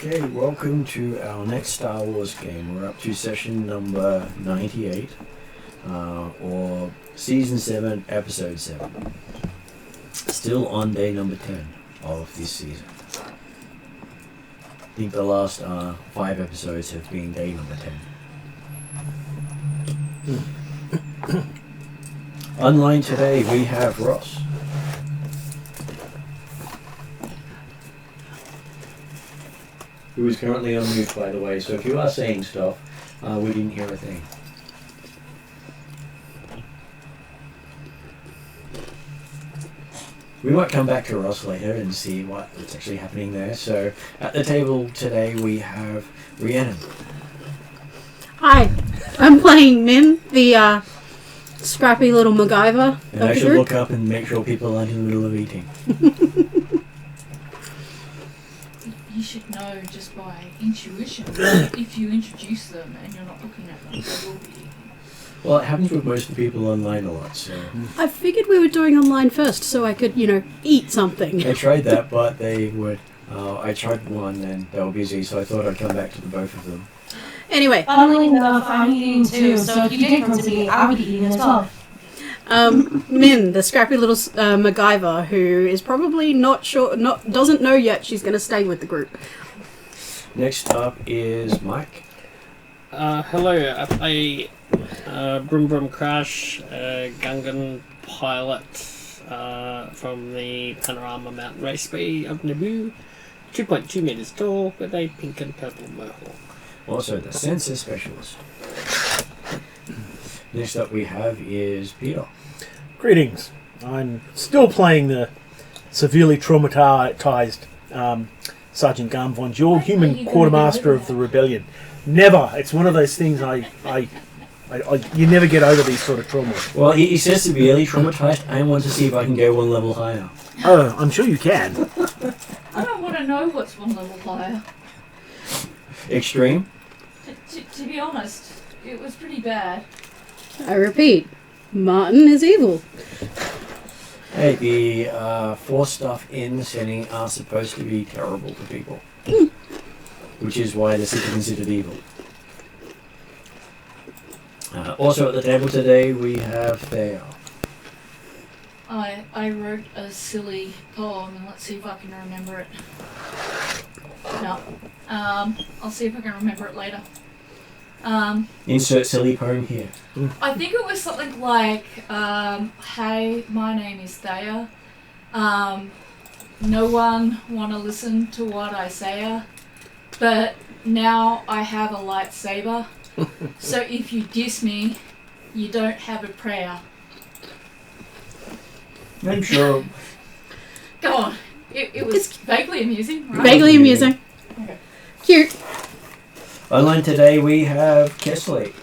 Okay, welcome to our next Star Wars game. We're up to session number 98, or Season 7, Episode 7. Still on day number 10 of this season. I think the last 5 episodes have been day number 10. Online today we have Ross. Who is currently on mute, by the way, so if you are saying stuff, we didn't hear a thing. We might come back to Ross later and see what's actually happening there. So, at the table today we have Rhiannon. Hi, I'm playing Min, the scrappy little MacGyver. And I should look up and make sure people aren't in the middle of eating. You should know just by intuition if you introduce them and you're not looking at them, they will be eating. Well, it happens with most of the people online a lot, so... I figured we were doing online first so I could, eat something. I tried that, but they would... I tried one and they were busy, so I thought I'd come back to the both of them. Anyway. Funnily enough, I'm eating too, so if you did come to me, I would be eating as well. Min, the scrappy little MacGyver, who is probably doesn't know yet she's going to stay with the group. Next up is Mike. Hello, I play Brum Brum Crash, Gungan pilot from the Panorama Mountain Raceway of Naboo, 2.2 meters tall with a pink and purple mohawk. Also the Sensor Specialist. Next up we have is Peter. Greetings. I'm still playing the severely traumatized Sergeant Garm Von Jewel, human quartermaster of the rebellion. Never. It's one of those things you never get over these sort of traumas. Well, he says severely traumatized. I want to see if I can go one level higher. Oh, I'm sure you can. I don't want to know what's one level higher. Extreme? To be honest, it was pretty bad. I repeat, Martin is evil. Hey, the Force stuff in the setting are supposed to be terrible to people. Which is why they're considered evil. Also at the table today we have Thea. I wrote a silly poem and let's see if I can remember it. No. I'll see if I can remember it later. Insert silly poem here. I think it was something like, hey, my name is Thea. No one wanna listen to what I say, but now I have a lightsaber. So if you diss me, you don't have a prayer. I'm sure. Go on. It was vaguely amusing, right? Vaguely amusing. Okay. Cute. Online today we have Kesley.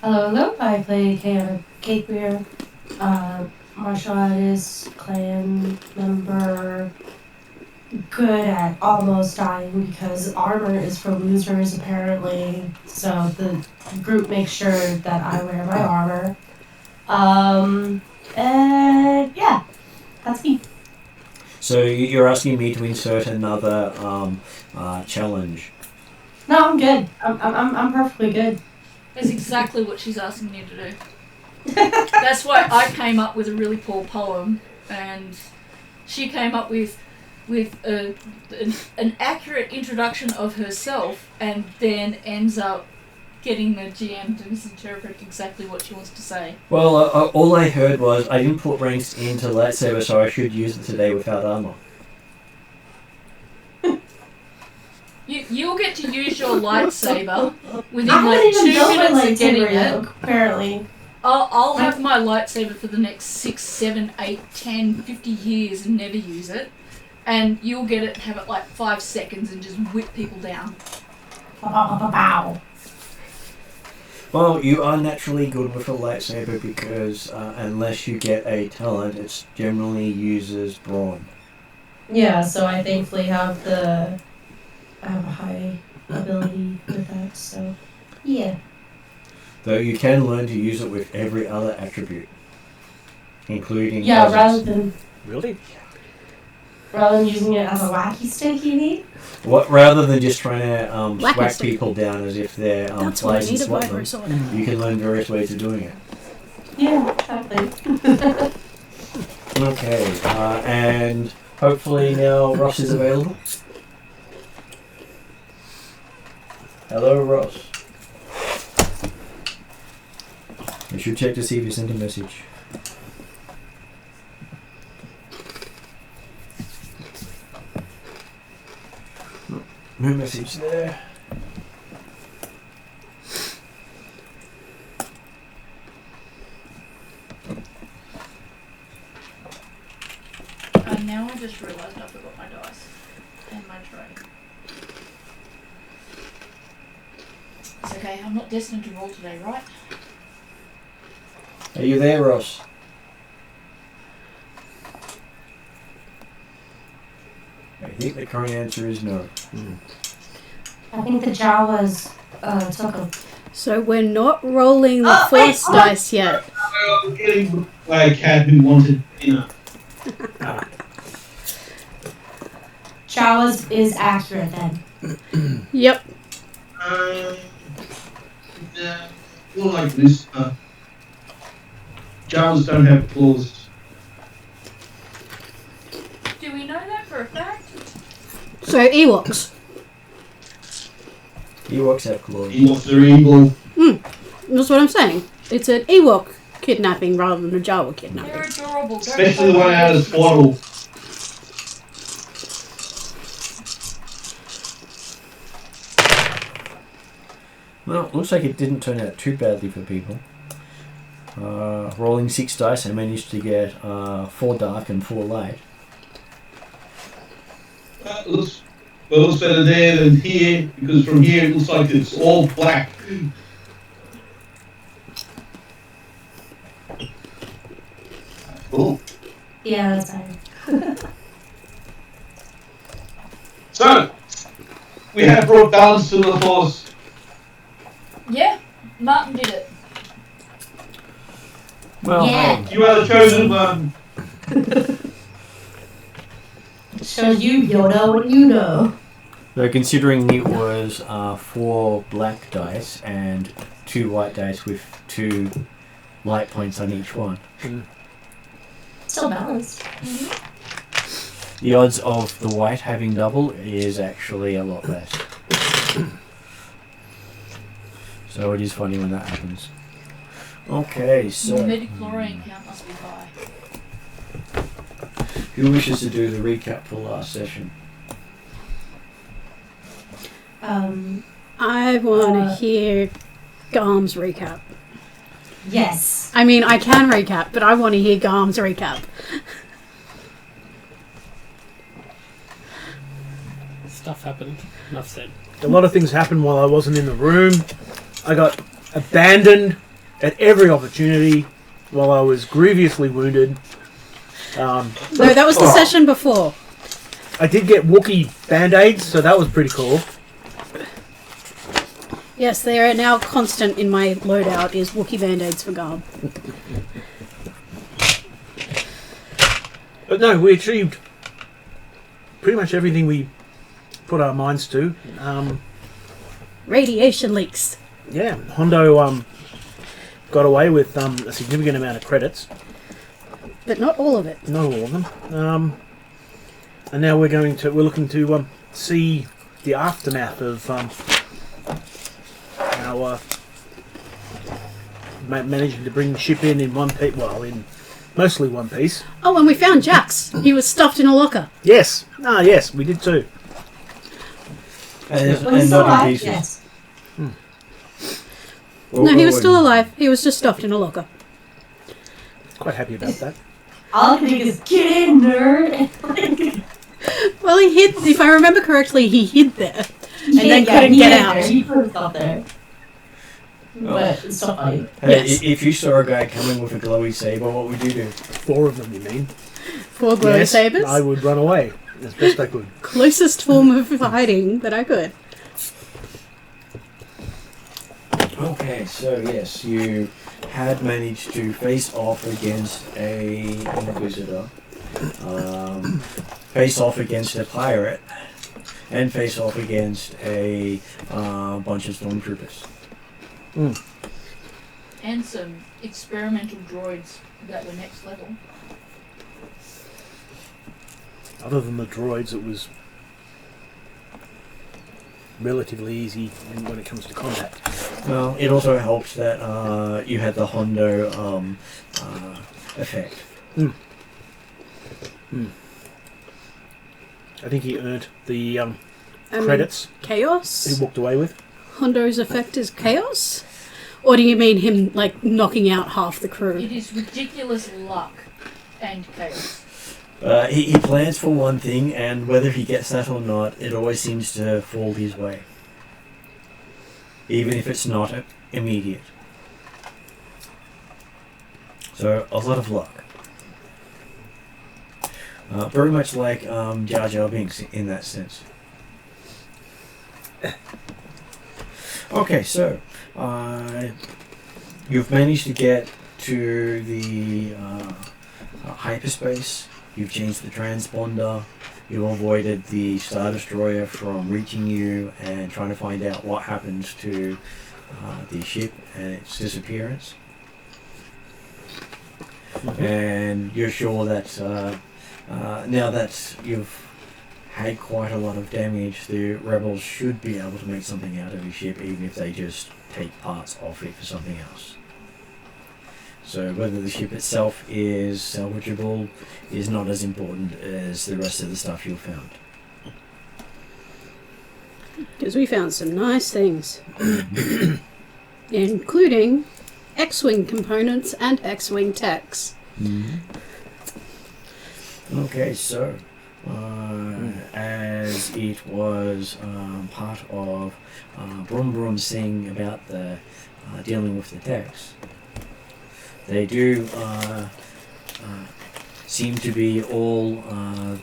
Hello. I play Kate Beer, martial artist, clan member, good at almost dying because armor is for losers apparently, so the group makes sure that I wear my armor. And yeah, that's me. So you're asking me to insert another challenge? No, I'm good. I'm perfectly good. That's exactly what she's asking you to do. That's why I came up with a really poor poem, and she came up with an accurate introduction of herself, and then ends up getting the GM to misinterpret exactly what she wants to say. Well, all I heard was I didn't put ranks into lightsaber, so I should use it today without armor. You'll get to use your lightsaber within I like 2 haven't even built my minutes of getting lightsaber it. yet, apparently. I'll have my lightsaber for the next 6, 7, 8, 10, 50 years and never use it. And you'll get it, have it like 5 seconds and just whip people down. Bow. Well, you are naturally good with a lightsaber because unless you get a talent, it generally uses brawn. Yeah, so I thankfully have a high ability with that, so yeah. Though you can learn to use it with every other attribute, including Yeah, presence. rather than Really? Rather than using it as a wacky stick, you need? What rather than just trying to Wacky whack stick. people down as if they're That's what I flies and need a swat them, vibro sword. you can learn various ways of doing it. Yeah, exactly. Okay, and hopefully now Ross is available. Hello, Ross. You should check to see if you sent a message. No message there. And now I just realised I forgot my dice and my tray. It's okay, I'm not destined to roll today, right? Are you there, Ross? I think the current answer is no. I think the Jawas took a... So we're not rolling the force dice yet. I'm getting by a cat who wanted dinner. Jawas is accurate then. Yep. Yeah, more like this. Jawas don't have claws. Do we know that for a fact? So Ewoks. Ewoks have claws. Ewoks are evil. That's what I'm saying. It's an Ewok kidnapping rather than a Jawa kidnapping. They're adorable. Don't Especially the fall one out of the for it. swaddle. Well, it looks like it didn't turn out too badly for people. Rolling 6 dice, I managed to get 4 dark and 4 light. It looks better there than here, because from here it looks like it's all black. Cool. Yeah, that's better. So, we have brought balance to the force. Yeah, Martin did it. Well, Yeah. You are the chosen one. Shows you know what you know. so considering it was 4 black dice and 2 white dice with 2 light points on each one, Still balanced. the odds of the white having double is actually a lot less. So it is funny when that happens. Okay, Your so midichlorian count must be high. who wishes to do the recap for last session? I want to hear Garm's recap. Yes. I mean, I can recap, but I want to hear Garm's recap. Stuff happened. Enough said. A lot of things happened while I wasn't in the room. I got abandoned at every opportunity while I was grievously wounded. No, that was the session before. I did get Wookiee band-aids, so that was pretty cool. Yes, they are now constant in my loadout is Wookiee Band-Aids for Garm. But no, we achieved pretty much everything we put our minds to. Radiation leaks. Yeah, Hondo got away with a significant amount of credits. But not all of it. Not all of them. And now we're looking to see the aftermath of our managing to bring the ship in one piece. Well, in mostly one piece. Oh, and we found Jax. He was stuffed in a locker. Yes. Yes, we did too. And, Was he and still not in alive? pieces. Yes. No, he was still alive. He was just stuffed in a locker. Quite happy about that. All I can think is, get in, nerd! Well, he hid. If I remember correctly, he hid there. then couldn't he get hid out. there. He put himself there. But it's still funny. Hey, Yes. if you saw a guy coming with a glowy saber, what would you do? 4 of them, you mean? 4 glowy Yes, sabers. I would run away as best I could. Closest form of hiding that I could. Okay, so yes, you had managed to face off against a Inquisitor face off against a pirate and face off against a bunch of stormtroopers. And some experimental droids that were next level. Other than the droids, it was relatively easy when it comes to combat. Well, it also helped that you had the Hondo effect. I think he earned the I mean, credits chaos? he walked away with. Hondo's effect is chaos? Or do you mean him, like, knocking out half the crew? It is ridiculous luck and chaos. He plans for one thing, and whether he gets that or not, it always seems to fall his way. Even if it's not immediate. So, a lot of luck. Very much like Jar Jar Binks in that sense. Okay, so you've managed to get to the hyperspace. You've changed the transponder. You avoided the Star Destroyer from reaching you and trying to find out what happened to the ship and its disappearance. And you're sure that now that you've had quite a lot of damage, the rebels should be able to make something out of the ship, even if they just take parts off it for something else. So whether the ship itself is salvageable is not as important as the rest of the stuff you found. Because we found some nice things. Including X-Wing components and X-Wing techs. Okay, so as it was part of Brum Brum saying about the dealing with the techs, they do seem to be all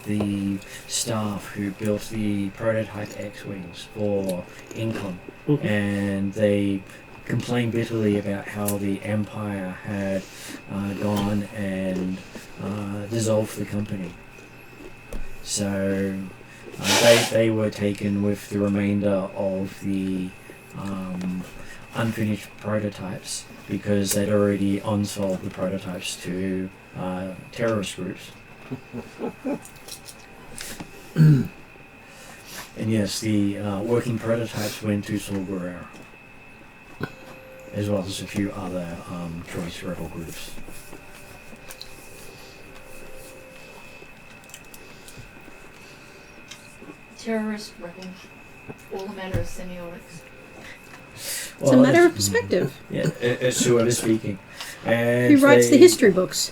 the staff who built the prototype X-Wings for Incom, and they complained bitterly about how the Empire had gone and dissolved the company. So they were taken with the remainder of the unfinished prototypes because they'd already unsold the prototypes to terrorist groups. And yes, the working prototypes went to Saw Gerrera, as well as a few other choice rebel groups. Terrorist, rebel, all a matter of semiotics. It's a matter of perspective. Yeah, it's whoever speaking. And Who writes the history books?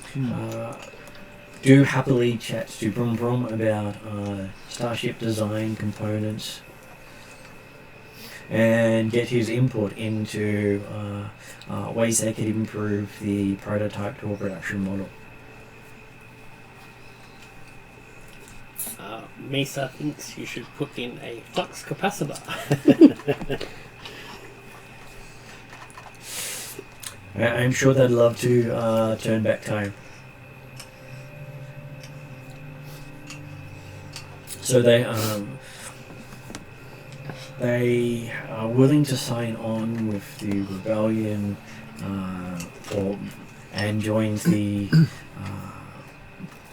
Do happily chat to Brum Brum about starship design components and get his input into ways they could improve the prototype to a production model. Mesa thinks you should put in a flux capacitor. I'm sure they'd love to turn back time. So they are willing to sign on with the rebellion and join the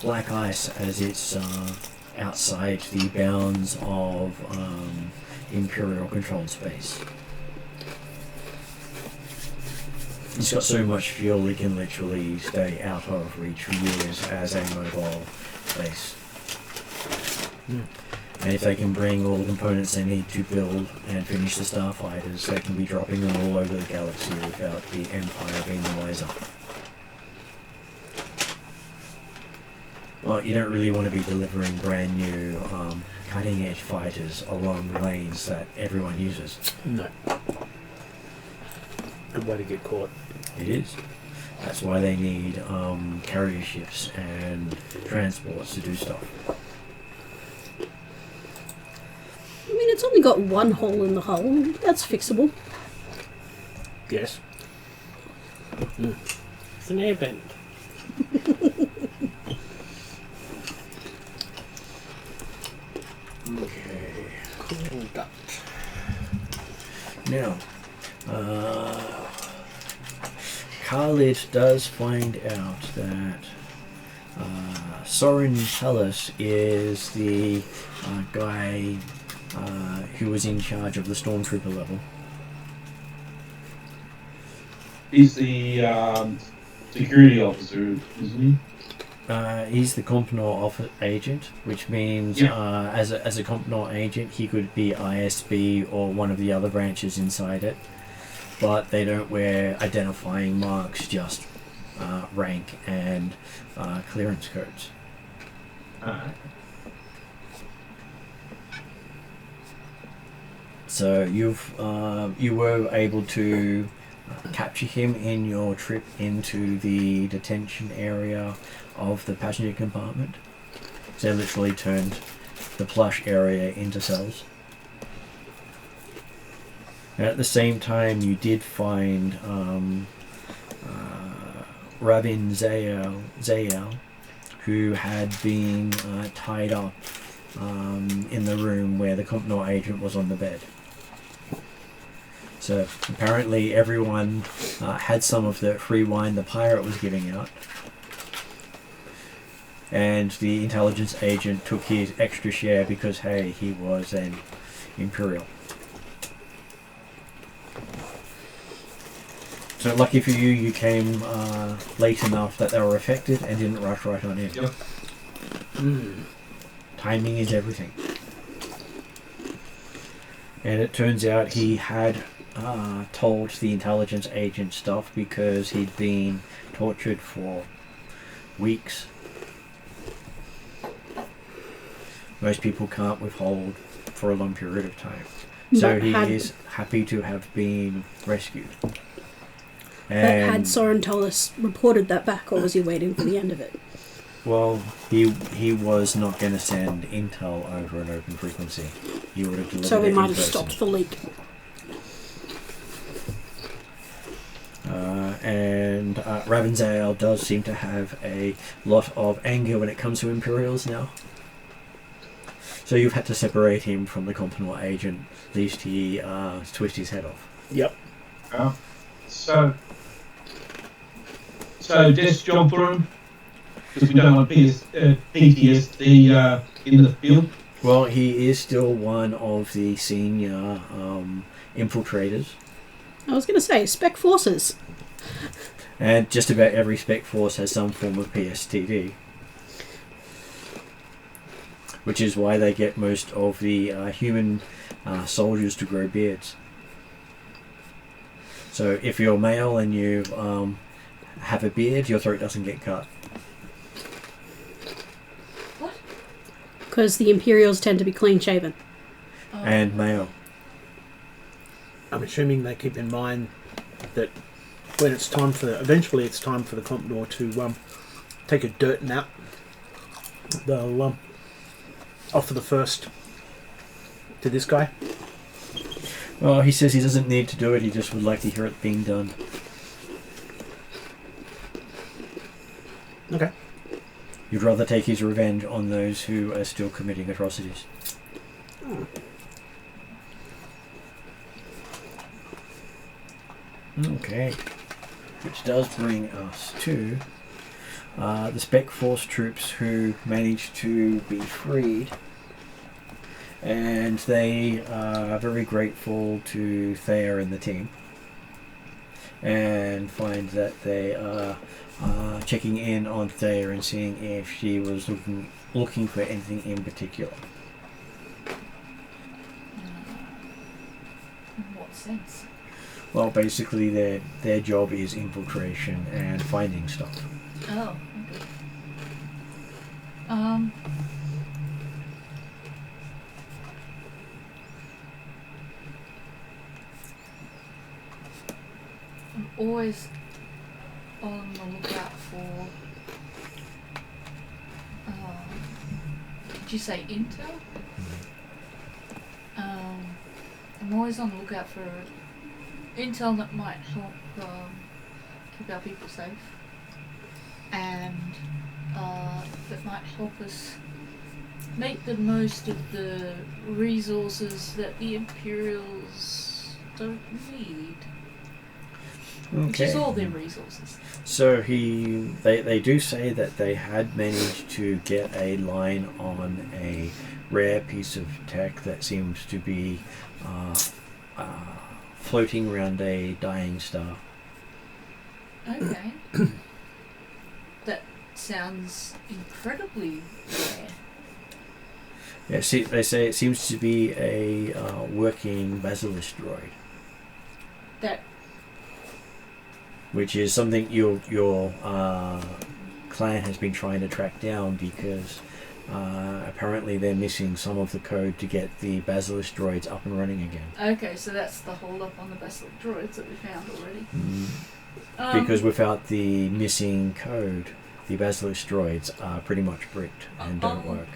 Black Ice as it's outside the bounds of Imperial controlled space. It's got so much fuel it can literally stay out of reach for years as a mobile base. And if they can bring all the components they need to build and finish the starfighters, they can be dropping them all over the galaxy without the Empire being the wiser. Well, you don't really want to be delivering brand new cutting edge fighters along lanes that everyone uses. No. Good way to get caught. It is. That's why they need carrier ships and transports to do stuff. I mean, it's only got one hole in the hull. That's fixable. Yes. It's an airbend. Now, Khalid does find out that Soren Tellis is the guy who was in charge of the Stormtrooper level. He's the security officer, isn't he? He's the Compnor agent, which means as a Compnor agent, he could be ISB or one of the other branches inside it, but they don't wear identifying marks, just rank and clearance codes. So you were able to capture him in your trip into the detention area of the passenger compartment. So they literally turned the plush area into cells. And at the same time, you did find Yavin Zael, who had been tied up in the room where the Compnor agent was on the bed. So apparently everyone had some of the free wine the pirate was giving out. And the intelligence agent took his extra share because, hey, he was an Imperial. So lucky for you, you came late enough that they were affected and didn't rush right on in. Yep. Timing is everything. And it turns out he had told the intelligence agent stuff because he'd been tortured for weeks. Most people can't withhold for a long period of time. So he is happy to have been rescued. But had Soren Tellis reported that back, or was he waiting for the end of it? Well, he was not going to send intel over an open frequency. He would have delivered So we it might in have person. stopped the leak. And Ravenzael does seem to have a lot of anger when it comes to Imperials now. So you've had to separate him from the Compnor agent, lest he twist his head off. Yep. So desk job for him, because we don't want PTSD in the field. Well, he is still one of the senior infiltrators. I was going to say, Spec Forces. And just about every Spec Force has some form of PSTD. Which is why they get most of the human soldiers to grow beards. So if you're male and you have a beard, your throat doesn't get cut. What? Because the Imperials tend to be clean-shaven. And male. I'm assuming they keep in mind that when it's time for, eventually it's time for the Compnor to take a dirt nap, they'll offer the first to this guy. Well, he says he doesn't need to do it, he just would like to hear it being done. Okay. You'd rather take his revenge on those who are still committing atrocities. Okay. Which does bring us to the Spec Force troops who managed to be freed. And they are very grateful to Thea and the team. And find that they are checking in on Thea and seeing if she was looking for anything in particular. In what sense? Well, basically their job is infiltration and finding stuff. Oh, okay. I'm always on the lookout for. Did you say intel? I'm always on the lookout for intel that might help keep our people safe, and that might help us make the most of the resources that the Imperials don't need. Which Okay. is all their resources. So they do say that they had managed to get a line on a rare piece of tech that seems to be floating around a dying star. Okay. That sounds incredibly rare. Yeah, see, they say it seems to be a working basilisk droid, That which is something your clan has been trying to track down because apparently they're missing some of the code to get the basilisk droids up and running again. okay, so that's the hold up on the basilisk droids that we found already. Because without the missing code, the basilisk droids are pretty much bricked and don't work.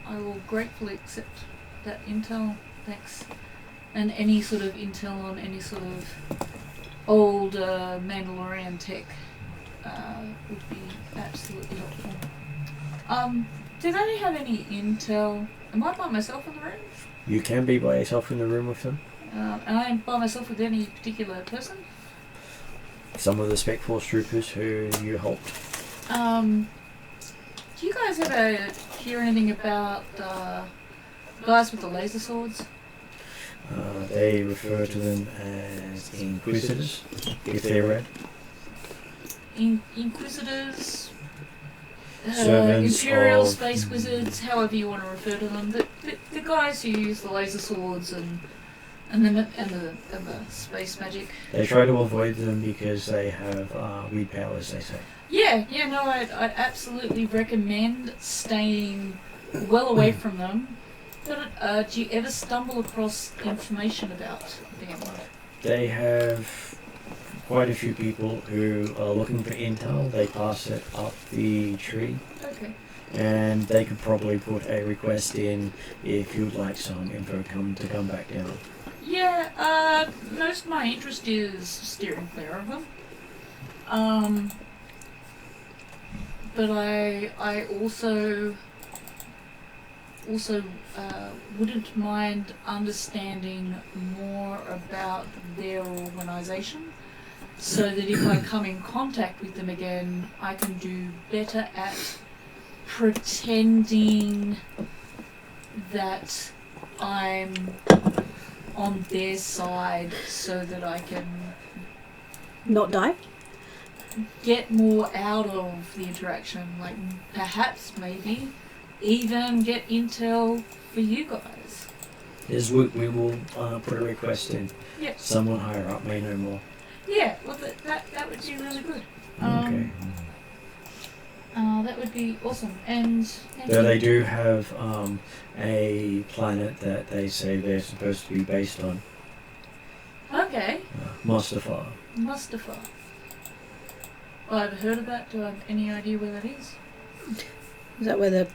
I will gratefully accept that intel, thanks. And any sort of intel on any sort of old Mandalorian tech would be absolutely helpful. Do they have any intel? Am I by myself in the room? You can be by yourself in the room with them. Am I by myself with any particular person? Some of the Spec Force troopers who you helped. Do you guys ever hear anything about guys with the laser swords? They refer to them as Inquisitors, if they're red. Inquisitors, Servants Imperial of- space wizards, however you want to refer to them. The guys who use the laser swords and the space magic. They try to avoid them because they have weird powers, they say. Yeah, no, I'd absolutely recommend staying well away from them. But do you ever stumble across information about them? They have quite a few people who are looking for intel. They pass it up the tree, Okay. and they could probably put a request in if you'd like some info to come back down. Yeah, most of my interest is steering clear of them. But I also wouldn't mind understanding more about their organisation, so that if I come in contact with them again, I can do better at pretending that I'm on their side, so that I can Not die? get more out of the interaction, like perhaps maybe even get intel for you guys. We will put a request in. Yeah. Someone higher up may know more. Yeah, well that would be really good. Okay. That would be awesome. And Though they do have a planet that they say they're supposed to be based on. Okay, Mustafar. Mustafar. Well, I've heard of that. Do I have any idea where that is? Is that where the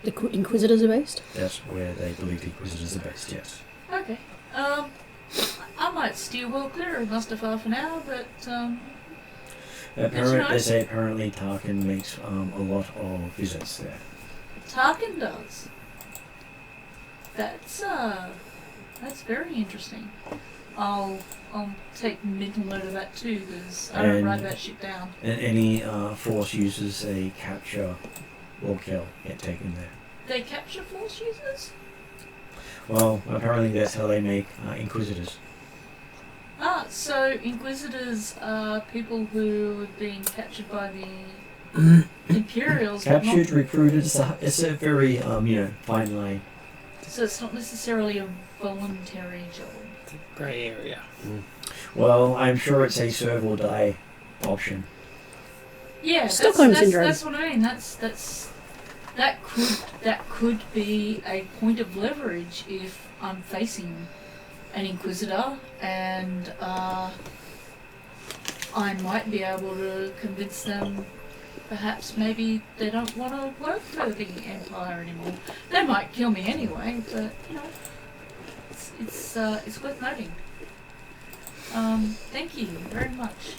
Inquisitors are based? That's where they believe the Inquisitors are based, yes. Okay. I might steer well clear of Mustafar for now, but They say apparently Tarkin makes a lot of visits there. Tarkin does. That's very interesting. I'll take mental note of that too, because I don't And- write that shit down. And any Force users they capture or kill get taken there. They capture Force users? Well, apparently that's how they make Inquisitors. So Inquisitors are people who have been captured by the Imperials. but Captured, recruited, it's a very, fine line. So it's not necessarily a voluntary job. It's a grey area. Well, I'm sure it's a serve or die option. Yeah, Stockholm that's, syndrome. That's what I mean. That could be a point of leverage if I'm facing an Inquisitor, and I might be able to convince them. Perhaps maybe they don't want to work for the Empire anymore. They might kill me anyway, but it's worth noting. Thank you very much.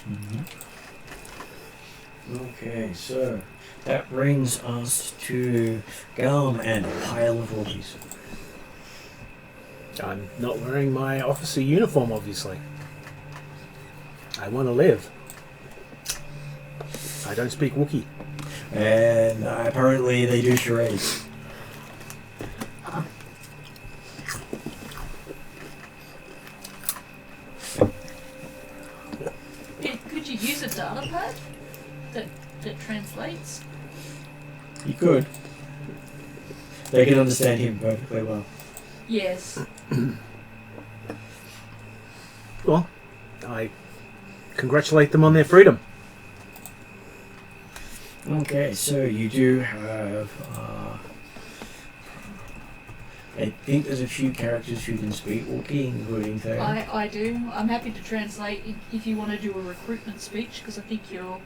Okay, so that brings us to Gum and a pile of rookies. I'm not wearing my officer uniform, obviously. I want to live. I don't speak Wookiee. And apparently they do charades. Could you use a data pad that translates? You could. They can understand him perfectly well. Yes. Well, I congratulate them on their freedom. Okay, so you do have... I think there's a few characters who can speak Wookiee, including Thea. I do. I'm happy to translate if you want to do a recruitment speech, because I think you're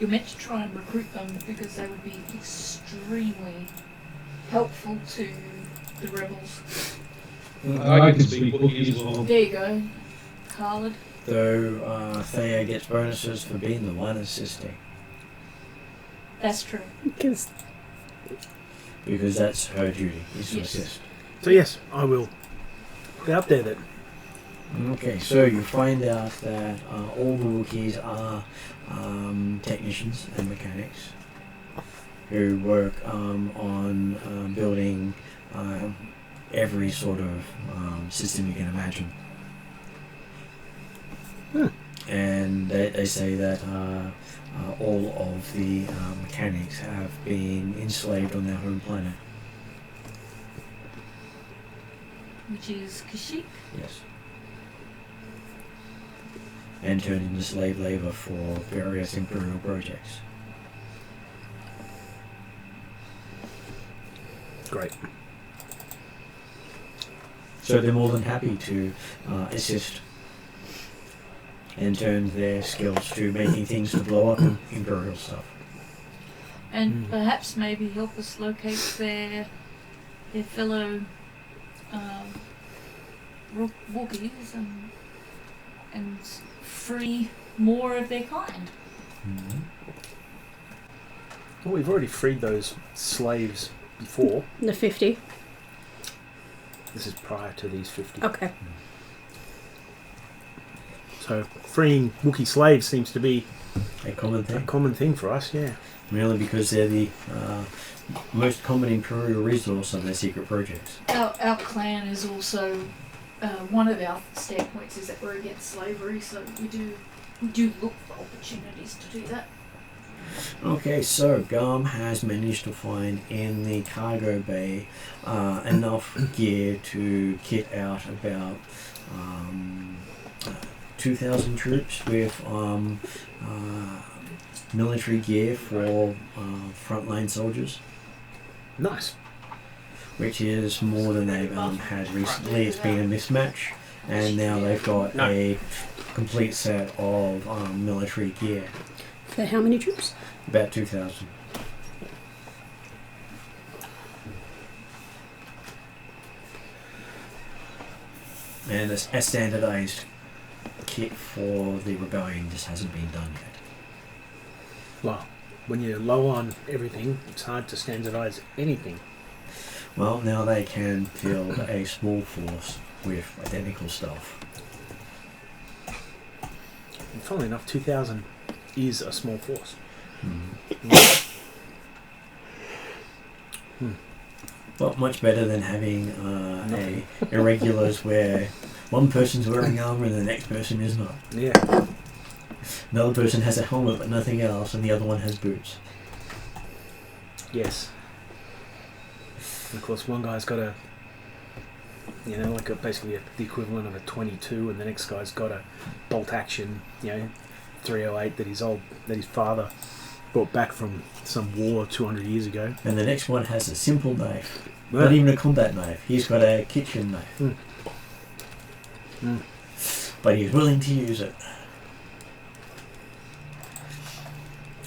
meant to try and recruit them because they would be extremely helpful to the rebels. I can speak Wookiee as well. There you go, Khalid. Though Thea gets bonuses for being the one assisting. That's true. Because Because that's her duty, is to Yes. assist. So yes, I will get up there then. Okay, so you find out that all the Wookiees are technicians and mechanics who work on building every sort of system you can imagine. And they say that all of the mechanics have been enslaved on their home planet. Which is Kashyyyk. Yes. And turned into slave labor for various Imperial projects. Great. So they're more than happy to assist and turn their skills to making things to blow up Imperial stuff. And perhaps maybe help us locate their fellow Wookiees and free more of their kind. Well, we've already freed those slaves before. the 50. This is prior to these 50. Okay. So freeing Wookiee slaves seems to be A common a thing. common thing for us, yeah. Merely because they're the most common Imperial resource on their secret projects. Our clan is also one of our standpoints is that we're against slavery, so we do look for opportunities to do that. Okay, so Garm has managed to find in the cargo bay enough gear to kit out about 2,000 troops with military gear for frontline soldiers, Nice. which is more than they've had recently. It's been a mismatch, and now they've got a complete set of military gear. For how many troops? About 2,000. And a standardized kit for the rebellion just hasn't been done yet. Well, when you're low on everything, it's hard to standardize anything. Well, now they can field a small force with identical stuff. And funnily enough, 2,000 is a small force. Well, much better than having a irregulars where one person's wearing armor and the next person is not. Yeah. Another person has a helmet but nothing else, and the other one has boots. Yes. And of course, one guy's got a, basically the equivalent of a 22, and the next guy's got a bolt action, 308 that his father brought back from some war 200 years ago. And the next one has a simple knife. Yeah. Not even a combat knife. He's got a kitchen knife. But he's willing to use it.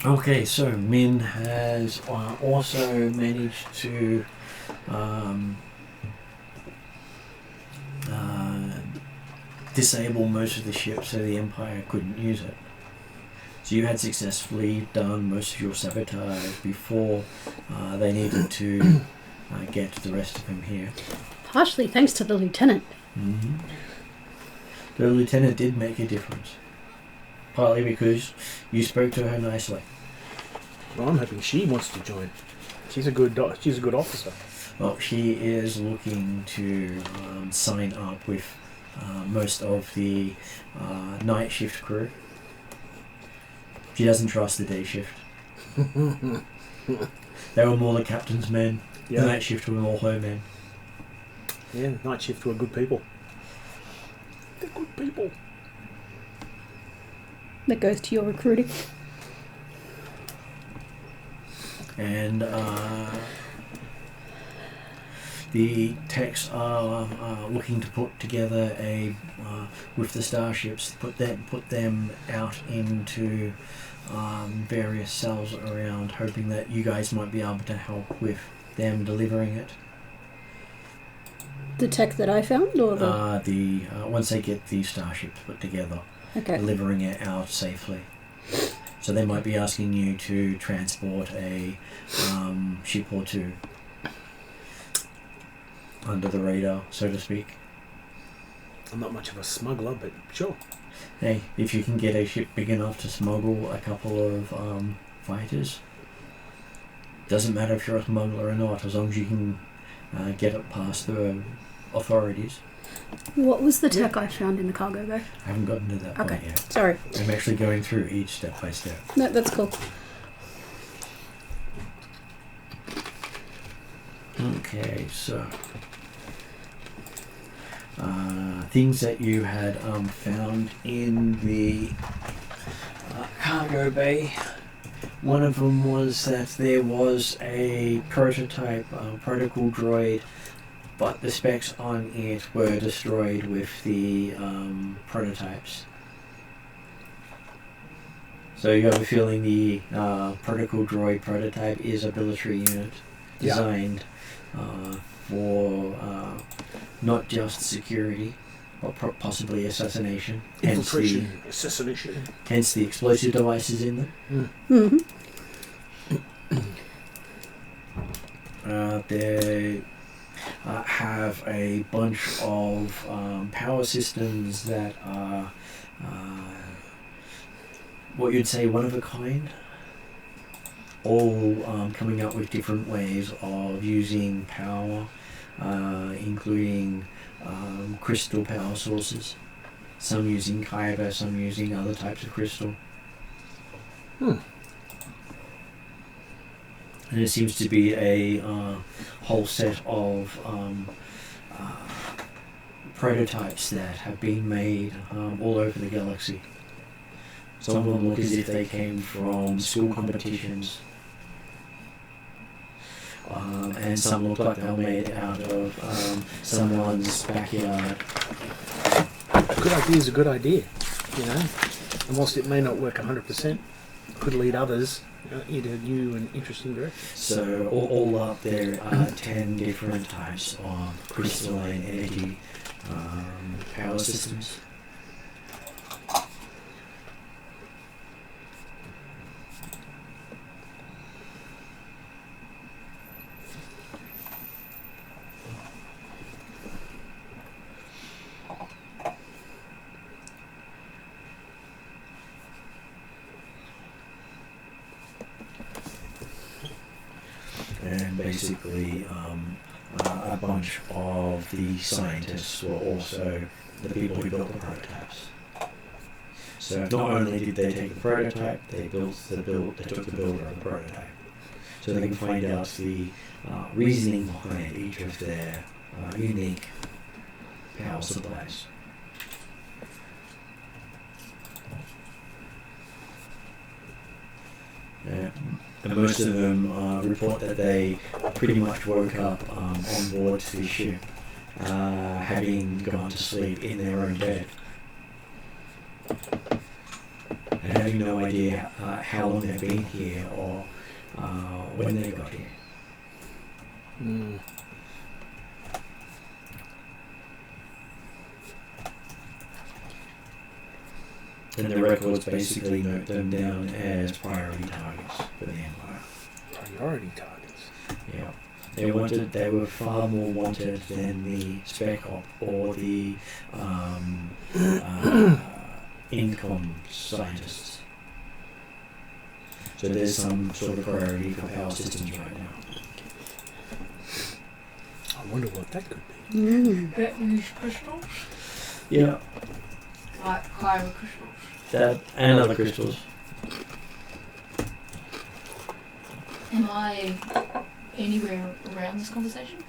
Okay, so Min has also managed to disable most of the ships so the Empire couldn't use it. So you had successfully done most of your sabotage before they needed to get the rest of them here. Partially thanks to the lieutenant. Mm-hmm. The lieutenant did make a difference. Partly because you spoke to her nicely. Well, I'm hoping she wants to join. She's a good officer. Well, she is looking to sign up with most of the night shift crew. She doesn't trust the day shift. They were more the captain's men. Yeah. The night shift were all her men. Yeah, night shift were good people. They're good people. That goes to your recruiting. And the techs are looking to put together a with the starships, put them out into various cells around, hoping that you guys might be able to help with them delivering it. The tech that I found, or the Once they get the starships put together, okay. delivering it out safely. So they might be asking you to transport a ship or two under the radar, so to speak. I'm not much of a smuggler, but sure. Hey, if you can get a ship big enough to smuggle a couple of fighters, doesn't matter if you're a smuggler or not, as long as you can get it past the authorities. What was the tech I found in the cargo bay? I haven't gotten to that point Okay, yet. sorry. I'm actually going through each step by step. No, that's cool. Okay, so things that you had found in the cargo bay. One of them was that there was a prototype protocol droid, but the specs on it were destroyed with the prototypes. So you have a feeling the protocol droid prototype is a military unit designed for not just security, but possibly assassination. Infiltration, assassination. Hence the explosive devices in them. Mm-hmm. They have a bunch of power systems that are what you'd say one of a kind, all coming up with different ways of using power, including crystal power sources, some using kyber, some using other types of crystal. And it seems to be a whole set of prototypes that have been made all over the galaxy. Some of them look as if they came from school competitions, and some look like they were made out of someone's backyard. A good idea is a good idea, you know. And whilst it may not work 100%, could lead others into new and interesting directions. So all up there are 10 different types of crystalline energy power systems. And basically, a bunch of the scientists were also the people who built the prototypes. So not only did they take the prototype, they took the builder of the prototype, so they can find out the reasoning behind each of their unique power supplies. And most of them report that they pretty much woke up on board the ship, having gone to sleep in their own bed, and having no idea how long they've been here or when they got here. And the records basically note them down as priority targets for the Empire. Priority targets. Yeah. They were far more wanted than the spec op or the income scientists. So there's some sort of priority for power systems right now. I wonder what that could be. Banished crystals? Yeah, Like Kyber crystals. that and other crystals. Am I anywhere around this conversation?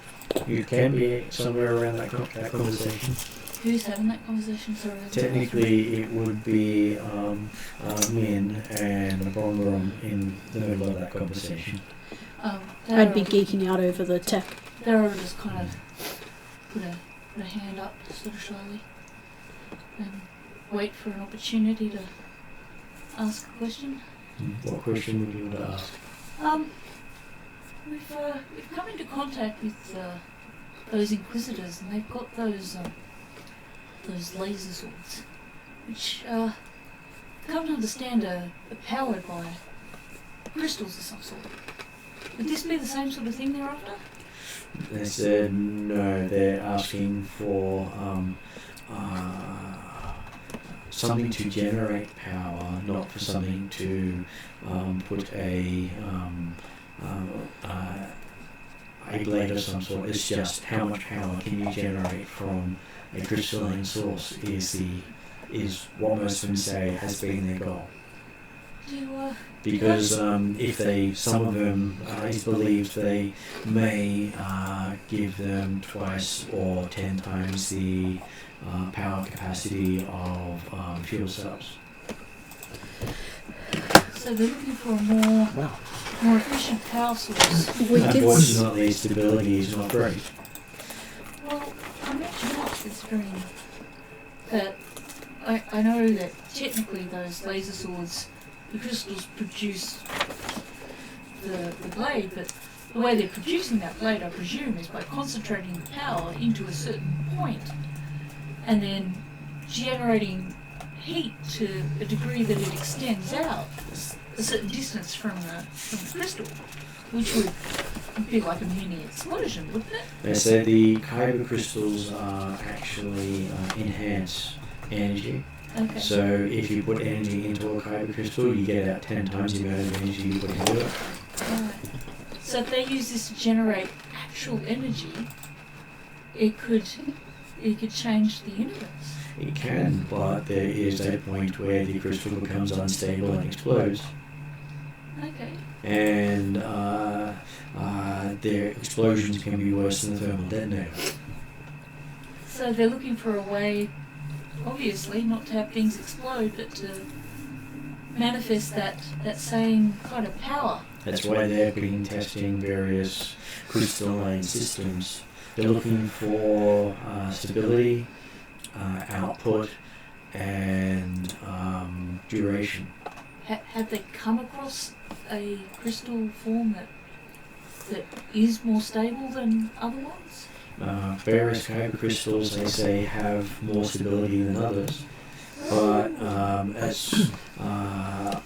You can be somewhere around that conversation. Who's having that conversation? Sorry. Technically, it would be Min and Bronrom in the middle of that conversation. I'd be geeking out over the tech. Daryl just kind of put a hand up sort of slowly and wait for an opportunity to ask a question. What question would you want to ask? We've come into contact with those Inquisitors, and they've got those laser swords, which come to understand are powered by crystals of some sort. Would this be the same sort of thing they're after? They said no, they're asking for something to generate power, not for something to put a blade of some sort. It's just how much power can you generate from a crystalline source is what most of them say has been their goal. Because if some of them, it's believed they may give them twice or 10 times the power capacity of fuel cells. So they're looking for a more efficient power source. Unfortunately, stability is not great. Well, I mentioned that considering that I know that technically those laser swords, the crystals produce the blade, but the way they're producing that blade, I presume, is by concentrating the power into a certain point and then generating heat to a degree that it extends out a certain distance from the crystal, which would be like a mini explosion, wouldn't it? They say the kyber crystals actually enhance energy. Okay. So if you put energy into a kyber crystal, you get out 10 times the amount of energy you put into it. Right. So if they use this to generate actual energy, it could change the universe. It can, but there is a point where the crystal becomes unstable and explodes. Okay. And their explosions can be worse than the thermal detonator. So they're looking for a way, obviously, not to have things explode, but to manifest that same kind of power. That's why they've been testing various crystalline systems. They're looking for stability, output, and duration. Have they come across a crystal form that is more stable than other ones? Various kyber crystals, they say, have more stability than others, but it's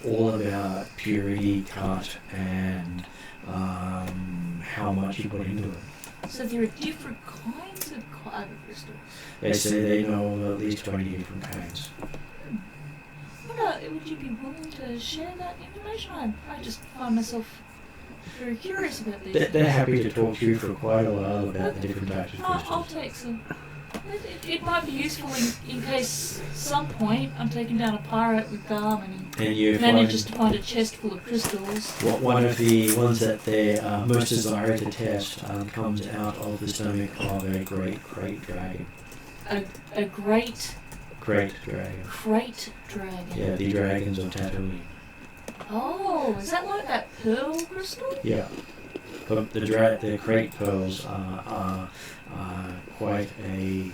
all about purity, cut, and how much you put into it. So there are different kinds of kyber crystals. They say they know of at least 20 different kinds. Would you be willing to share that information? I just find myself very curious about this. They're happy to talk to you for quite a while about the different types of I'll crystals. take some. It might be useful in case some point I'm taking down a pirate with Garm and And he you manages to find a chest full of crystals. one of the ones that they most desire to test comes out of the stomach of a great dragon. A great Great dragon. crate dragon. Yeah, the dragons of Tatooine. Oh, is that like that pearl crystal? Yeah. But the crate pearls are quite a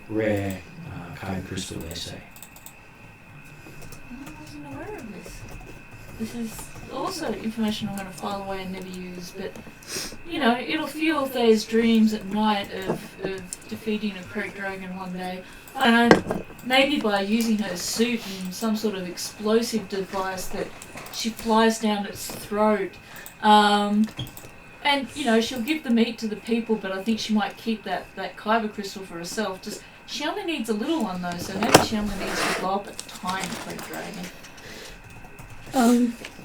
rare kyber crystal, they say. I wasn't aware of this. This is also information I'm going to file away and never use, but, it'll fuel Thea's dreams at night of defeating a crate dragon one day. I don't know, maybe by using her suit and some sort of explosive device that she flies down its throat. And, you know, she'll give the meat to the people, but I think she might keep that kyber crystal for herself. Just she only needs a little one, though, so maybe she only needs to blow up a tiny great dragon.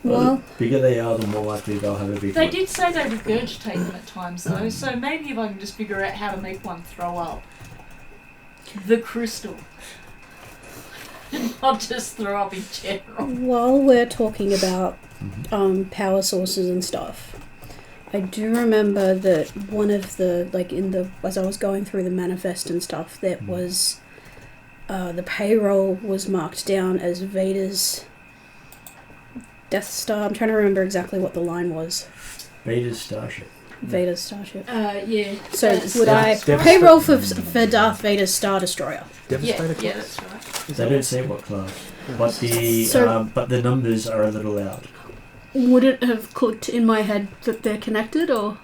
Well, the bigger they are, the more likely they'll have a big They one. did say they regurgitate them at times, though, so maybe if I can just figure out how to make one throw up the crystal. Not just throw up in general. While we're talking about power sources and stuff, I do remember that one of the, like, as I was going through the manifest and stuff, that was the payroll was marked down as Vader's Death Star. I'm trying to remember exactly what the line was. Vader's starship. Vader's starship. Yeah. So would Devastator. payroll for Darth Vader's Star Destroyer? Devastator Yeah, class? that's right. They don't say what class, but the numbers are a little loud. Would it have clicked in my head that they're connected, or?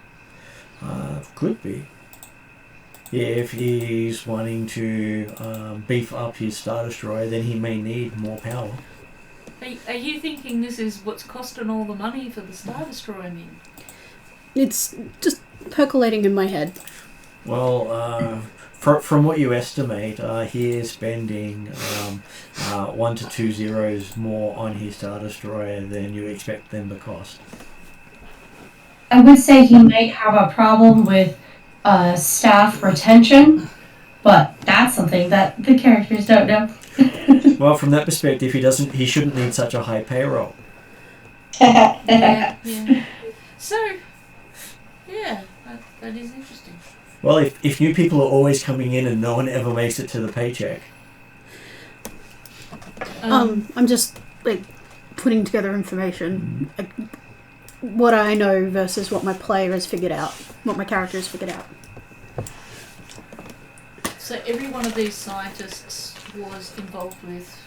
Could be. Yeah, if he's wanting to beef up his Star Destroyer, then he may need more power. Are you thinking this is what's costing all the money for the Star Destroyer, Min? It's just percolating in my head. Well, from what you estimate, he is spending 1 to 2 zeros more on his Star Destroyer than you expect them to cost. I would say he might have a problem with staff retention, but that's something that the characters don't know. Well, from that perspective, he shouldn't need such a high payroll. Yeah. So, yeah, that is interesting. Well, if new people are always coming in and no one ever makes it to the paycheck. I'm just like putting together information, like, what I know versus what my player has figured out, what my character has figured out. So every one of these scientists was involved with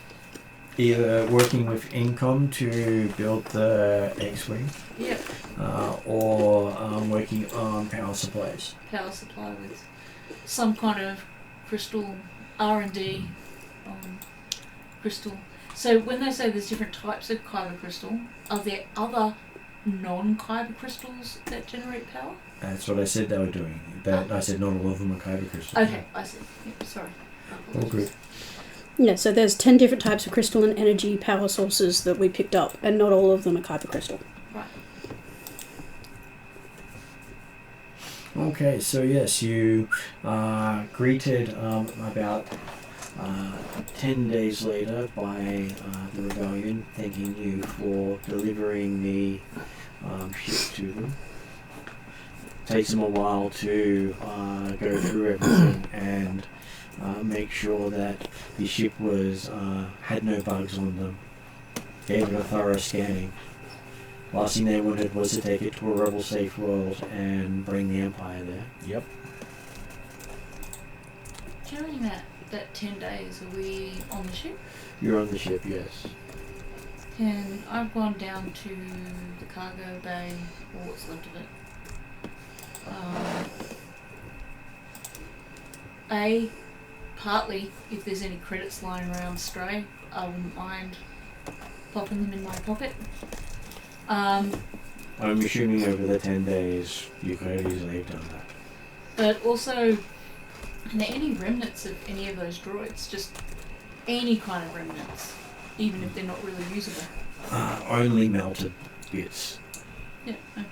Either working with Incom to build the X-Wing, Yep. Or working on power supplies. Power supply with some kind of crystal R&D crystal. So when they say there's different types of kyber crystal, are there other non-kyber crystals that generate power? That's what I said they were doing. But I said not all of them are kyber crystals. Okay, I see. Yep, sorry. All good. Yeah, so there's 10 different types of crystal and energy power sources that we picked up, and not all of them are kyber crystal. Right. Okay, so yes, you greeted about 10 days later by the rebellion, thanking you for delivering the ship to them. Takes them a while to go through everything and make sure that the ship was had no bugs on them. Gave it a thorough scanning. Last thing they wanted was to take it to a rebel-safe world and bring the Empire there. Yep. During that 10 days, are we on the ship? You're on the ship, yes. And I've gone down to the cargo bay, or what's left of it. Partly, if there's any credits lying around stray, I wouldn't mind popping them in my pocket. I'm assuming over the 10 days you could have easily have done that. But also, are there any remnants of any of those droids? Just any kind of remnants, even if they're not really usable? Only melted bits. Yeah, okay.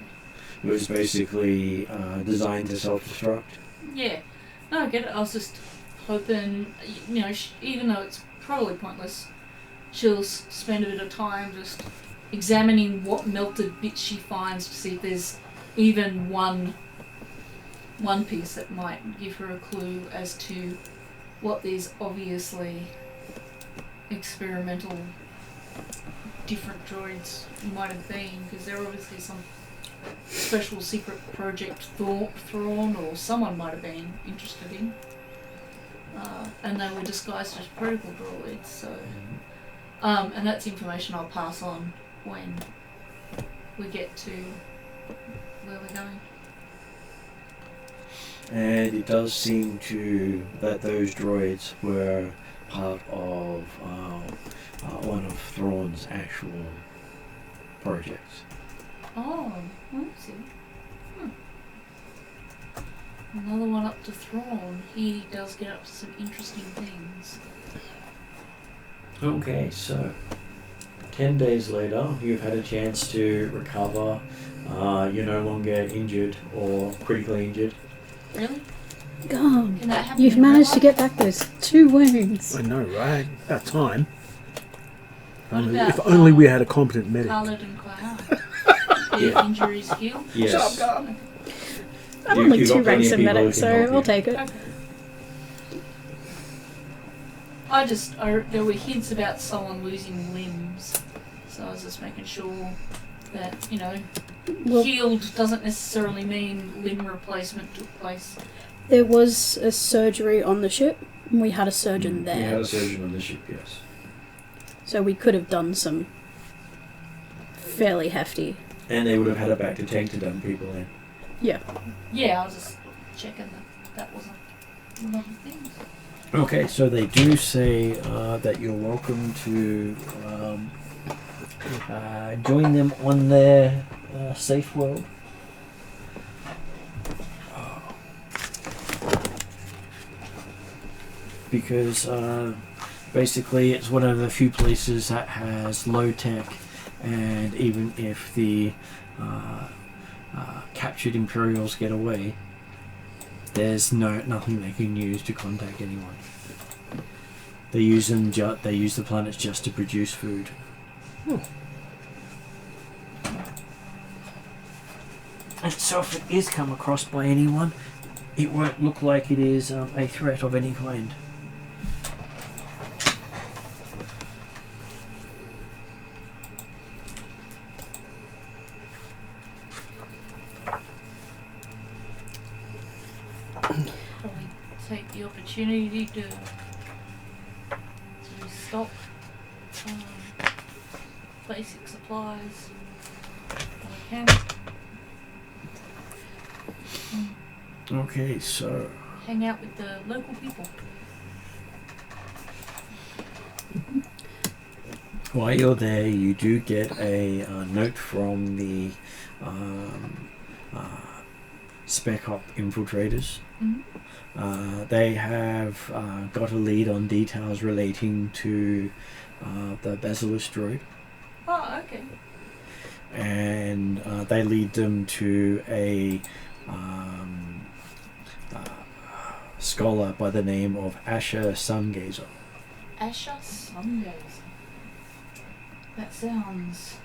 It was basically designed to self-destruct. Yeah. No, I get it. I was just hoping, you know, even though it's probably pointless, she'll spend a bit of time just examining what melted bits she finds to see if there's even one piece that might give her a clue as to what these obviously experimental different droids might have been, because they're obviously some special secret project Thrawn or someone might have been interested in, and they were disguised as protocol droids, so and that's information I'll pass on when we get to where we're going. And it does seem to that those droids were part of one of Thrawn's actual projects. Oh, I see. Another one up to Thrawn. He does get up to some interesting things. Okay, so 10 days later, you've had a chance to recover. You're no longer injured or critically injured. Really? God, Can that happen? you've in real managed to life? get back those 2 wounds. I know, right? About time. What Only, about, if only we had a competent medic. Khalid and Cloud? Their Yeah. injuries healed? Yes. I'm You- only you've 2 got plenty ranks of of people medic, who can so help you. I'll take it. Okay. There were hints about someone losing limbs, so I was just making sure that, Well, healed doesn't necessarily mean limb replacement took place. there was a surgery on the ship, and we had a surgeon We there. had a surgeon on the ship, yes. So we could have done some fairly hefty. And they would have had a back to tank to dump people in. Yeah, I was just checking that wasn't one of the things. Okay, so they do say that you're welcome to join them on their safe world. Because basically it's one of the few places that has low tech, and even if the captured Imperials get away, there's nothing they can use to contact anyone. They use them. They use the planets just to produce food. And so, if it is come across by anyone, it won't look like it is a threat of any kind. Probably take the opportunity to stock basic supplies when I can. Okay, so Hang out with the local people. while you're there, you do get a note from the Spec Op infiltrators. Mm-hmm. They have got a lead on details relating to the Basilisk droid, Oh, okay. and they lead them to a scholar by the name of Asher Sungazer. Asher Sungazer. That sounds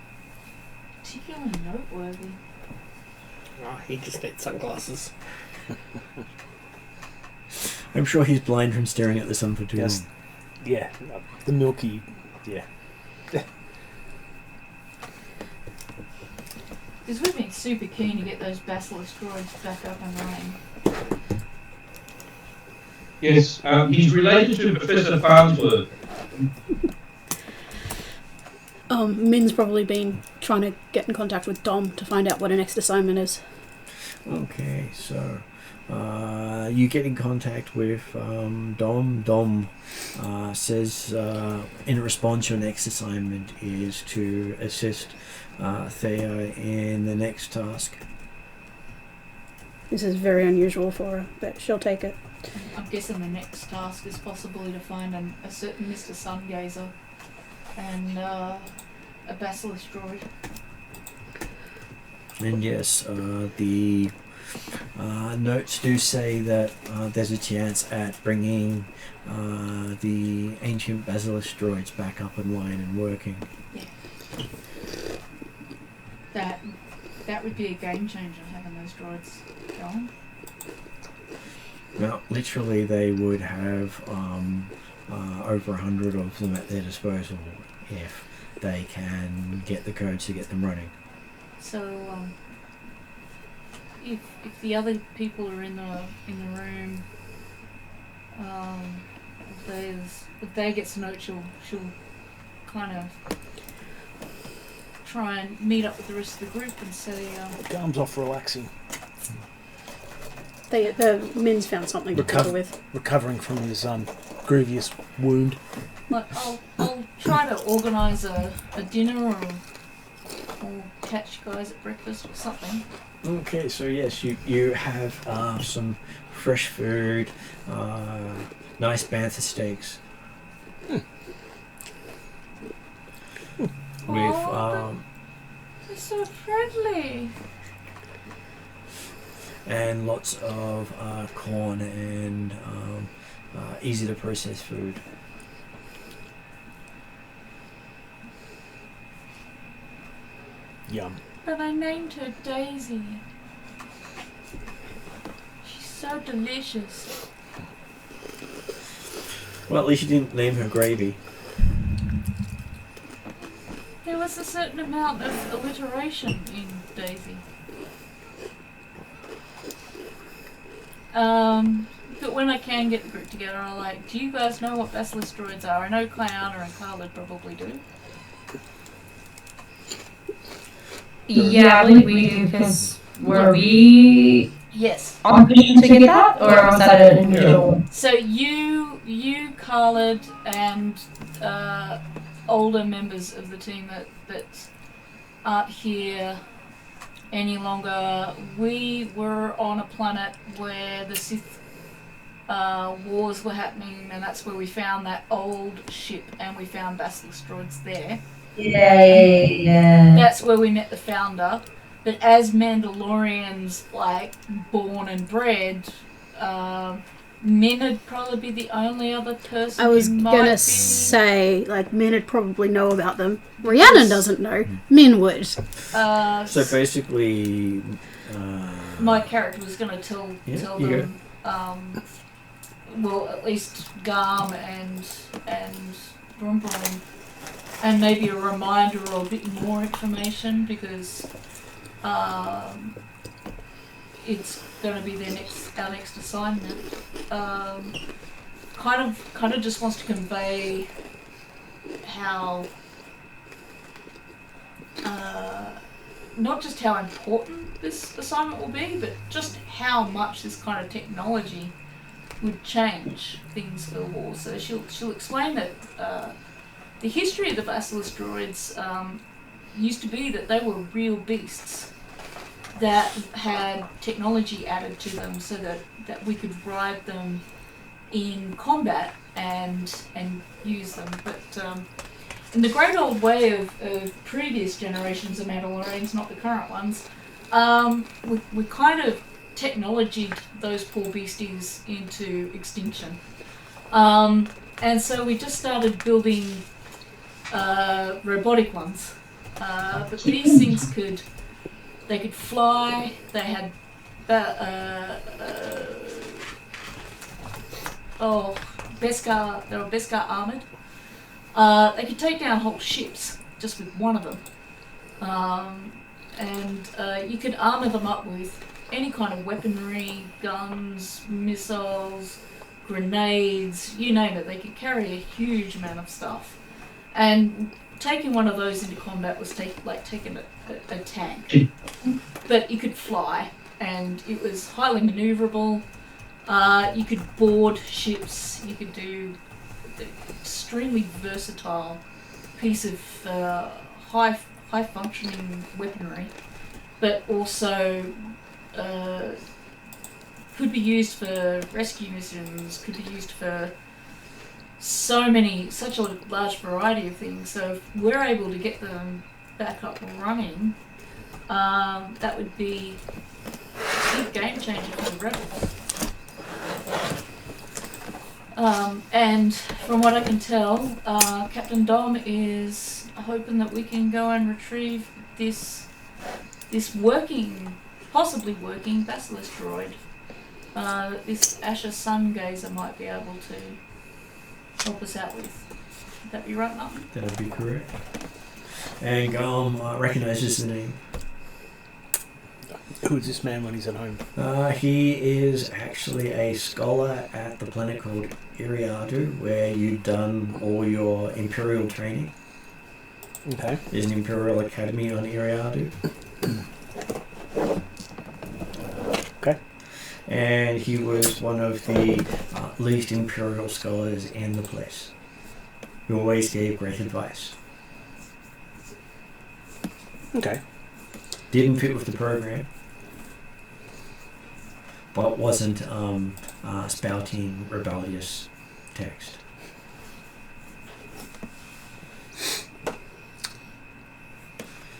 particularly noteworthy. Oh, he just needs sunglasses. I'm sure he's blind from staring at the sun for too Yes. long. Yeah, the milky. Yeah. Because we've been super keen to get those Basilisk droids back up and running. Yes, he's related to Professor Farnsworth. Min's probably been trying to get in contact with Dom to find out what her next assignment is. Okay, so you get in contact with Dom. Dom says in response your next assignment is to assist Thea in the next task. This is very unusual for her, but she'll take it. I'm guessing the next task is possibly to find a certain Mr. Sungazer and a Basilisk droid. And yes, the notes do say that there's a chance at bringing the ancient Basilisk droids back up in line and working. That would be a game changer, having those droids going. Now, literally, they would have over 100 of them at their disposal if they can get the codes to get them running. So, if the other people are in the room, if they gets a note, she'll kind of try and meet up with the rest of the group and say, Arms off relaxing. The Min's found something to cover with. Recovering from his grievous wound. like, I'll try to organise a dinner or or catch you guys at breakfast or something. Okay, so yes, you have some fresh food, nice bantha steaks. With They're so friendly. and lots of corn and easy to process food. Yum. But I named her Daisy. She's so delicious. Well, at least you didn't name her Gravy. There was a certain amount of alliteration in Daisy. But when I can get the group together, I'm like, do you guys know what basilisk droids are? I know Clayana and Khalid probably do. Yeah, I believe we do, because were we Yes. on mission to get that, or was that an individual? So you, Khalid, and older members of the team that aren't here any longer. We were on a planet where the Sith wars were happening, and that's where we found that old ship, and we found basilisk droids there. Yeah. That's where we met the founder. But as Mandalorians, like, born and bred, Min would probably be the only other person I was who might gonna be... say, like, Min would probably know about them. Rhiannon doesn't know. Min would. So basically, my character was going to tell yeah. them, well, at least Garm and Brum Brum, and maybe a reminder or a bit more information, because it's going to be our next assignment. Kind of just wants to convey how not just how important this assignment will be, but just how much this kind of technology would change things for the war. So she'll explain that the history of the basilisk droids used to be that they were real beasts that had technology added to them, so that we could ride them in combat and use them. But in the great old way of previous generations of Mandalorians, not the current ones, we kind of technologied those poor beasties into extinction. And so we just started building robotic ones. But these things could fly. They had Beskar. They were Beskar armored. They could take down whole ships just with one of them. And you could armor them up with any kind of weaponry, guns, missiles, grenades, you name it. They could carry a huge amount of stuff. And taking one of those into combat was taking a tank. But you could fly, and it was highly maneuverable. You could board ships. You could do extremely versatile piece of high functioning weaponry, but also could be used for rescue missions, could be used for such a large variety of things. So if we're able to get them back up and running, that would be a big game changer for the rebels. And from what I can tell, Captain Dom is hoping that we can go and retrieve this possibly working basilisk droid. This Asher Sun Gazer might be able to help us out with. Would that be right, Martin? That would be correct. And Garm recognises the name. Who is this man when he's at home? He is actually a scholar at the planet called Iriadu, where you've done all your Imperial training. Okay. There's an Imperial Academy on Iriadu. Okay. And he was one of the least Imperial scholars in the place, who always gave great advice. Okay. Didn't fit with the program, but wasn't spouting rebellious text.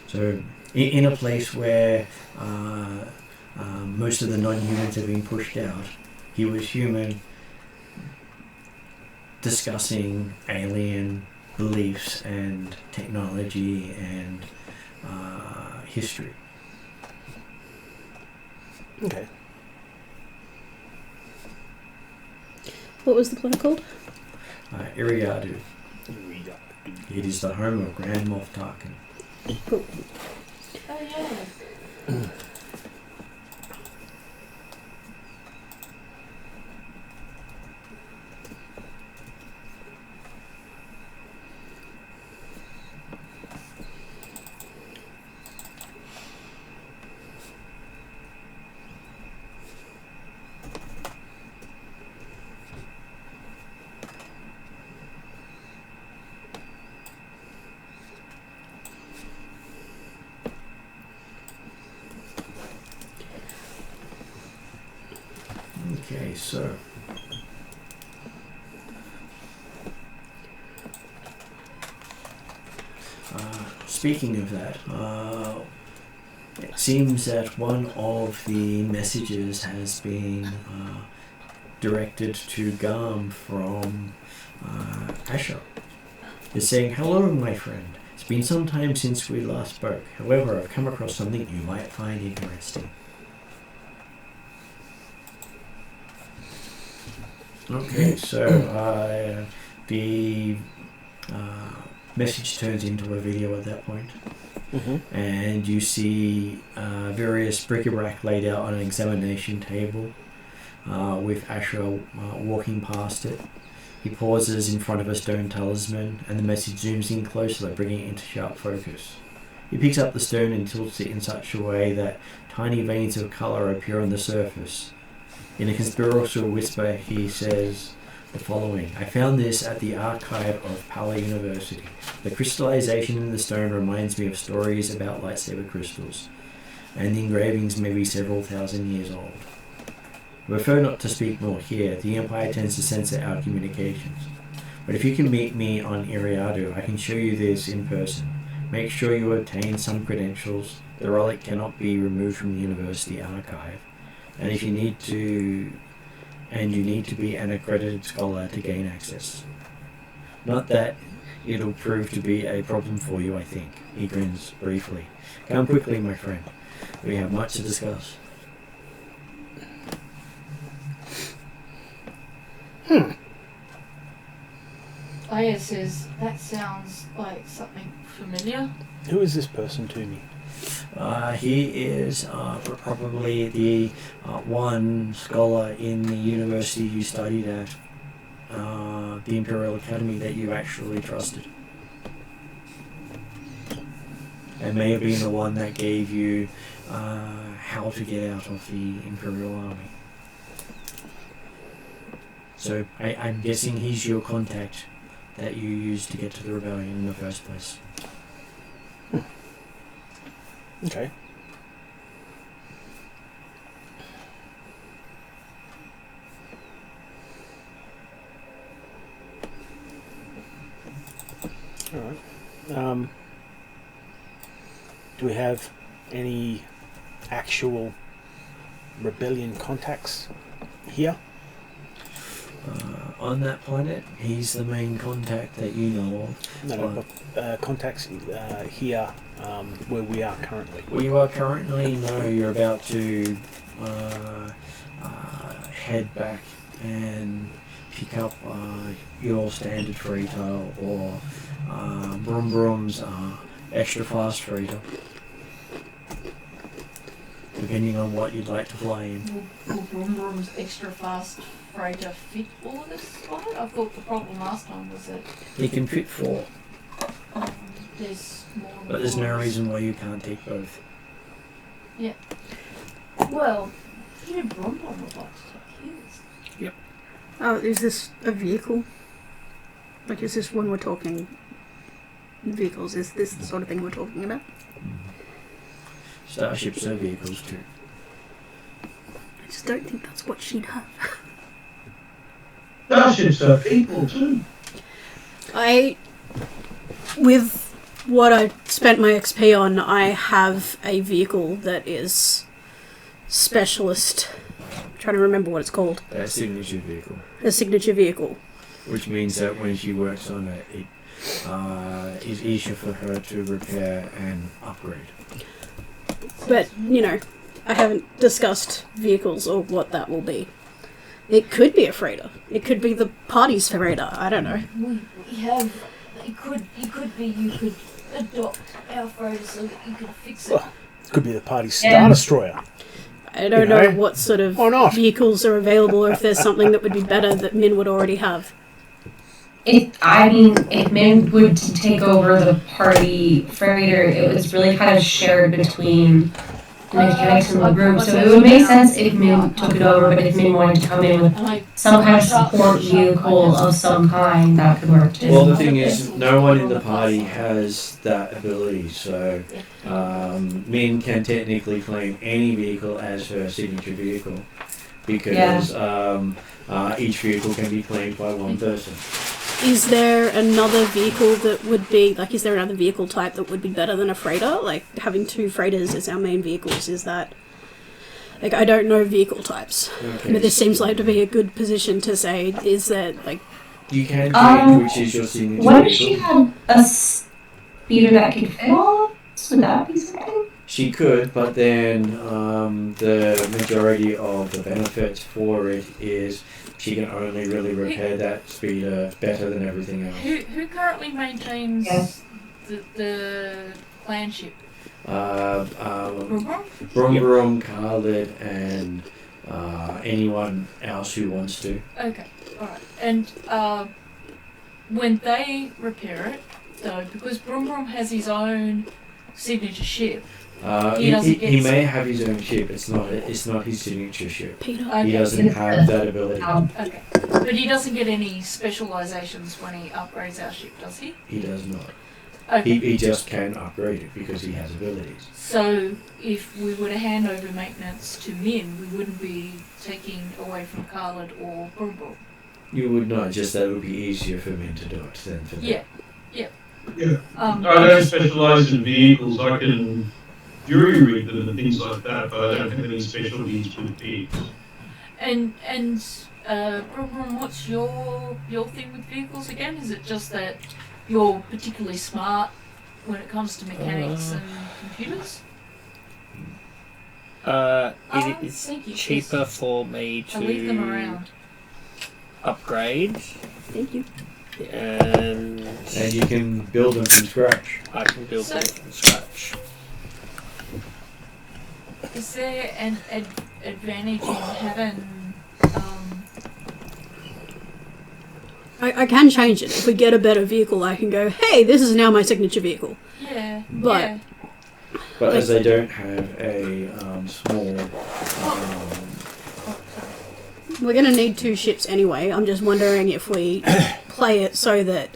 So, in a place where most of the non-humans have been pushed out, he was human, discussing alien beliefs and technology and history. Okay. What was the planet called? Iriadu. It is the home of Grand Moff Tarkin. Cool. Oh yeah. Okay, so speaking of that, it seems that one of the messages has been directed to Garm from Asher. It's saying, "Hello, my friend. It's been some time since we last spoke. However, I've come across something you might find interesting." Okay, so the message turns into a video at that point, and you see various bric-a-brac laid out on an examination table with Asher walking past it. He pauses in front of a stone talisman, and the message zooms in closer, bringing it into sharp focus. He picks up the stone and tilts it in such a way that tiny veins of colour appear on the surface. In a conspiratorial whisper, he says the following: "I found this at the archive of Pala University. The crystallization in the stone reminds me of stories about lightsaber crystals, and the engravings may be several thousand years old. I prefer not to speak more here. The Empire tends to censor our communications. But if you can meet me on Iriadu, I can show you this in person. Make sure you obtain some credentials. The relic cannot be removed from the university archive. And if you need to, you need to be an accredited scholar to gain access. Not that it'll prove to be a problem for you, I think." He grins briefly. "Come quickly, my friend. We have much to discuss." Aya says, "That sounds like something familiar." Who is this person to me? He is probably the one scholar in the university you studied at, the Imperial Academy, that you actually trusted. And may have been the one that gave you how to get out of the Imperial Army. So I'm guessing he's your contact that you used to get to the rebellion in the first place. Okay. All right. Do we have any actual rebellion contacts here? On that planet, he's the main contact that you know of. No, contacts here where we are currently. Well, you are currently, no, you're about to head back and pick up your standard freighter or Brum Brum's extra fast freighter, depending on what you'd like to fly in. Will Brum Brum's extra fast freighter fit all of this on it? I thought the problem last time was that He can fit 4, there's more. but there's no reason why you can't take both. Well, Brum Brum would like to take his. Oh, is this a vehicle? Like, is this when we're talking vehicles. Is this the sort of thing we're talking about? Starships are vehicles too. I just don't think that's what she'd have. Starships are people too. With what I spent my XP on, I have a vehicle that is specialist. I'm trying to remember what it's called. A signature vehicle. A signature vehicle. Which means that when she works on it, it is easier for her to repair and upgrade. But, you know, I haven't discussed vehicles or what that will be. It could be a freighter. It could be the party's freighter. I don't know. We have. It could be you could adopt our freighter so that you could fix it. Well, it could be the party Star Destroyer. I don't know what sort of vehicles are available, or if there's something that would be better that Min would already have. If Min would take over the party freighter, it was really kind of shared between the mechanics and the group, so it would make sense if Min took it over, but if Min wanted to come in with some kind of support vehicle of some kind, that could work too. Well, the thing is, no one in the party has that ability, so Min can technically claim any vehicle as her signature vehicle, because each vehicle can be claimed by one person. Is there another vehicle that would be, like, is there another vehicle type that would be better than a freighter? Like, having two freighters as our main vehicles, is that... Like, I don't know vehicle types, but this seems like to be a good position to say, is that, like... You can change which is your signature what vehicle. if she had a speeder that could fit all of us? Would that be something? She could, but then the majority of the benefits for it is she can only really repair that speeder better than everything else. Who currently maintains the clan ship? Brum, Khalid, and anyone else who wants to. Okay, alright. And when they repair it, though, because Brum has his own signature ship, he may have his own ship. It's not his signature ship. Peter. He doesn't have that ability. Okay, but he doesn't get any specializations when he upgrades our ship, does he? He does not. Okay. He just can upgrade it because he has abilities. So if we were to hand over maintenance to Min, we wouldn't be taking away from Khalid or Brum. You would not. Just that it would be easier for men to do it than for them. Yeah. I don't specialise in vehicles. I can jury rig them and things like that, but I don't have any specialties with vehicles. And Brum, what's your thing with vehicles again? Is it just that you're particularly smart when it comes to mechanics and computers? It is thank you, cheaper for me I'll leave them to around. upgrade, Thank you. and And you can build them from scratch. I can build them from scratch. Is there an advantage in having I can change it. If we get a better vehicle, I can go, hey, this is now my signature vehicle. yeah, But- yeah. But as they don't have a small... We're going to need two ships anyway. I'm just wondering if we play it so that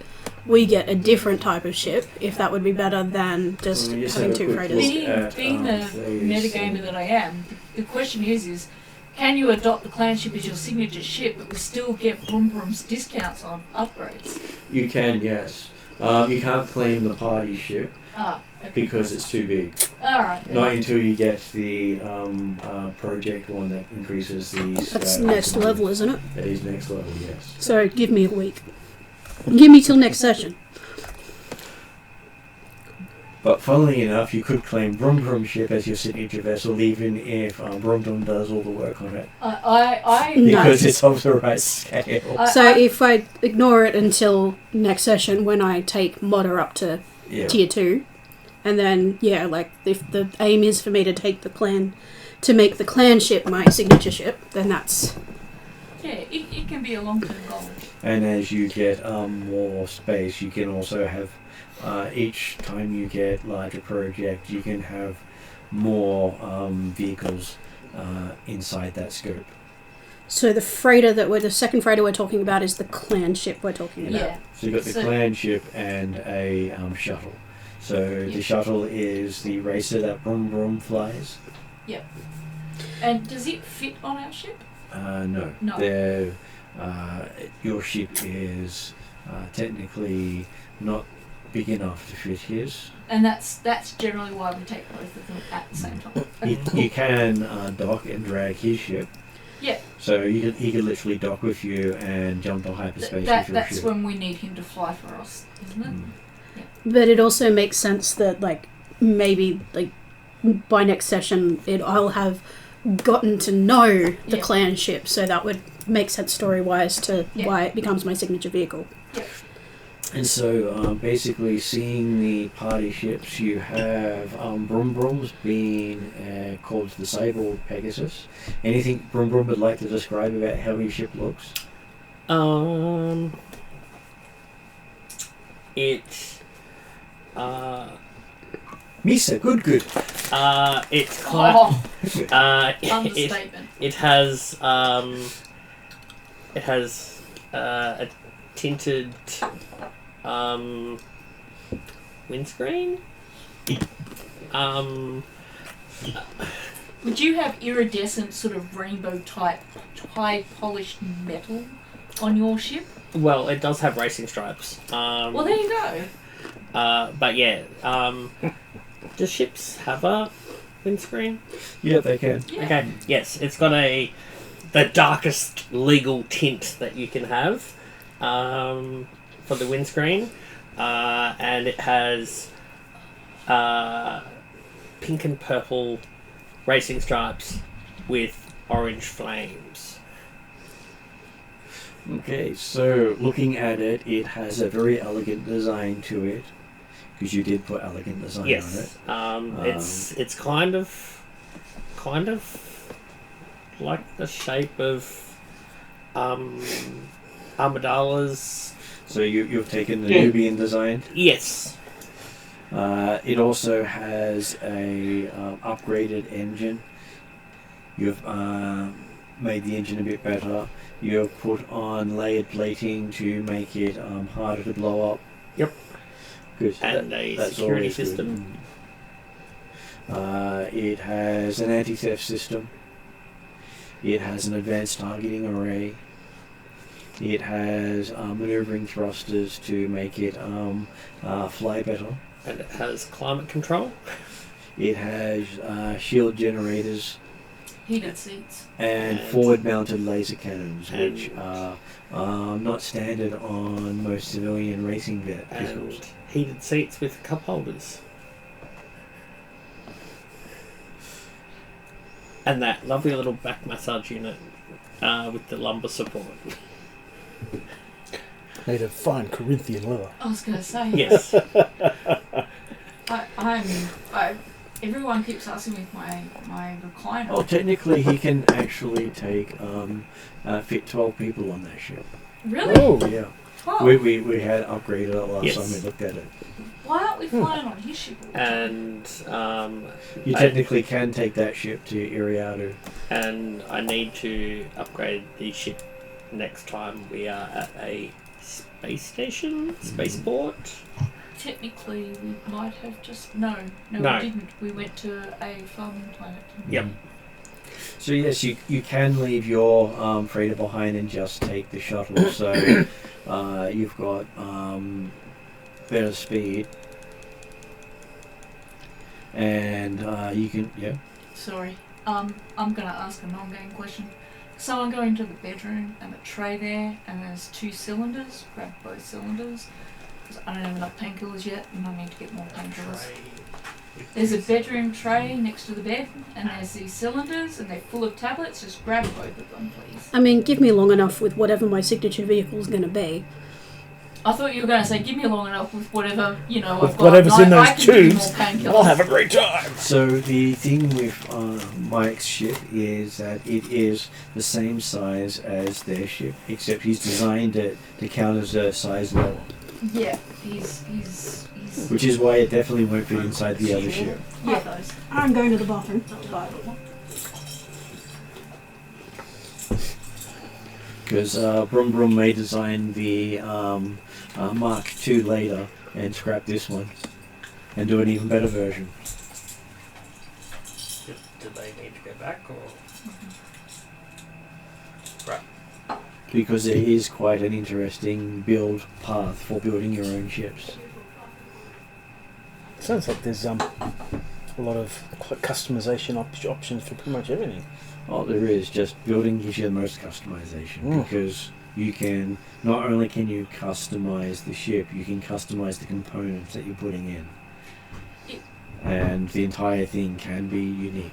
we get a different type of ship, if that would be better than just Well, yes, having have a two quick freighters. look. Being the metagamer that I am, the question is can you adopt the clan ship as your signature ship, but we still get Brum's discounts on upgrades? You can, yes. You can't claim the party ship Okay. because it's too big. Alright. Not until you get the project one that increases the... That's next level, isn't it? That is next level, yes. So give me a week. Give me till next session. But funnily enough, you could claim Brum ship as your signature vessel, even if Brum does all the work on it. I No. Because it's of the right scale. So if I ignore it until next session when I take Modder up to Yeah. tier 2, and then, yeah, like, if the aim is for me to take the clan, to make the clan ship my signature ship, then that's... yeah, it can be a long-term goal. And as you get more space, you can also have... each time you get larger project, you can have more vehicles inside that scope. So the second freighter we're talking about is the clan ship we're talking about. Yeah. So you've got the clan ship and a shuttle. So the shuttle is the racer that Brum Brum flies. Yep. And does it fit on our ship? No. No. Your ship is technically not big enough to fit his. And that's generally why we take both of them at the same time. You can dock and drag his ship. Yeah. So he could literally dock with you and jump to hyperspace with your That's ship. when we need him to fly for us, isn't it? But it also makes sense that, like, maybe, like, by next session, I'll have gotten to know the clan ship, so that would make sense story-wise to why it becomes my signature vehicle. Yep. And so, basically, seeing the party ships, you have Brum Brum's being called the Sable Pegasus. Anything Brum Brum would like to describe about how his ship looks? Misa, good. It's quite. Understatement. It has a tinted windscreen. Would you have iridescent sort of rainbow type high polished metal on your ship? Well, it does have racing stripes. Well, there you go. But yeah, do ships have a windscreen? Yeah, they can. Yeah. Okay, yes, it's got the darkest legal tint that you can have for the windscreen, and it has pink and purple racing stripes with orange flames. Okay, so looking at it, it has a very elegant design to it, because you did put elegant design Yes, on it. it's kind of like the shape of Amidala's. So you've taken the Nubian design. Yes. It also has a upgraded engine. You've made the engine a bit better. You've put on layered plating to make it harder to blow up. Yep. Good. And a that's security always good. system. It has an anti-theft system. It has an advanced targeting array. It has maneuvering thrusters to make it fly better. And it has climate control. It has shield generators. Heated seats. And forward-mounted laser cannons, which are not standard on most civilian racing vehicles. And heated seats with cup holders. And that lovely little back massage unit with the lumbar support. Made of fine Corinthian leather. I was going to say. Yes. Everyone keeps asking me if my recliner. Oh, technically he can actually take fit 12 people on that ship. Really? Oh, Yeah. 12? We had upgraded it last time we looked at it. Why aren't we flying on his ship all the time? And You technically can take that ship to Iriadu. and I need to upgrade the ship next time we are at a space station, spaceport. Technically, we might have just... No, we didn't. We went to a farming planet. Yep. So yes, you can leave your freighter behind and just take the shuttle. So you've got better speed, and you can Sorry. I'm going to ask a non-game question. So I'm going to the bedroom and the tray there, and there's 2 cylinders. Grab both cylinders. Because I don't have enough painkillers yet, and I need to get more painkillers. There's a bedroom tray next to the bed, and there's these cylinders, and they're full of tablets. Just grab both of them, please. I mean, give me long enough with whatever my signature vehicle is going to be. I thought you were going to say, give me long enough with whatever, With I've got. whatever's in those I can give you tubes, more painkillers. I'll have a great time. So the thing with Mike's ship is that it is the same size as their ship, except he's designed it to count as a size lower. Yeah, he's. Which is why it definitely won't fit inside the other ship. Yeah, those. I'm going to the bathroom. Because Brum Brum may design the Mark II later and scrap this one and do an even better version. Do they need to go back or? Because it is quite an interesting build path for building your own ships. Sounds like there's a lot of customization options for pretty much everything. All there is, just building gives you the most customization because you can, not only can you customize the ship, you can customize the components that you're putting in. And the entire thing can be unique.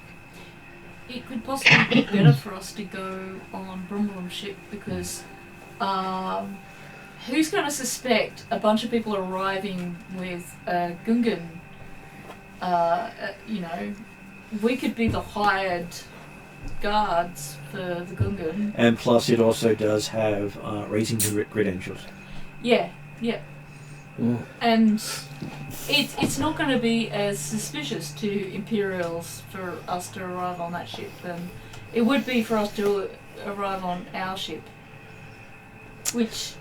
It could possibly be better for us to go on Brum Brum's ship because who's going to suspect a bunch of people arriving with Gungan? We could be the hired guards for the Gungan. And plus it also does have racing credentials. Yeah. Mm. And it's not going to be as suspicious to Imperials for us to arrive on that ship than it would be for us to arrive on our ship. Which...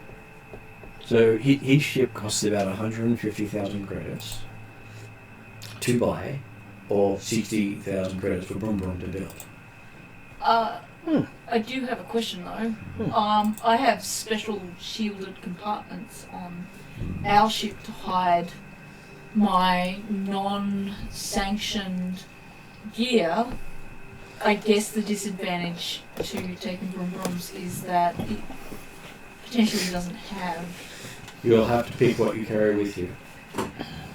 So his ship costs about 150,000 credits to buy, or 60,000 credits for Brum Brum to build. I do have a question though. I have special shielded compartments on our ship to hide my non-sanctioned gear. I guess the disadvantage to taking Brum Brums is that it potentially doesn't have. You'll have to pick what you carry with you.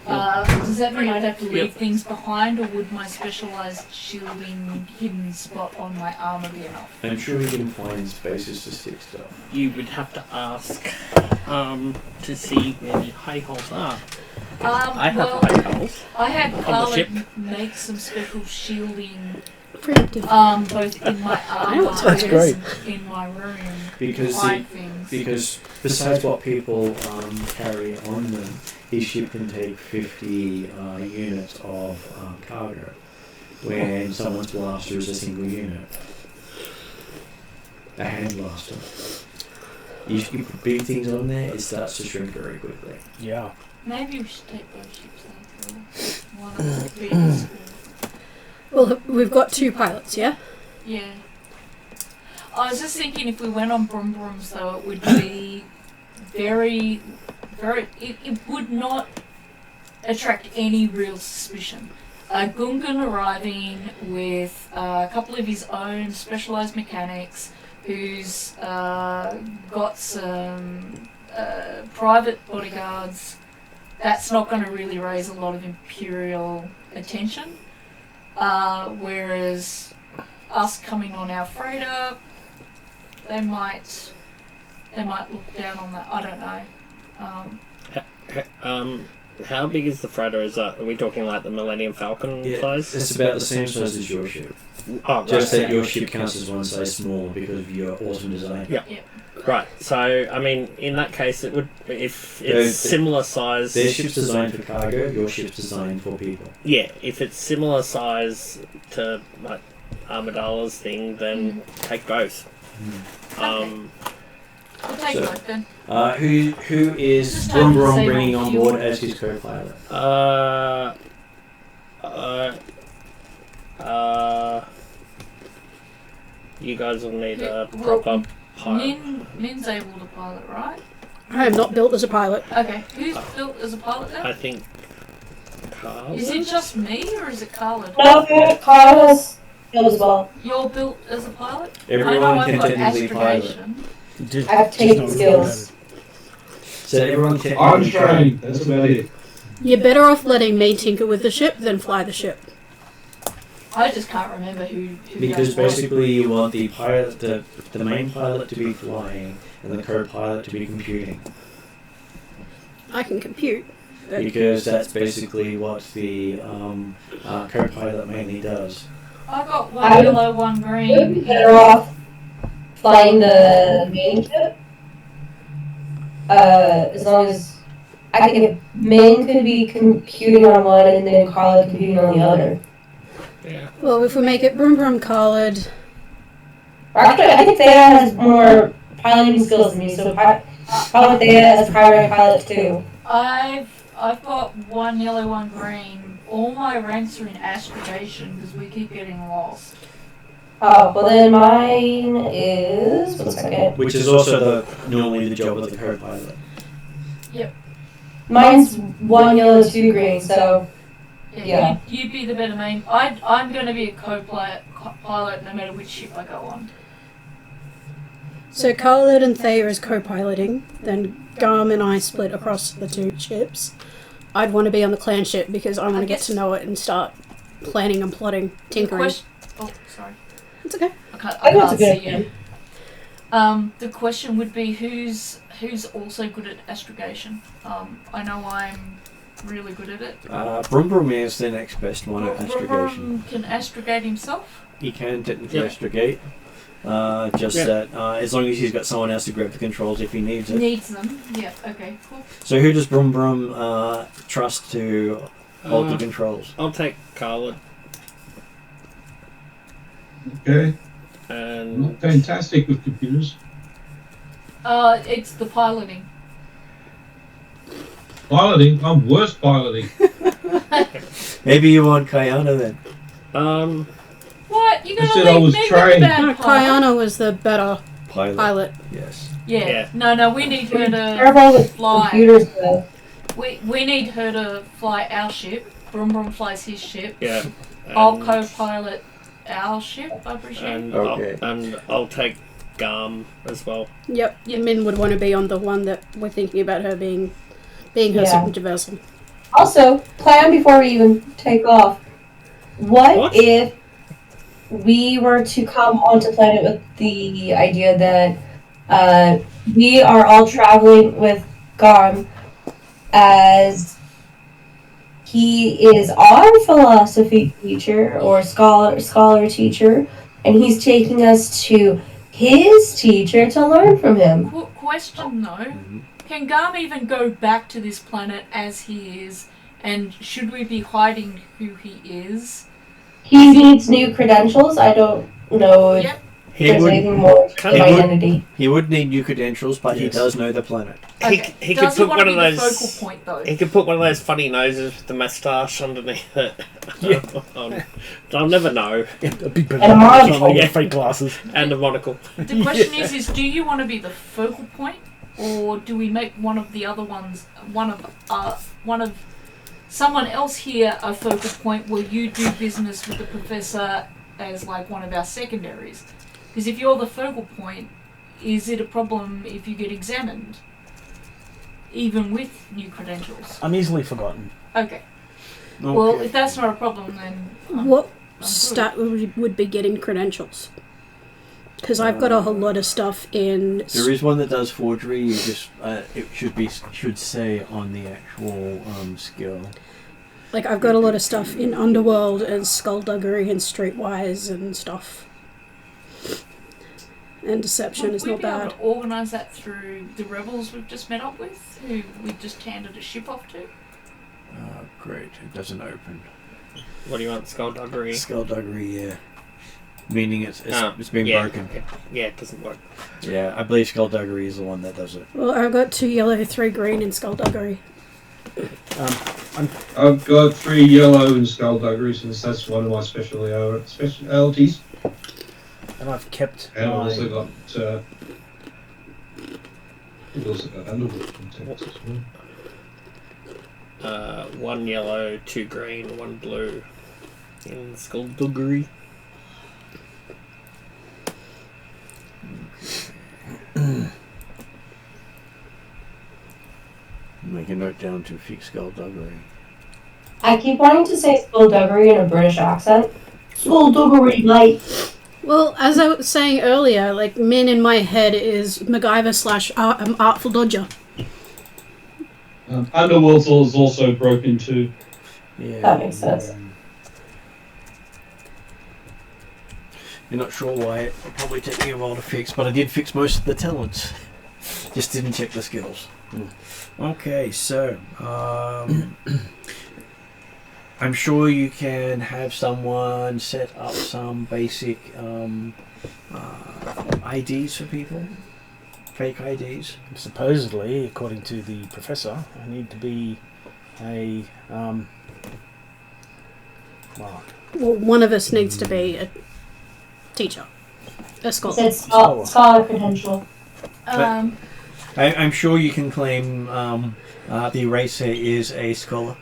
Does that mean I'd have to leave things behind, or would my specialised shielding hidden spot on my armour be enough? I'm sure you can find spaces to stick stuff. You would have to ask to see where the high holes are. I have high holes. I had on the ship. make some special shielding, Preemptive. both in my I know, armour that's great. and in my room. Because besides what people carry on them, his ship can take 50 units of cargo, when someone's blaster is a single unit. A hand blaster. You put big things on there, it starts to shrink very quickly. Yeah. Maybe we should take both ships then. One of the biggest. Well, we've got 2 pilots, yeah? Yeah. I was just thinking if we went on Brum Brums though, it would be very, it would not attract any real suspicion. Gungan arriving with a couple of his own specialised mechanics who's got some private bodyguards, that's not going to really raise a lot of Imperial attention. Whereas us coming on our freighter, they might look down on that. I don't know. How big is the freighter? Are we talking like the Millennium Falcon size? It's about the same size as your ship. Oh, right. Just that your ship counts as one size smaller because of your awesome design. Yeah. Right. So, I mean, in that case, it would if it's similar size. Their ship's designed for cargo. Your ship's designed for people. Yeah. If it's similar size to like Amidala's thing, then take both. We'll take both then. Who is Just Brum have the Brum same bringing old on fuel. board as his co-pilot? You guys will need a proper pilot. Min's able to pilot, right? I am not built as a pilot. Okay. Who's built as a pilot then? I think Carl. Is it just me or is it Carla? No, Carlos as well. You're built as a pilot? Everyone I know can I've got technically pilot. astrogation. I've taken skills. So everyone I'm technically trained, that's about it. You're better off letting me tinker with the ship than fly the ship. I just can't remember who Because does what. basically you want the pilot, the main pilot to be flying, and the co-pilot to be computing. I can compute. Because that's basically what the co-pilot mainly does. I got one yellow, one I would be green. better off flying the main ship. As long as I think Min could be computing on one and then Carla computing on the other. Yeah. Well, if we make it Brum Brum Khalid, Or actually, I think Thea has more piloting skills than me, so pilot Thea as priority pilot too. I've got one yellow, one green. All my ranks are in astrogation because we keep getting lost. Oh, well then mine is 1 second. Which is also normally the job of the co-pilot. Yep. Mine's 1 yellow, 2 green, so yeah. You'd be the better main. I'm going to be a co-pilot no matter which ship I go on. So Khalid and Thea is co-piloting, then Garm and I split across the 2 ships. I'd want to be on the clan ship because I want to get to know it and start planning and plotting, tinkering. Oh, sorry. It's okay. I can't see you. The question would be who's also good at astrogation. I know I'm really good at it. Brum Brum is the next best one at astrogation. Brum can astrogate himself? He can technically astrogate. That as long as he's got someone else to grab the controls if he needs it. Needs them, yeah, okay, cool. So who does Brum Brum trust to hold the controls? I'll take Khalid. Okay. And Not fantastic with computers. It's the piloting. Piloting? I'm worse piloting. Maybe you want Kayana then. What? You're I gonna said I leave was me trained. with the bad No, pilot? Kayana was the better pilot. Yes. Yeah. Yeah. No, we need her to Terrible with fly. computers though. We need her to fly our ship. Brum Brum flies his ship. yeah. I'll And- co-pilot our ship, I presume. And Okay. I'll take Garm as well. Yep. Yep. Min would want to be on the one that we're thinking about her being her Yeah. signature vessel. Also, plan before we even take off. What if we were to come onto planet with the idea that we are all traveling with Garm as he is our philosophy teacher or scholar teacher, and he's taking us to his teacher to learn from him. Question though, can Garm even go back to this planet as he is, and should we be hiding who he is? He needs new credentials. I don't know if Yep. there's anything more to he his would- identity. He would need new credentials, but he Yes. does know the planet. Okay. He Does could put want one to of be the those. focal point though? He could put one of those funny noses with the moustache underneath it. Yeah. I'll never know. A big And a monocle. on fake glasses. And a monocle. The question is do you want to be the focal point, or do we make one of the other ones, one of someone else here a focal point where you do business with the professor as like one of our secondaries? Because if you're the focal point, is it a problem if you get examined, even with new credentials? I'm easily forgotten. Okay. Well, if that's not a problem, then What good. stat would be getting credentials? Because I've got a whole lot of stuff in. There is one that does forgery. You just it should say on the actual skill. Like, I've got a lot of stuff in Underworld and Skullduggery and Streetwise and stuff. And Deception would is we not be able bad. to organise that through the rebels we've just met up with, who we just handed a ship off to? Great. It doesn't open. What do you want? Skullduggery? Skullduggery, yeah. Meaning it's been yeah, broken. Yeah, it doesn't work. Yeah, I believe Skullduggery is the one that does it. Well, I've got 2 yellow, 3 green in Skullduggery. I've got 3 yellow in skullduggery since that's one of my specialities. And I've kept And I've my... also got I've also got Underwood contacts as well. 1 yellow, 2 green, 1 blue. In Skullduggery. Make a note down to fix Skullduggery. I keep wanting to say skullduggery in a British accent. Skullduggery, like. Well, as I was saying earlier, like, Min in my head is MacGyver / Artful Dodger. Underworld is also broken too. Yeah. That makes sense. You're not sure why it'll probably take me a while to fix, but I did fix most of the talents. Just didn't check the skills. Okay, so I'm sure you can have someone set up some basic IDs for people. fake IDs? Supposedly, according to the professor, I need to be a well, one of us needs to be a teacher, a It scholar. said scholar credential. I'm sure you can claim the eraser is a scholar.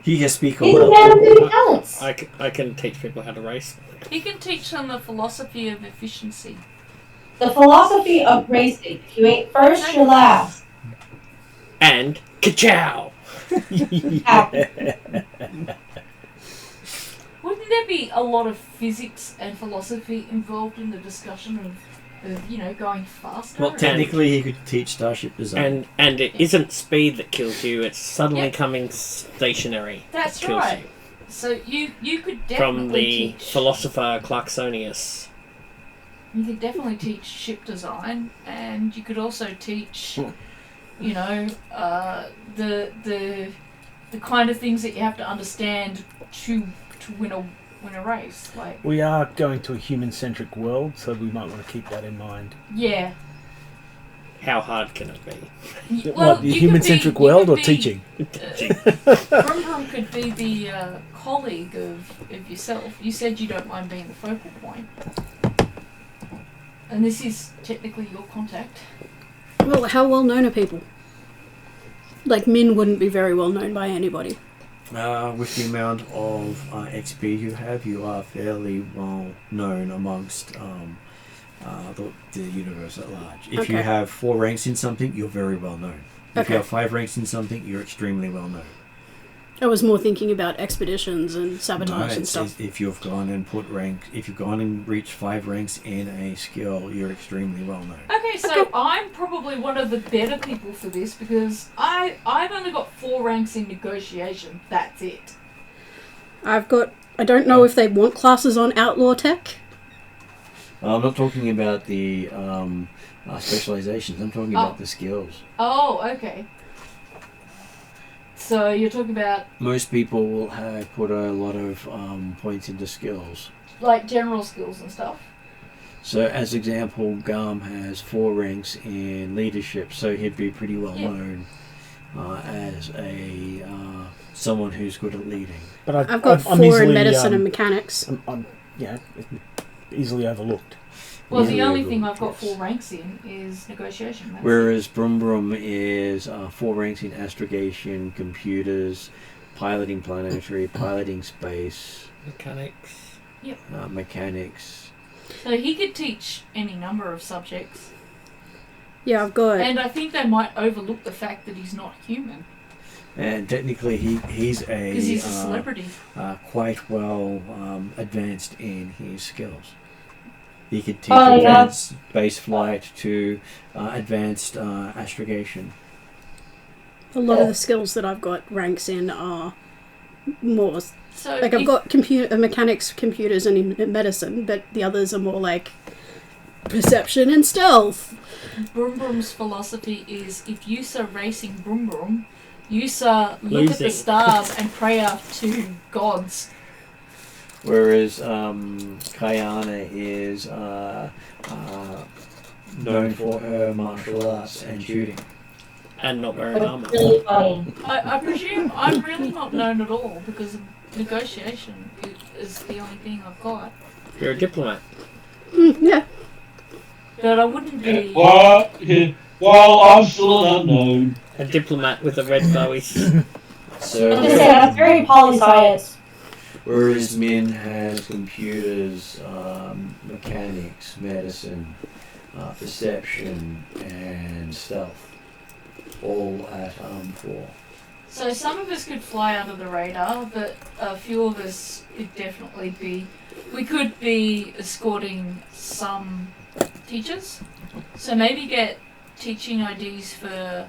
He can speak a He's a little. man of many talents. I can teach people how to race. He can teach them the philosophy of efficiency. The philosophy of racing. If you ain't first, you're last. And ka-chow! Wouldn't there be a lot of physics and philosophy involved in the discussion of going faster? Well, technically, he could teach starship design. And it isn't speed that kills you, it's suddenly Yep. coming stationary. That's that kills right. you. So you could definitely From the teach. philosopher Clarksonius. You could definitely teach ship design, and you could also teach, the kind of things that you have to understand to win a race. Like, we are going to a human-centric world, so we might want to keep that in mind. yeah. How hard can it be? What, the you could human-centric be- you world could or be- teaching? Brum Brum could be the colleague of yourself. You said you don't mind being the focal point. And this is technically your contact. Well, how well known are people? Like, Min wouldn't be very well known by anybody. With the amount of XP you have, you are fairly well known amongst the universe at large. If you Okay. have 4 ranks in something, you're very well known. If Okay. you have 5 ranks in something, you're extremely well known. I was more thinking about expeditions and sabotage and stuff. If you've gone and reached 5 ranks in a skill, you're extremely well known. Okay, so I'm probably one of the better people for this because I've only got 4 ranks in negotiation. That's it. I don't know if they want classes on outlaw tech. I'm not talking about the specializations. I'm talking about the skills. Oh, okay. So you're talking about Most people will have put a lot of points into skills. like general skills and stuff. So, as example, Garm has 4 ranks in leadership, so he'd be pretty well known as a someone who's good at leading. But I've got I'm 4 easily, in medicine and mechanics. I'm easily overlooked. Well, the Yeah. only thing I've got 4 ranks in is negotiation. That's it. Whereas Brum Brum is 4 ranks in astrogation, computers, piloting planetary, piloting space, Mechanics. mechanics. So he could teach any number of subjects. Yeah, I've got... And I think they might overlook the fact that he's not human. And technically, he's Because he's a celebrity. quite well advanced in his skills. He could teach Oh, yeah. advanced space flight to advanced astrogation. A lot of the skills that I've got ranks in are more... So Like, I've if- got mechanics, computers, and in medicine, but the others are more like perception and stealth. Brum Brum's philosophy is if you are racing Brum Brum, you look at the Losing. stars and pray up to gods. Whereas Kayana is known for her martial arts and shooting. And not wearing But armor. it's really funny. I presume I'm really not known at all because negotiation is the only thing I've got. You're a diplomat. Yeah. But I wouldn't be. Well, I'm still an unknown. A diplomat with a red bowie. I'm just saying, So, that's very poli-science. whereas Min has computers, mechanics, medicine, perception, and stealth, all at 4. So some of us could fly under the radar, but a few of us could definitely be. We could be escorting some teachers. So maybe get teaching IDs for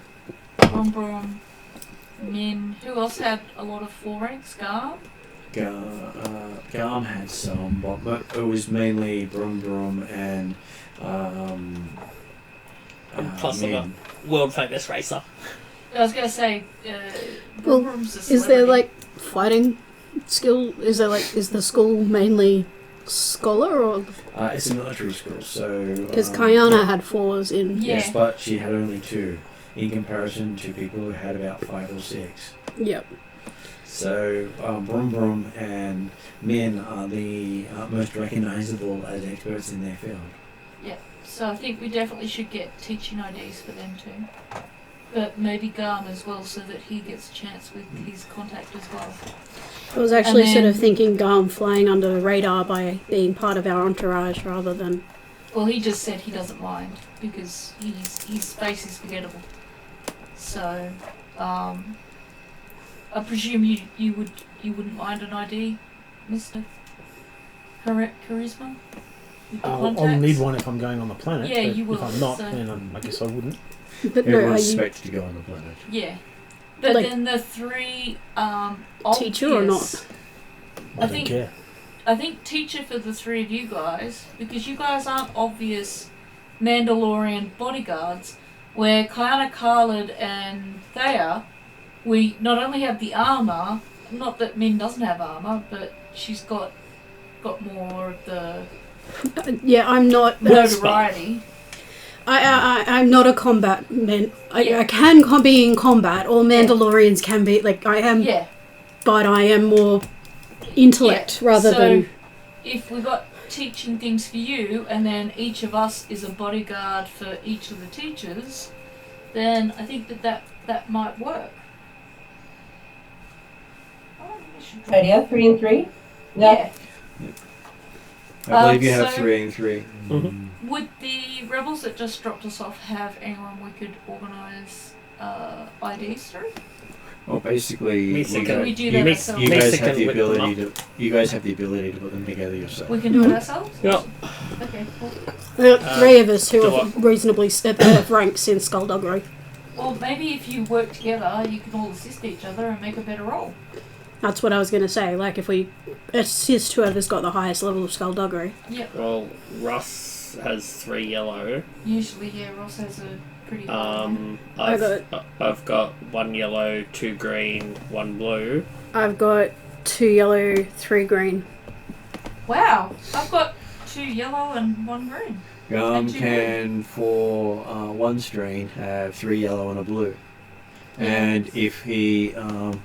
Brum Brum, Min. Who else had a lot of 4 ranks? Garb? Garm had some, but it was mainly Brum Brum and Plus Min. a world famous racer. I was gonna say, Well, Brum Brum's a Is there, celebrity. like, fighting skill? Is the school mainly scholar, or It's a military school, so... because Kayana had 4s in. Yeah. Yes, but she had only 2, in comparison to people who had about 5 or 6. Yep. So, Brum Brum and Min are the most recognisable as experts in their field. So I think we definitely should get teaching IDs for them too. But maybe Garm as well, so that he gets a chance with his contact as well. I was actually And sort of then- thinking Garm flying under the radar by being part of our entourage rather than. Well, he just said he doesn't mind because his face is forgettable. So, I presume you wouldn't mind an ID, Mr. Charisma? With the I'll contacts? need one if I'm going on the planet. Yeah, but you will, If I'm not, so- then I guess I wouldn't. But no, are Everyone's you expected to go on the planet. Yeah. But Like- then the 3 Teacher or not? I don't think- care. I think teacher for the 3 of you guys, because you guys aren't obvious Mandalorian bodyguards, where Kayana Khalid and Thea, we not only have the armour, not that Min doesn't have armour, but she's got more of the Yeah, I'm not. notoriety. I'm not a combat man. Yeah. I can be in combat. All Mandalorians can be like I am, Yeah. but I am more intellect rather so than. if we got teaching things for you, and then each of us is a bodyguard for each of the teachers, then I think that might work. Idea 3 and 3. Yeah. I believe you have so- 3 and 3. Mhm. Would the rebels that just dropped us off have anyone we could organise IDs through? Well, basically, Me you second. Can guys, we do that Me- ourselves? you Me guys second have the with them ability to. You guys have the ability to put them together yourself. We can do it Mhm. ourselves? Yep. Okay, cool. There are 3 of us who do are what? reasonably at ranks in Skullduggery. Well, maybe if you work together, you can all assist each other and make a better roll. That's what I was going to say. Like if we assist whoever's got the highest level of Skullduggery. Yep. Well, Russ has 3 yellow. Usually, yeah, Ross has a pretty high one. I I've got 1 yellow, 2 green, 1 blue. I've got 2 yellow, 3 green. Wow, I've got 2 yellow and 1 green. Gum And 2 can, for 1 strain, have 3 yellow and a blue. And if he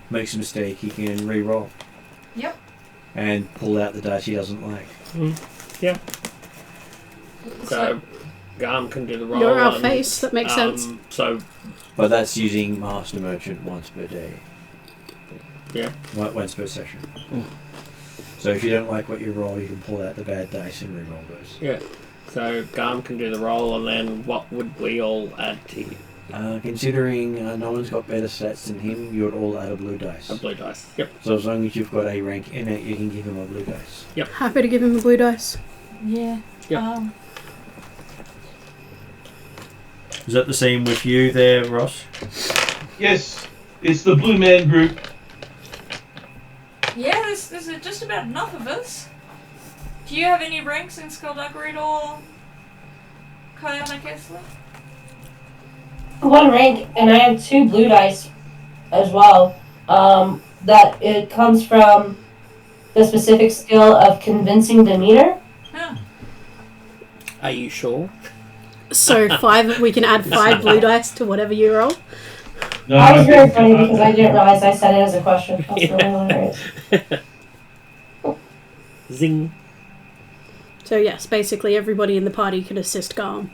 makes a mistake, he can re-roll. Yep. And pull out the dice he doesn't like. So, Garm can do the roll. You're our and, face. That makes sense. So, But that's using Master Merchant once per day. Yeah. Once per session. So if you don't like what you roll, you can pull out the bad dice and re-roll those. yeah. So, Garm can do the roll, and then what would we all add to Considering no one's got better stats than him, you would all add a blue dice. a blue dice? Yep. So as long as you've got a rank in it, you can give him a blue dice. Happy to give him a blue dice. Yeah. Yep. Is that the same with you there, Ross? Yes, it's the Blue Man Group. Yeah, there's just about enough of us. Do you have any ranks in Skullduggery at all, Kayana Kessler? 1 rank, and I have 2 blue dice as well. That it comes from the specific skill of convincing demeanor. Huh. Are you sure? So 5. We can add 5 blue dice to whatever you roll. No, That was I very think- funny because I didn't realize I said it as a question. That's really hilarious. Zing. So yes, basically everybody in the party can assist Garm.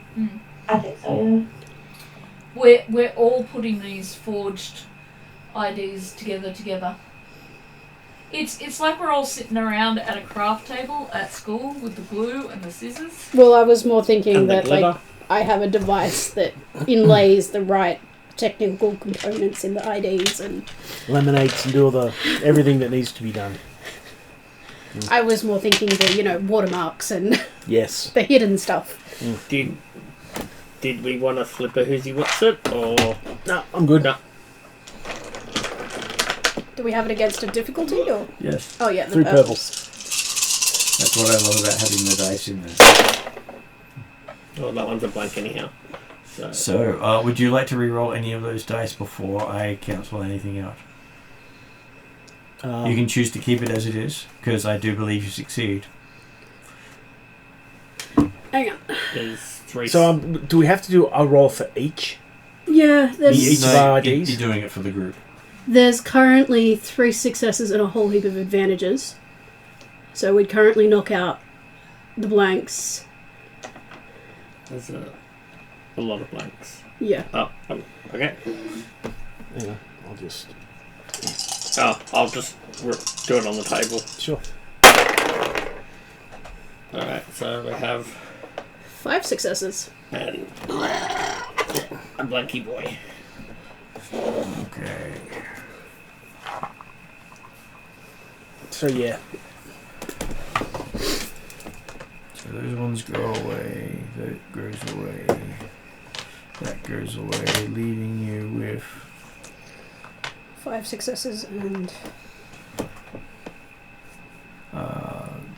I think so, We're all putting these forged IDs together. It's like we're all sitting around at a craft table at school with the glue and the scissors. Well, I was more thinking And the that glitter. like I have a device that inlays the right technical components in the IDs, and Laminates and do all the everything that needs to be done. I was more thinking the watermarks and Yes. the hidden stuff. Did we want to flip a who's he what's it, or No, I'm good. No. Do we have it against a difficulty or? Yes. Oh yeah, the 3 purple. That's what I love about having the dice in there. oh, that one's a blank anyhow. So, So, would you like to re-roll any of those dice before I cancel anything out? You can choose to keep it as it is, because I do believe you succeed. Hang on. There's 3. So do we have to do a roll for each? Yeah, Each of our IDs? You're doing it for the group. there's currently 3 successes and a whole heap of advantages. So we'd currently knock out the blanks. There's a lot of blanks. Yeah. Oh, okay. Hang on, I'll just... Oh, I'll just do it on the table. Sure. Alright, so we have 5 successes. and a blanky boy. Okay. So yeah. So those ones go away. That goes away. That goes away, leaving you with 5 successes and...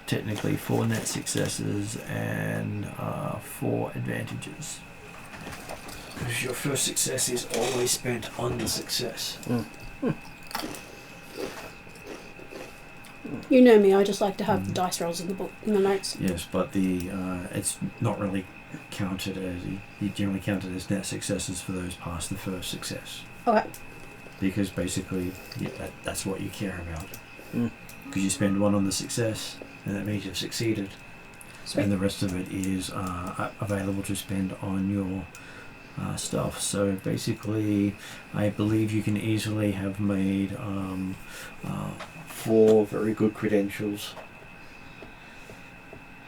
technically 4 net successes and 4 advantages. Because your first success is always spent on the success. You know me, I just like to have the dice rolls in the book, in the notes. Yes, but the it's not really counted as... You generally count it as net successes for those past the first success. Okay. Because basically, that's what you care about. Mm. Because you spend 1 on the success, and that means you've succeeded. Sweet. And the rest of it is available to spend on your stuff. So basically, I believe you can easily have made 4 very good credentials.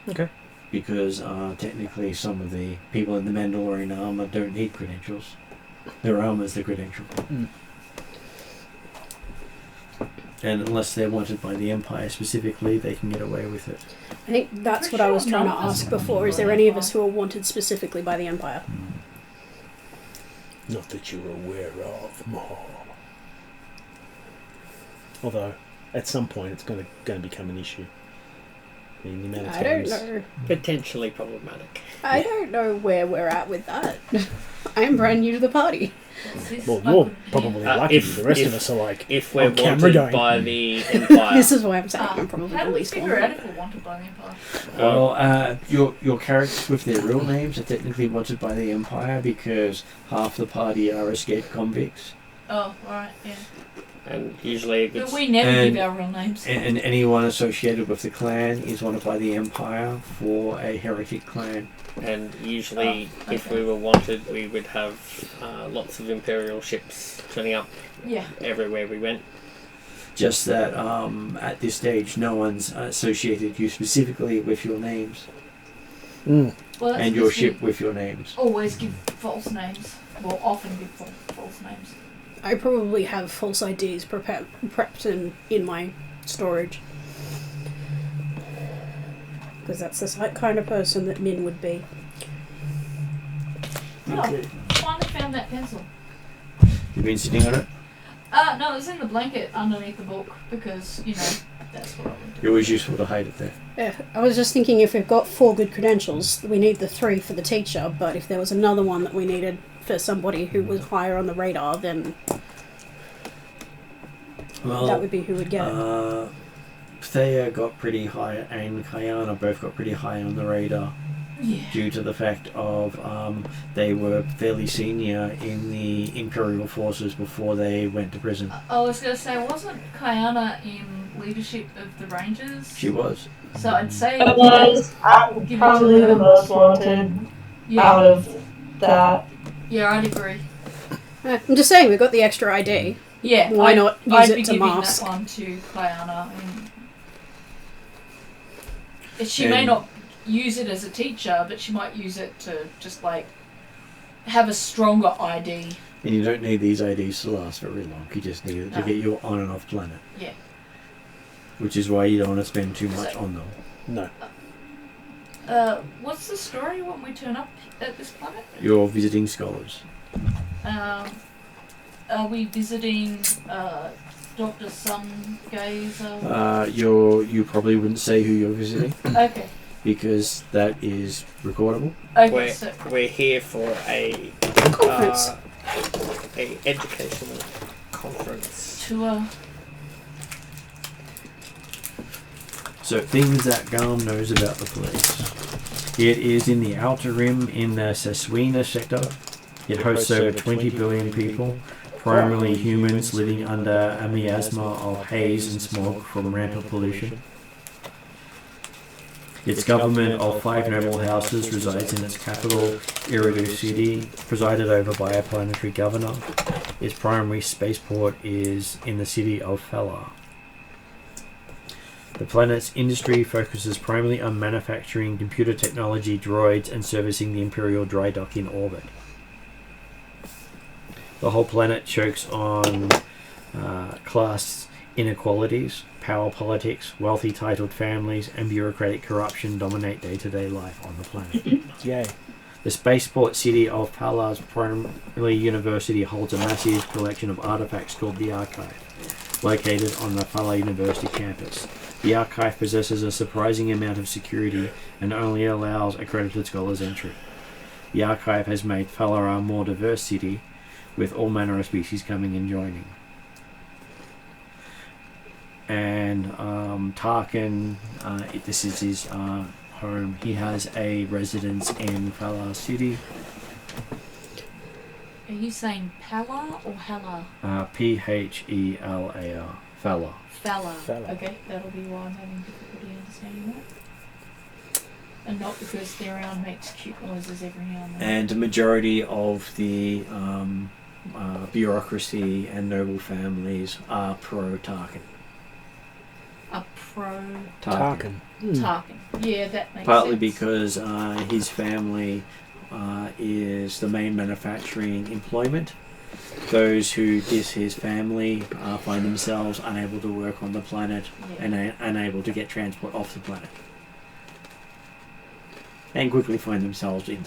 Okay. Because technically some of the people in the Mandalorian armor don't need credentials. Their armor's the credential. Mm. And unless they're wanted by the Empire specifically, they can get away with it. I think that's what I was trying to ask before. Is there any of us who are wanted specifically by the Empire? Not that you're aware of, Maul. Although, at some point, it's going to become an issue. I mean, the amount of I don't times... know. Potentially problematic. I don't know where we're at with that. I'm brand new to the party. Well, you're probably lucky. The rest of us are like, if we're on camera wanted going. by the Empire. This is why I'm saying I'm probably How the do we least figure out wanted. if we're wanted by the Empire? Well, your characters with their real names are technically wanted by the Empire because half the party are escaped convicts. Oh, right, yeah. And usually it But gets... we never and- give our real names. And anyone associated with the clan is wanted by the Empire for a heretic clan. And usually, Oh, if okay. we were wanted, we would have lots of Imperial ships turning up Yeah. everywhere we went. Just that at this stage, no one's associated you specifically with your names Mm. Well, that's and your because we ship with your names. always give false names. Well, often give false names. I probably have false IDs prepped in my storage. Because that's the kind of person that Min would be. Oh, finally found that pencil. You've been sitting on it? No, it was in the blanket underneath the book because, you know, that's what I would do. It was useful to hide it there. Yeah, I was just thinking if we've got 4 good credentials, we need the 3 for the teacher, but if there was another one that we needed for somebody who was higher on the radar, then Well, that would be who would get it. Thea got pretty high and Kayana both got pretty high on the radar Yeah. due to the fact of they were fairly senior in the Imperial forces before they went to prison. I was going to say, wasn't Kayana in leadership of the Rangers? She was. So I'd say... It was Give it probably to the her. most wanted out Yeah, of that. yeah, I'd agree. I'm just saying, we've got the extra ID. Yeah, Why not use I'd it be to giving mask? that one to Kayana. She may And- not use it as a teacher, but she might use it to just like have a stronger ID. And you don't need these IDs to last very long. You just need it to No. get you on and off planet. Yeah. Which is why you don't want to spend too much on them. No. What's the story when we turn up at this planet? You're visiting scholars. Are we visiting Dr. Sun Gazer? You probably wouldn't say who you're visiting Okay. because that is recordable. Okay, so We're here for a Conference. a educational conference. tour. So things that Garm knows about the police. It is in the outer rim in the Elrood Sector. It hosts over 20 billion people, primarily humans living under a miasma of haze and smog from rampant pollution. Its government of 5 noble houses resides in its capital, Elrood City, presided over by a planetary governor. Its primary spaceport is in the city of Falar. The planet's industry focuses primarily on manufacturing computer technology, droids, and servicing the Imperial dry dock in orbit. The whole planet chokes on class inequalities, power politics, wealthy titled families, and bureaucratic corruption dominate day-to-day life on the planet. Yay. The spaceport city of Falar's primary university holds a massive collection of artifacts called the Archive, located on the Falar University campus. The Archive possesses a surprising amount of security and only allows accredited scholars entry. The Archive has made Falar a more diverse city, with all manner of species coming and joining. And Tarkin, this is his home. He has a residence in Falar City. Are you saying Pala or Hella? P-H-E-L-A-R. Falar. Fella. Fella. Okay, that'll be why I'm having difficulty understanding that. And not because their round makes cute noises every now and then. And the majority of the bureaucracy and noble families are pro-Tarkin. A pro Tarkin. Tarkin. Yeah, that makes Partly sense. because his family is the main manufacturing employment. Those who diss his family find themselves unable to work on the planet and unable to get transport off the planet. And quickly find themselves in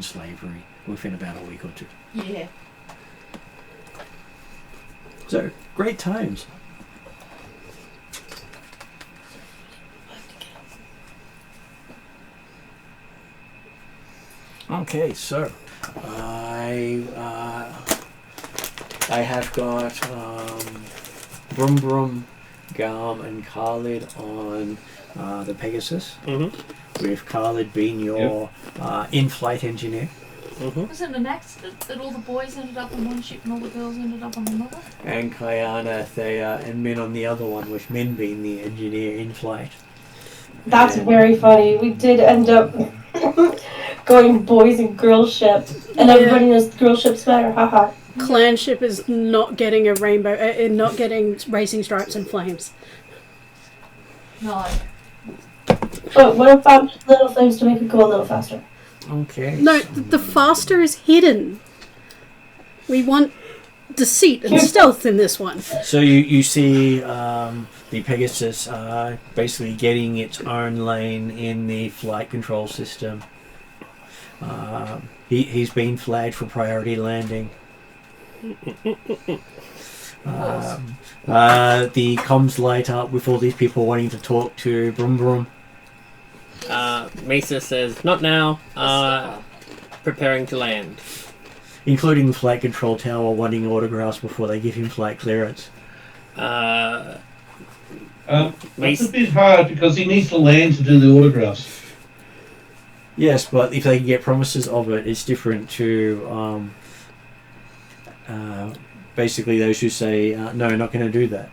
slavery within about a week or two. Yeah. So, great times. Okay, so I have got Brum Brum, Garm, and Khalid on the Pegasus. Mm-hmm. With Khalid being your in-flight engineer. Mm-hmm. Was it an accident that all the boys ended up on one ship and all the girls ended up on another? And Kayana, Thea, and Min on the other one, with Min being the engineer in flight. That's And very funny. We did end up going boys and girls ship, and everybody knows girl ship's better. Haha. Clan ship is not getting a rainbow, not getting racing stripes and flames. No. But what about little flames to make it go a little faster? Okay. No, the faster is hidden. We want deceit and stealth in this one. So you see the Pegasus basically getting its own lane in the flight control system. He's been flagged for priority landing. The comms light up with all these people wanting to talk to Brum Brum. Mesa says, not now, preparing to land. Including the flight control tower wanting autographs before they give him flight clearance. That's a bit hard because he needs to land to do the autographs. Yes, but if they can get promises of it, it's different to basically those who say, no, not going to do that.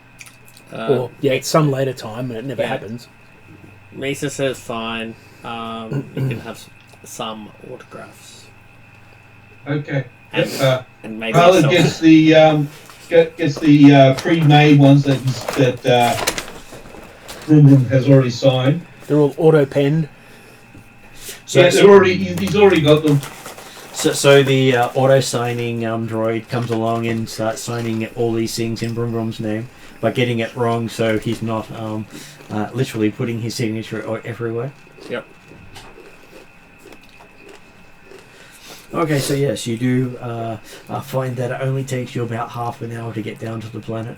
Or, it's some later time and it never Yeah. happens. Mesa says, fine, you can have some autographs. Okay. And, and maybe Harlan some- gets the pre-made ones that Brum Brum has already signed. They're all auto-penned. So, He's already got them. So the auto-signing droid comes along and starts signing all these things in Brum Brum's name, but getting it wrong so he's not literally putting his signature everywhere. Yep. Okay, so yes, you do find that it only takes you about half an hour to get down to the planet.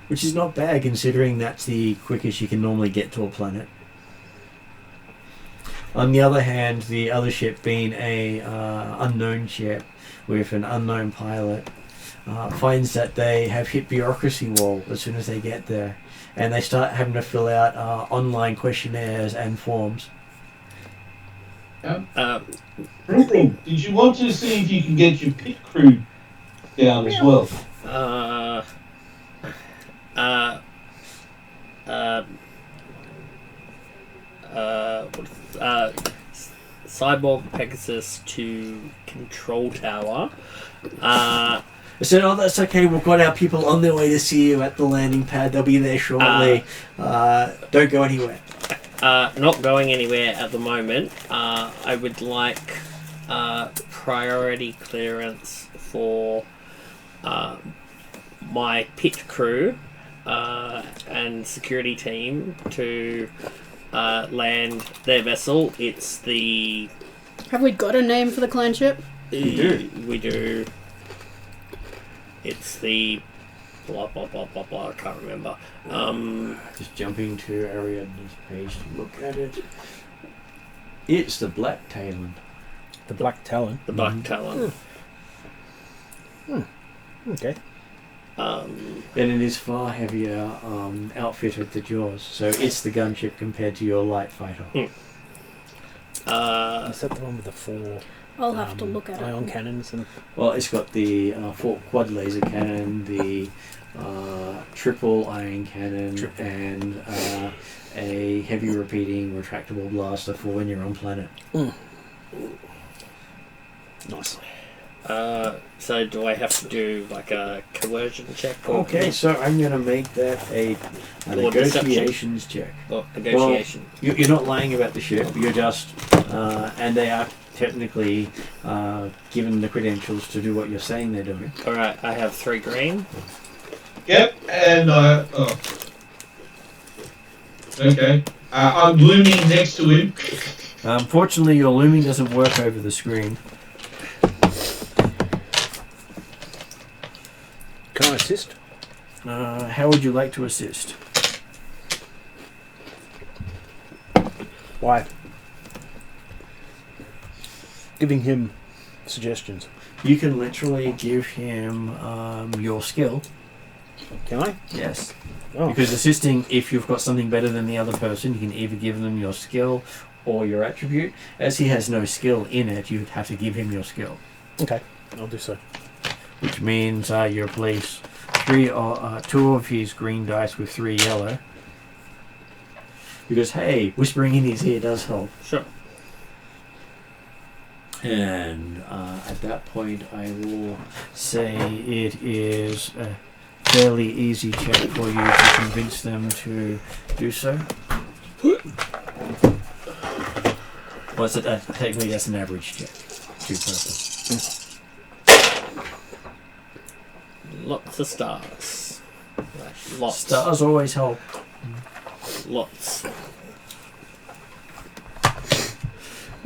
Which is not bad considering that's the quickest you can normally get to a planet. On the other hand, the other ship being a unknown ship with an unknown pilot, finds that they have hit bureaucracy wall as soon as they get there, and they start having to fill out online questionnaires and forms. Did you want to see if you can get your pit crew down as well? Cyborg Pegasus to control tower. I said, oh, that's okay, we've got our people on their way to see you at the landing pad. They'll be there shortly. Don't go anywhere. Not going anywhere at the moment. I would like priority clearance for my pit crew and security team to land their vessel. It's the... Have we got a name for the clan ship? We do. It's the... blah, blah, blah, blah, blah. I can't remember. Just jumping to Ariadne's page to look at it. It's the Black Talon. The Black Talon. The Black Talon. Okay. And it is far heavier outfitted than yours, so it's the gunship compared to your light fighter. Is that the one with the 4 I'll have to look at ion it. cannons? And Well, it's got the 4 quad laser cannon, the triple iron cannon, and a heavy repeating retractable blaster for when you're on planet. nice. So do I have to do like a coercion check? Or Okay, so I'm going to make that a Or negotiations check. Or negotiation? You're not lying about the ship, you're just, and they are technically given the credentials to do what you're saying they're doing. Alright, I have 3 green. Yep, and okay. I'm looming next to him. Unfortunately, your looming doesn't work over the screen. Can I assist? How would you like to assist? Why? Giving him suggestions. You can literally give him your skill. Can I? Yes. Oh. Because assisting, if you've got something better than the other person, you can either give them your skill or your attribute. As he has no skill in it, you'd have to give him your skill. Okay, I'll do so. Which means you replace 2 of his green dice with 3 yellow. Because, hey, whispering in his ear does help. Sure. And at that point, I will say it is a fairly easy check for you to convince them to do so. Well, technically that's an average check. 2 purple. Lots of stars. Lots. Stars always help. Lots.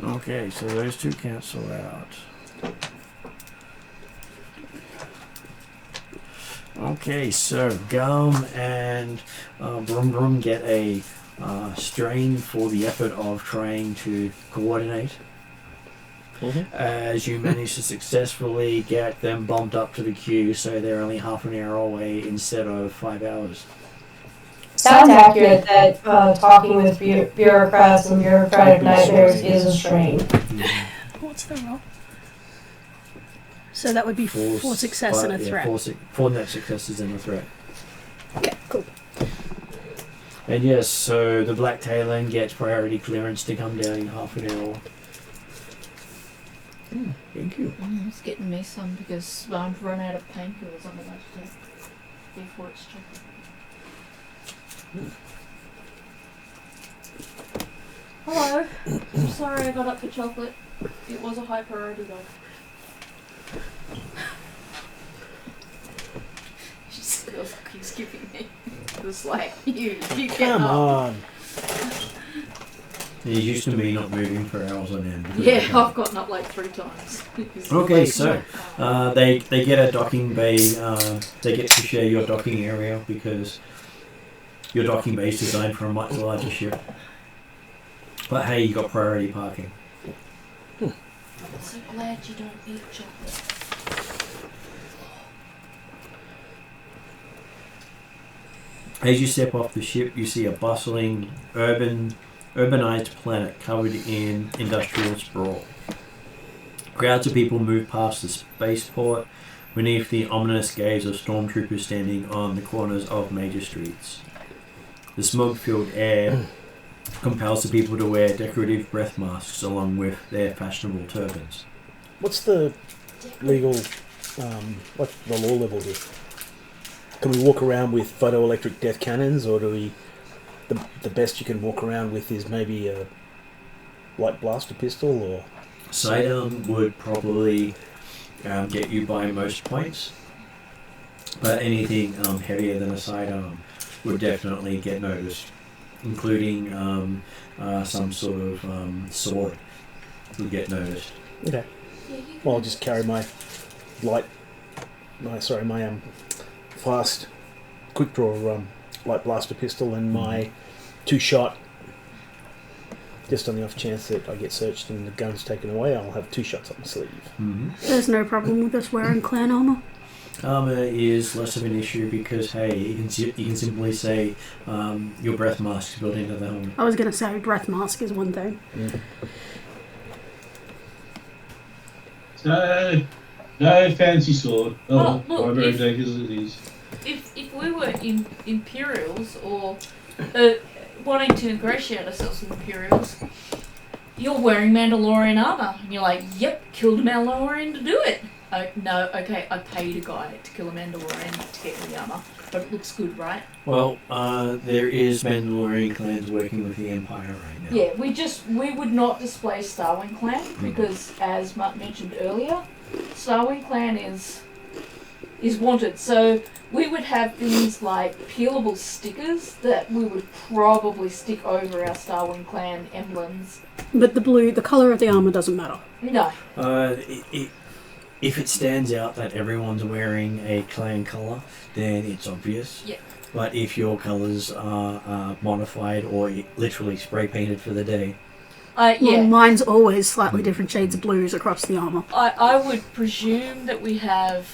Okay, so those 2 cancel out. Okay, so Gum and Brum Brum get a strain for the effort of trying to coordinate. As you manage to successfully get them bumped up to the queue, so they're only half an hour away instead of 5 hours. Sounds accurate that talking with bureaucrats and bureaucratic nightmares is a strain. What's the roll? So that would be 4 success and a threat. 4 net successes and a threat. Okay, cool. And yes, so the Black Talon gets priority clearance to come down in half an hour. Thank you. It's getting me some because I've run out of painkillers I'm about to take before it's checked. Hello. I'm sorry I got up for chocolate. It was a high priority though. She just feels like he's giving me the slack. You get Come up. on. He's used to me not moving for hours on end. Yeah, I've gotten up like 3 times. Okay, so they get a docking bay. They get to share your docking area because your docking bay is designed for a much larger ship. But hey, you got priority parking. I'm so glad you don't eat chocolate. As you step off the ship, you see a bustling, urbanized planet covered in industrial sprawl. Crowds of people move past the spaceport beneath the ominous gaze of stormtroopers standing on the corners of major streets. The smoke-filled air compels the people to wear decorative breath masks along with their fashionable turbans. What's the legal, what's the law level here? Can we walk around with photoelectric death cannons, or do we, the best you can walk around with is maybe a light blaster pistol, or? Sidearm would probably get you by most points, but anything heavier than a sidearm would definitely get noticed, including some sort of sword would get noticed. Okay. Well, I'll just carry my fast quick draw light blaster pistol and my 2-shot. Just on the off chance that I get searched and the gun's taken away, I'll have 2 shots up my sleeve. Mm-hmm. There's no problem with us wearing clan armor. Armor is less of an issue because, hey, you can simply say your breath mask is built into the helmet. I was going to say breath mask is one thing. No fancy sword. Well, look, I'm very ridiculous it is. If we were Imperials or wanting to ingratiate ourselves with Imperials, you're wearing Mandalorian armor, and you're like, yep, killed a Mandalorian to do it. No, okay, I paid a guy to kill a Mandalorian to get me the armor, but it looks good, right? Well, there is Mandalorian clans working with the Empire right now. Yeah, we would not display Starwing Clan because, as Mark mentioned earlier, Starwing Clan is wanted. So we would have things like peelable stickers that we would probably stick over our Starwing Clan emblems. But the colour of the armour doesn't matter. No. If it stands out that everyone's wearing a clan colour, then it's obvious. Yeah. But if your colours are modified or literally spray painted for the day, Yeah. Well, mine's always slightly different shades of blues across the armour. I would presume that we have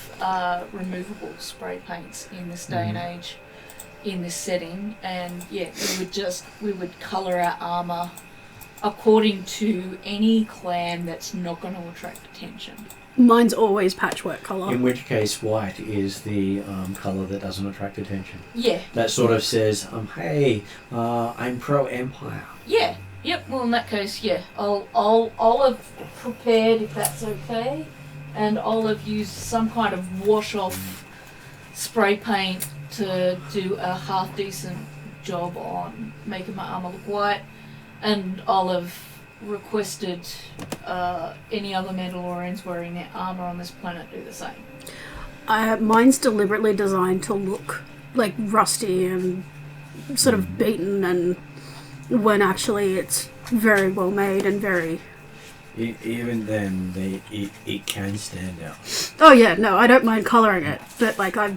removable spray paints in this day and age, in this setting, and yeah, we would colour our armour according to any clan that's not going to attract attention. Mine's always patchwork colour. in which case white is the colour that doesn't attract attention. Yeah. That sort of says, hey, I'm pro-Empire. Yeah. Yep. Well, in that case, yeah, I'll have prepared if that's okay, and I'll have used some kind of wash-off spray paint to do a half decent job on making my armor look white, and I'll have requested any other Mandalorians wearing their armor on this planet do the same. Mine's deliberately designed to look like rusty and sort of beaten, and when actually it's very well made and very... Even then, it can stand out. Oh yeah, no, I don't mind colouring it, but like I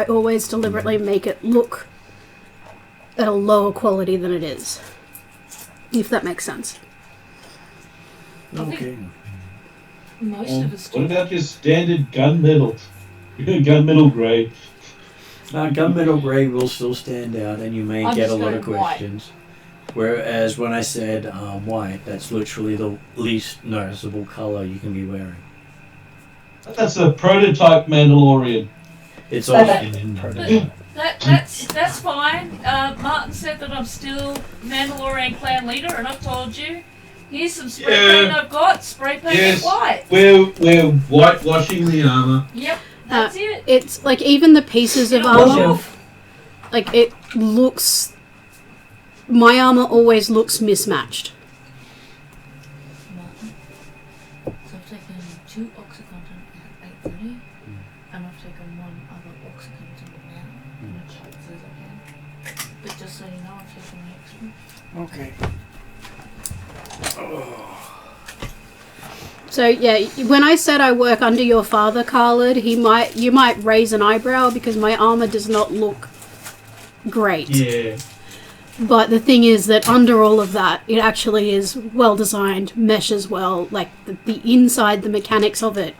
always deliberately make it look at a lower quality than it is. If that makes sense. Okay. Most of us do. What about your standard gunmetal? Gunmetal grey. Gunmetal grey will still stand out, and you may I'm get a just lot of going white. questions. Whereas when I said white, that's literally the least noticeable colour you can be wearing. That's a prototype Mandalorian. It's also prototype. That's fine. Martin said that I'm still Mandalorian Clan leader, and I've told you. Here's some spray paint I've got. Spray paint it white. We're whitewashing the armour. Yep, that's it. It's like even the pieces of armour, like it looks... My armour always looks mismatched. Martin. So I've taken 2 Oxycontin at 8:30, and I've taken 1 other Oxycontin now. I'm going to check as I can. But just so you know, I've taken the extra. Okay. So yeah, when I said I work under your father, Khalid, you might raise an eyebrow because my armour does not look great. Yeah. But the thing is that under all of that, it actually is well designed, meshes well. Like the inside, the mechanics of it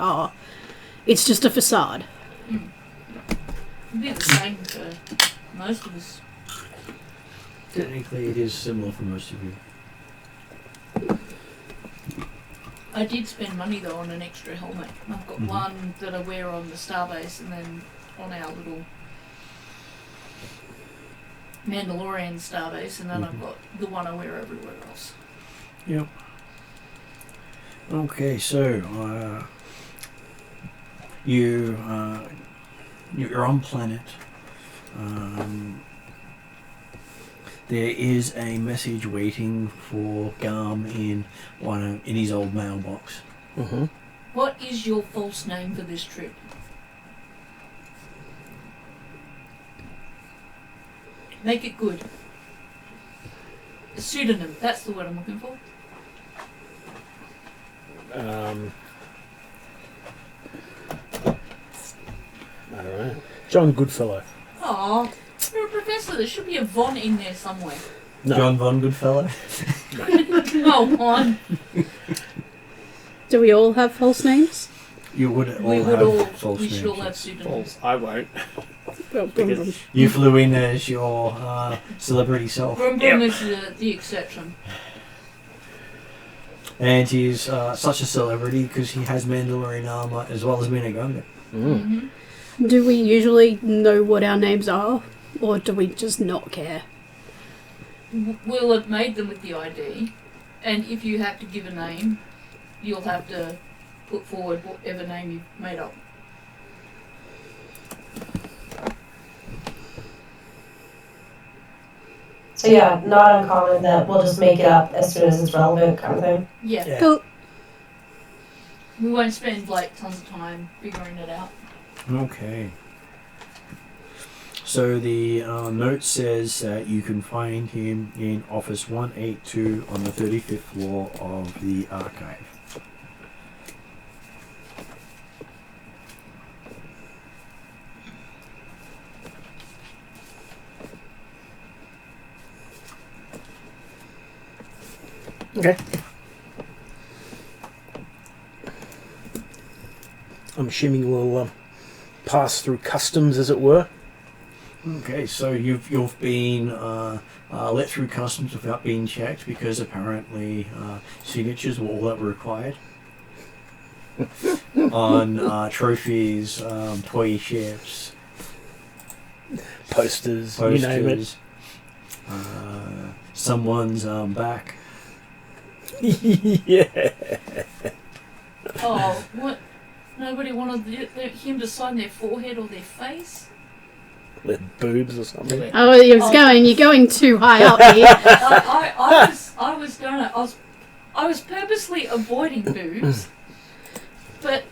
it's just a facade. It'd be the same for most of us. Technically, it is similar for most of you. I did spend money though on an extra helmet. I've got one that I wear on the starbase and then on our little Mandalorian starbase, and then I've got the one I wear everywhere else. Yep. Okay, so you're on planet. There is a message waiting for Garm in his old mailbox. Mm-hmm. What is your false name for this trip? Make it good. A pseudonym, that's the word I'm looking for. I don't know. John Goodfellow. Aw, you're a professor. There should be a Von in there somewhere. No. John Von Goodfellow. Come on. Do we all have false names? You would all We would have all. false We names. should all have pseudonyms. I won't. Well, Because You flew in as your celebrity self. Brum Brum is the exception. And he's such a celebrity because he has Mandalorian armor as well as being a Gungan. Mm. Do we usually know what our names are, or do we just not care? We'll have made them with the ID, and if you have to give a name, you'll have to put forward whatever name you've made up. So yeah, not uncommon that we'll just make it up as soon as it's relevant, kind of thing. Yeah. Yeah. Cool. We won't spend like tons of time figuring it out. Okay. So the note says that you can find him in Office 182 on the 35th floor of the archive. Okay. I'm assuming we'll pass through customs, as it were. Okay, so you've been let through customs without being checked because apparently signatures were all that were required on trophies, toy ships, Posters, you name it. Someone's back. Yeah. Oh, what? Nobody wanted him to sign their forehead or their face? With boobs or something. Oh, you're going too high up here. I was purposely avoiding boobs, but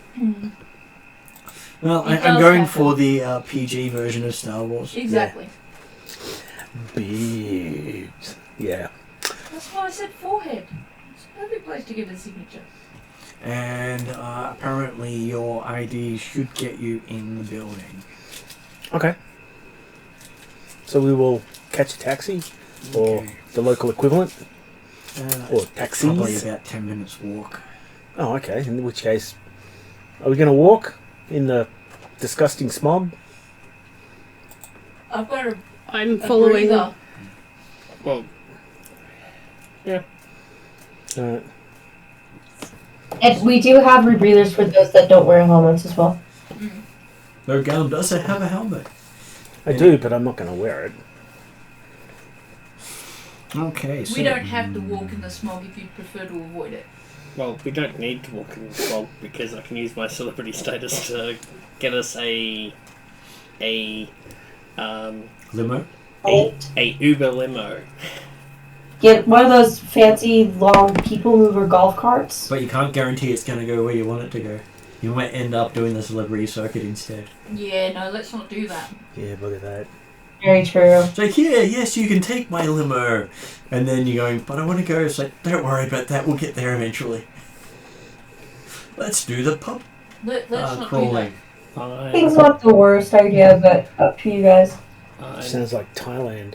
Well, It I'm does going happen. for the PG version of Star Wars. exactly. Boobs. Yeah. That's why I said forehead. It's a perfect place to get a signature. And apparently your ID should get you in the building. Okay. So we will catch a taxi, or Okay. the local equivalent, or It's probably taxis. about 10 minutes walk. Oh, okay. In which case, are we going to walk in the disgusting smog? I've got I'm a following. breather. Well, And we do have rebreathers for those that don't wear helmets as well. Though Gum does have a helmet. I do, but I'm not going to wear it. Okay, so We don't have to walk in the smog if you'd prefer to avoid it. well, we don't need to walk in the fog because I can use my celebrity status to get us a limo. Uber limo. Get one of those fancy long people mover golf carts. But you can't guarantee it's going to go where you want it to go. You might end up doing the celebrity circuit instead. Yeah, no, let's not do that. Yeah, look at that. Very true. It's like, yeah, yes, you can take my limo. And then you're going, but I want to go. It's like, don't worry about that. We'll get there eventually. Let's do the pub Let's not do that. crawling. I think it's not the worst idea, but up to you guys. Sounds like Thailand.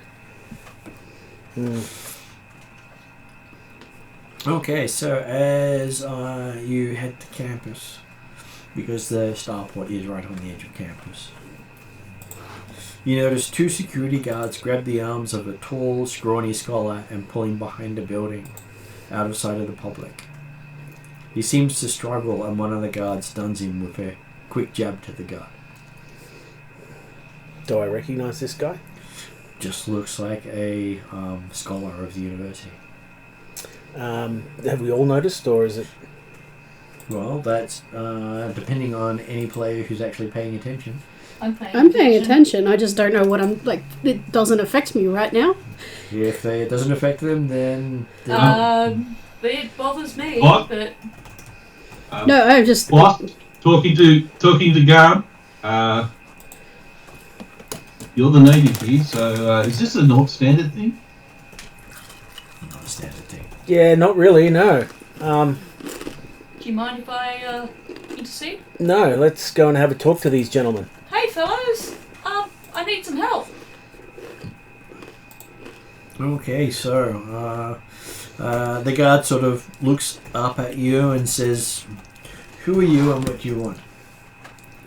Okay, so as you head to campus, because the starport is right on the edge of campus, You notice 2 security guards grab the arms of a tall, scrawny scholar and pull him behind a building, out of sight of the public. He seems to struggle, and one of the guards stuns him with a quick jab to the gut. Do I recognise this guy? Just looks like a scholar of the university. Have we all noticed, or is it... Well, that's depending on any player who's actually paying attention. I'm paying attention. I just don't know what I'm like. It doesn't affect me right now. If it doesn't affect them, then... It bothers me, What? but... No, I'm just... What? Talking to Garam. You're the native here, so is this a North Standard thing? Not a standard thing. Yeah, not really, no. Do you mind if I intercede? No, let's go and have a talk to these gentlemen. Hey fellows, I need some help. Okay, so the guard sort of looks up at you and says, "Who are you and what do you want?"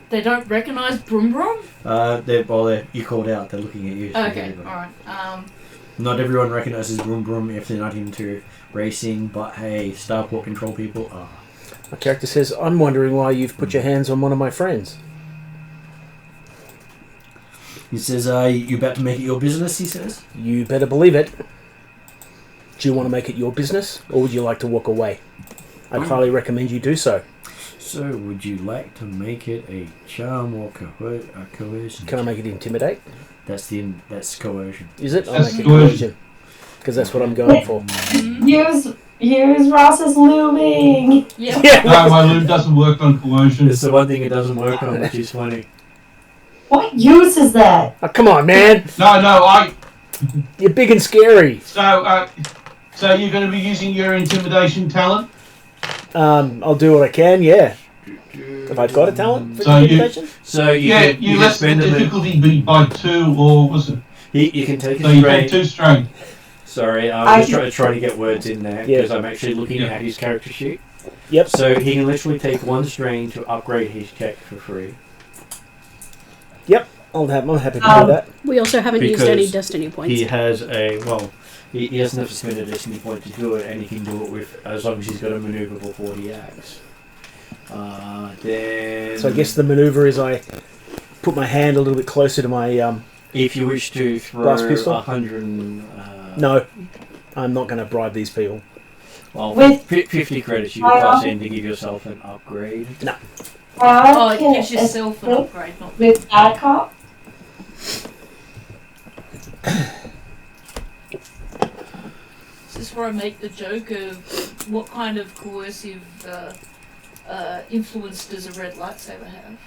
They don't recognise Brum Brum? You called out. They're looking at you. So Okay, everybody. alright. Not everyone recognises Brum Brum if they're not into racing, but hey, Starport control people are. My character says, I'm wondering why you've put your hands on one of my friends. He says, you about to make it your business, he says? You better believe it. Do you want to make it your business, or would you like to walk away? I'd highly recommend you do so. So, would you like to make it a charm or coercion? Can I make it intimidate? That's coercion. Is it? I'll That's make it coercion. coercion. Because that's what I'm going for. Use Ross's looming. Yeah. No, my loom doesn't work on coercion. It's the one thing it doesn't work on, which is funny. What use is that? Oh, come on, man. No, You're big and scary. So you're going to be using your intimidation talent? I'll do what I can, yeah. Have I got a talent for intimidation? You let the spend difficulty be by 2, or was it? You can take So a you strain. take 2 strain. Sorry, I'm just trying to get words in there Yeah. because I'm actually looking at his character sheet. Yep. So he can literally take 1 strain to upgrade his check for free. Yep. I'm happy to do that. We also haven't used Because any destiny points. He has he doesn't have to spend a destiny point to do it, and he can do it with as long as he's got a maneuver before he acts. Then. So I guess the maneuver is I put my hand a little bit closer to my if you wish to throw Blast pistol? 100. No, I'm not going to bribe these people. Well, With- 50 credits you can pass in to give yourself an upgrade. Oh, it gives yourself an upgrade, not With bad cop? Is this where I make the joke of what kind of coercive influence does a red lightsaber have?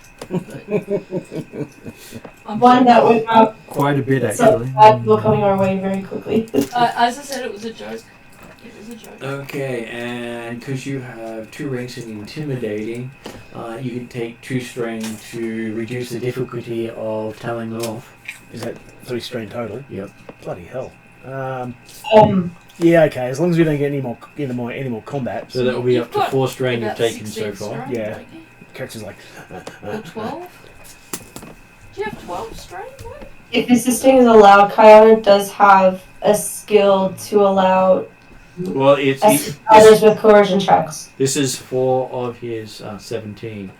One that would have Quite a bit, some actually. bad people coming our way very quickly. As I said, it was a joke. It was a joke. Okay, and because you have 2 ranks in intimidating, you can take 2 strain to reduce the difficulty of telling them off. Is that 3 strain total? Yep. Bloody hell. Yeah, okay. As long as we don't get any more combat. So that will be You've up to got 4 strain you've about taken so 16 far. strain, Yeah. don't you? Character's like. Or 12? Do you have 12 strain? What? if assisting is allowed, Kiana does have a skill to allow Well, others with coercion checks. this is 4 of his 17.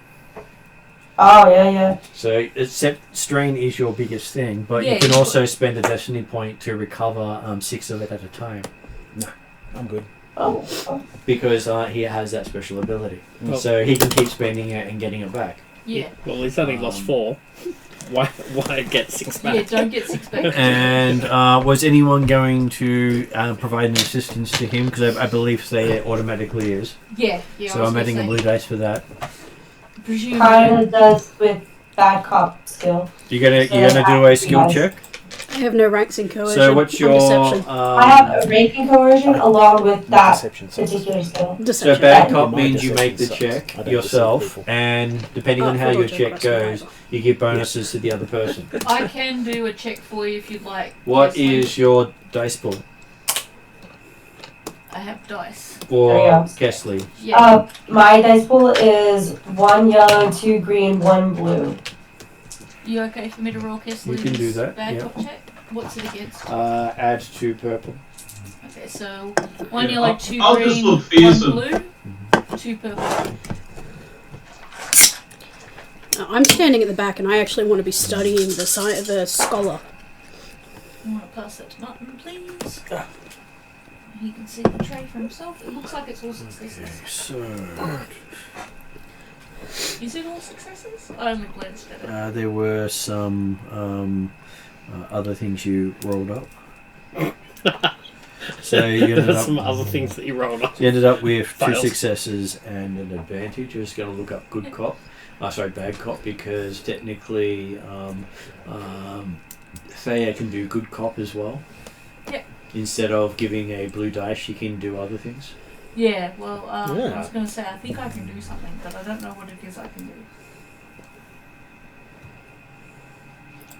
Oh, yeah. So strain is your biggest thing, but Yeah, you can you also spend a destiny point to recover 6 of it at a time I'm good. Oh. because he has that special ability. Well- So he can keep spending it and getting it back. Yeah. Well, he's only lost 4. Why get 6 back? Yeah, don't get 6 back. And was anyone going to provide any assistance to him? Because I believe they automatically is. Yeah. So I'm adding a blue dice for that. Presume. Kiana does with bad cop skill. You're gonna do a skill check. I have no ranks in coercion. So what's your Deception. I have a rank in coercion along with that Deception. particular skill. So Deception. bad Yeah. cop My means you make the deception check sucks. I don't yourself, deceive people. and depending on how your Fortnighly check across goes, the you give bonuses to the other person. I can do a check for you if you'd like. What Yes, is your dice pool I have dice. for There you go. Kesley? Yeah. My dice pool is 1 yellow, 2 green, 1 blue. You okay for me to roll Kessler's We can do that, bad yeah. top check? What's it against? Add 2 purple. Okay, so 1 Yeah, yellow, 2 I'll green, just look 1 fearsome. blue, 2 purple. I'm standing at the back and I actually want to be studying the scholar. I want to pass that to Martin, please. He can see the tray for himself. It looks like it's all successes. Okay, so Is it all successes? I only glanced at it. there were some other things you rolled up. So you There ended were up, some other things that you rolled up. you ended up with 2 Fails. successes and an advantage. You're just going to look up good cop. Bad cop, because technically Thea can do good cop as well. Yeah. Instead of giving a blue dice, she can do other things. Yeah, well, I Yeah. was going to say, I think I can do something, but I don't know what it is I can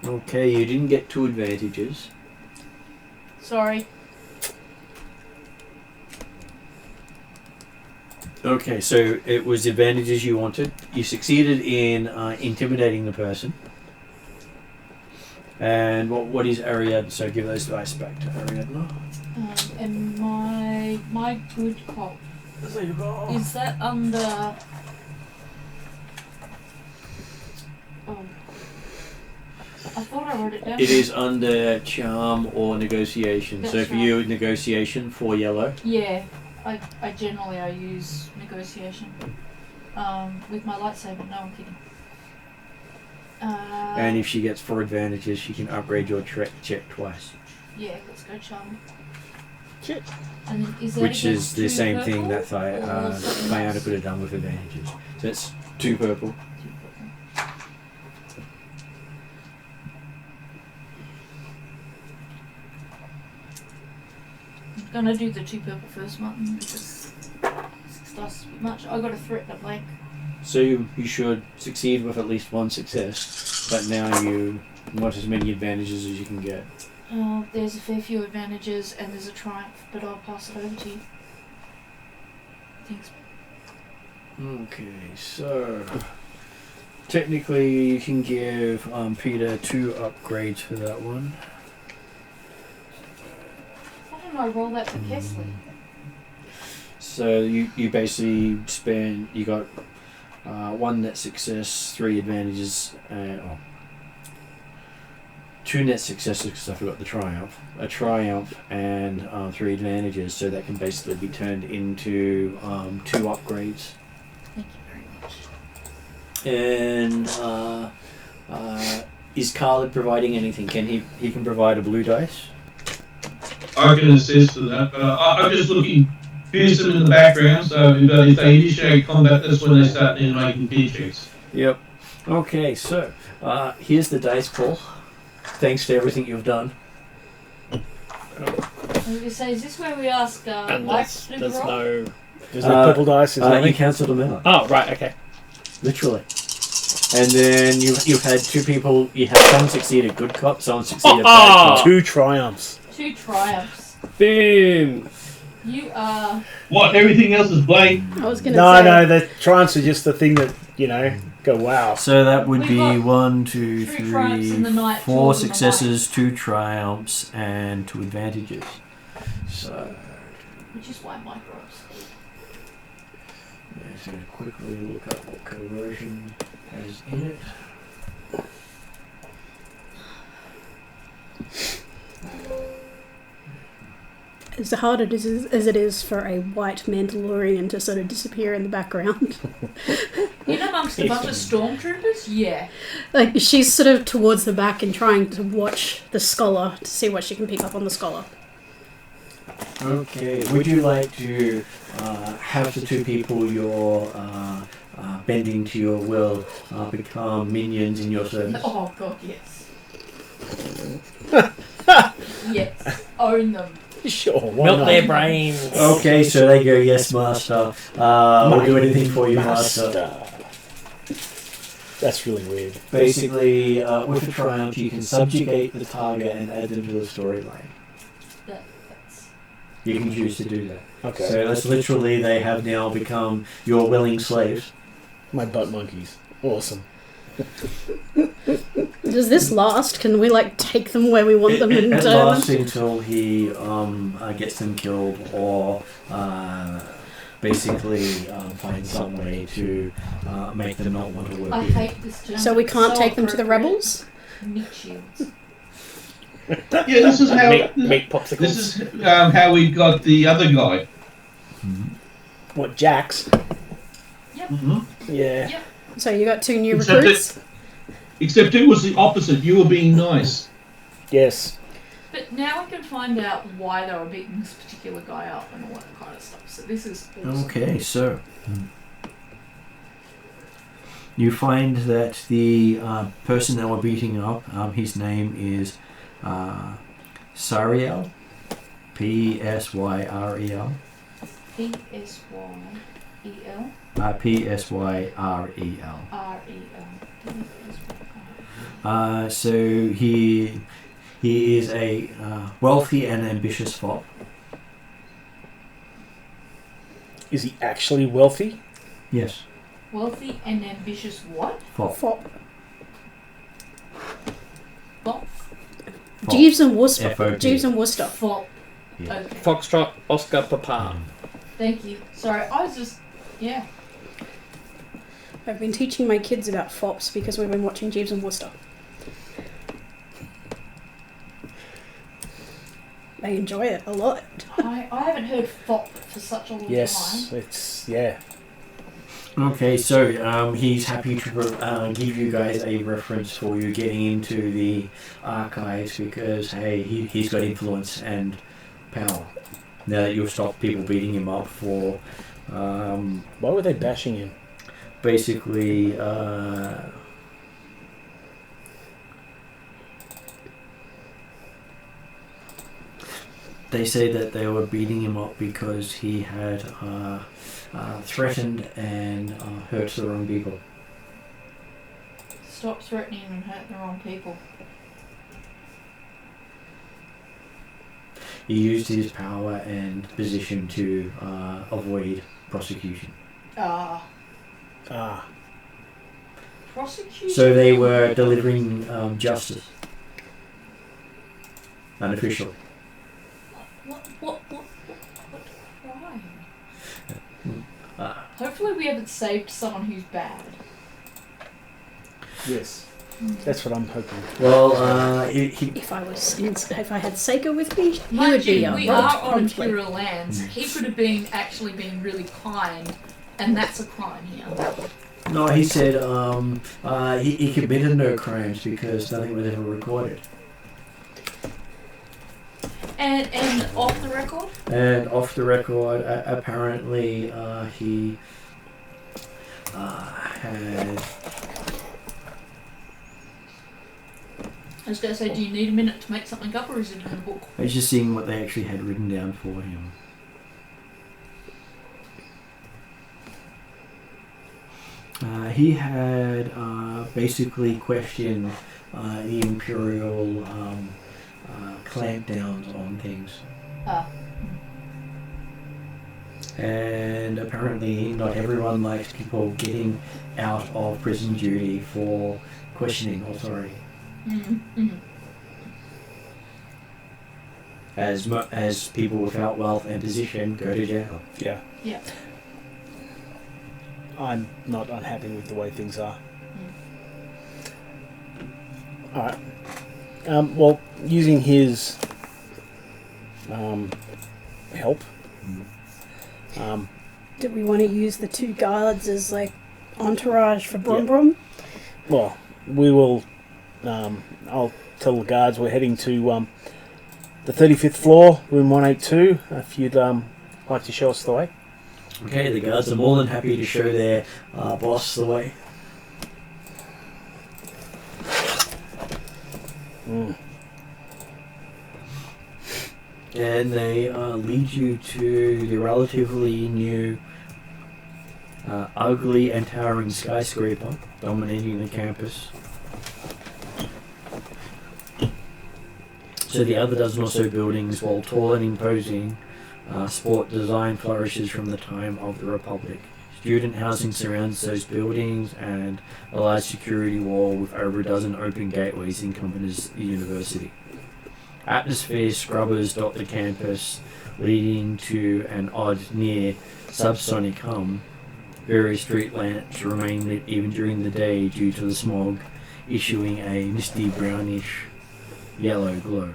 do. Okay, you didn't get 2 advantages. Sorry. Okay, so it was the advantages you wanted. You succeeded in intimidating the person. And what is Ariadne? So give those dice back to Ariadne. And my good cop, is that under... I thought I wrote it down. It is under charm or negotiation. So That's for you, negotiation, 4 yellow. Yeah, I generally use negotiation. With my lightsaber, no, I'm kidding. And if she gets 4 advantages, she can upgrade your check twice. Yeah, let's go charm. Shit. And then is that Which is against the 2 same thing purple that or something Diana else? could have done with advantages. So it's 2 purple. 2 purple. I'm gonna do the 2 purple first, Martin, because 6 dice is a bit much. I got a threat and a blank. So you should succeed with at least 1 success, but now you want as many advantages as you can get. There's a fair few advantages and there's a triumph, but I'll pass it over to you. Thanks. Okay, so technically you can give Peter 2 upgrades for that one. Why don't I roll that for Kesley? So you basically you got 1 net success, 3 advantages, 2 net successes because I forgot the triumph, a triumph and 3 advantages, so that can basically be turned into 2 upgrades. Thank you very much. And is Khalid providing anything? He can provide a blue dice? I can assist with that, but I'm just looking fearsome in the background, so if they initiate combat, that's when they start making fear checks. Yep. Okay, so here's the dice pool. Thanks to everything you've done. I was going to say, is this where we ask And Mike there's to do the roll? no... There's no purple dice. Is You nothing. cancelled them out, Oh, right, okay. literally. And then you've had 2 people. You have someone succeeded good cop, someone succeeded bad cop. 2 triumphs. 2 triumphs. Boom! You are... What? Everything else is blank. I was going to No, say. no, the triumphs are just the thing that, go wow. So that would We've be got 1, 2, 3 triumphs in the 3, night, 4 2 in the successes, 2 triumphs, and 2 advantages. So Which is why Mike rolls. let's going to quickly look up what conversion has in it. As hard as it is for a white Mandalorian to sort of disappear in the background. In amongst a bunch of stormtroopers? Yeah. Like, she's sort of towards the back and trying to watch the scholar to see what she can pick up on the scholar. Okay, would you like to have the 2 people you're bending to your will become minions in your service? Oh god, yes. Yes. Own them. Sure, why Melt not? their brains. Okay, so they go, yes, master. We'll do anything for you, master. That's really weird. Basically, with a triumph, you can subjugate the target and add them to the storyline. That's... You can choose to do that. Okay. So that's literally, they have now become your willing slaves. My butt monkeys. Awesome. Does this last? Can we like take them where we want them and It lasts until he gets them killed or basically finds some way to make them not want to work I with him. hate this term. So we can't So take them to the appropriate. rebels? Meat shields. Yeah, this is how Meat popsicles. this is how we got the other guy. What, Jax? Mm-hmm. Yeah. So you got 2 new Except recruits? Except it was the opposite. You were being nice. Yes. But now we can find out why they were beating this particular guy up and all that kind of stuff. So this is awesome. Okay, so you find that the person that we're beating up, his name is Sariel, P-S-Y-R-E-L. P-S-Y-E-L. P-S-Y-R-E-L. R-E-L. So he is a wealthy and ambitious fop. Is he actually wealthy? Yes, Wealthy and ambitious what? fop. Fop. Fop? Jeeves and Worcester. F-O-P. Jeeves and Worcester. Fop. Yeah. Okay. Foxtrot, Oscar, Papa. Thank you. Sorry, I was just... Yeah. I've been teaching my kids about fops because we've been watching Jeeves and Worcester. They enjoy it a lot. I haven't heard fop for such a long Yes. time. It's, yeah. Okay, so he's happy to give you guys a reference for you getting into the archives because, hey, he's got influence and power. Now that you've stopped people beating him up for Why were they bashing him? basically they say that they were beating him up because he had threatened and hurt the wrong people. Stop threatening and hurting the wrong people. He used his power and position to avoid prosecution. Ah. Prosecution? So they were delivering justice unofficially. What crime? Ah. Hopefully we haven't saved someone who's bad. Yes. That's what I'm hoping. Well, he If I had Seiko with me, he Mind would be you, we robbed are on promptly. Imperial lands. He could have been actually been really kind, and that's a crime here. no, he said he committed no crimes because nothing was ever recorded. And off the record? And off the record, apparently he had. I was going to say, do you need a minute to make something up, or is it in the book? I was just seeing what they actually had written down for him. He had basically questioned the Imperial clampdowns on things. And apparently not everyone likes people getting out of prison duty for questioning authority. Mm-hmm. As people without wealth and position go to jail. Yeah. Yeah. I'm not unhappy with the way things are. Alright. Well, using his help. Do we want to use the 2 guards as like entourage for Brum Brum? Well, we will. I'll tell the guards we're heading to the 35th floor, room 182. If you'd like to show us the way. Okay, the guards are more than happy to show their boss the way. And they lead you to the relatively new, ugly and towering skyscraper dominating the campus. So the other dozen or so buildings, while tall and imposing, sport design flourishes from the time of the Republic. Student housing surrounds those buildings, and a large security wall with over a dozen open gateways encompasses the university. Atmosphere scrubbers dot the campus, leading to an odd near subsonic hum. Various street lamps remain lit even during the day due to the smog, issuing a misty brownish yellow glow.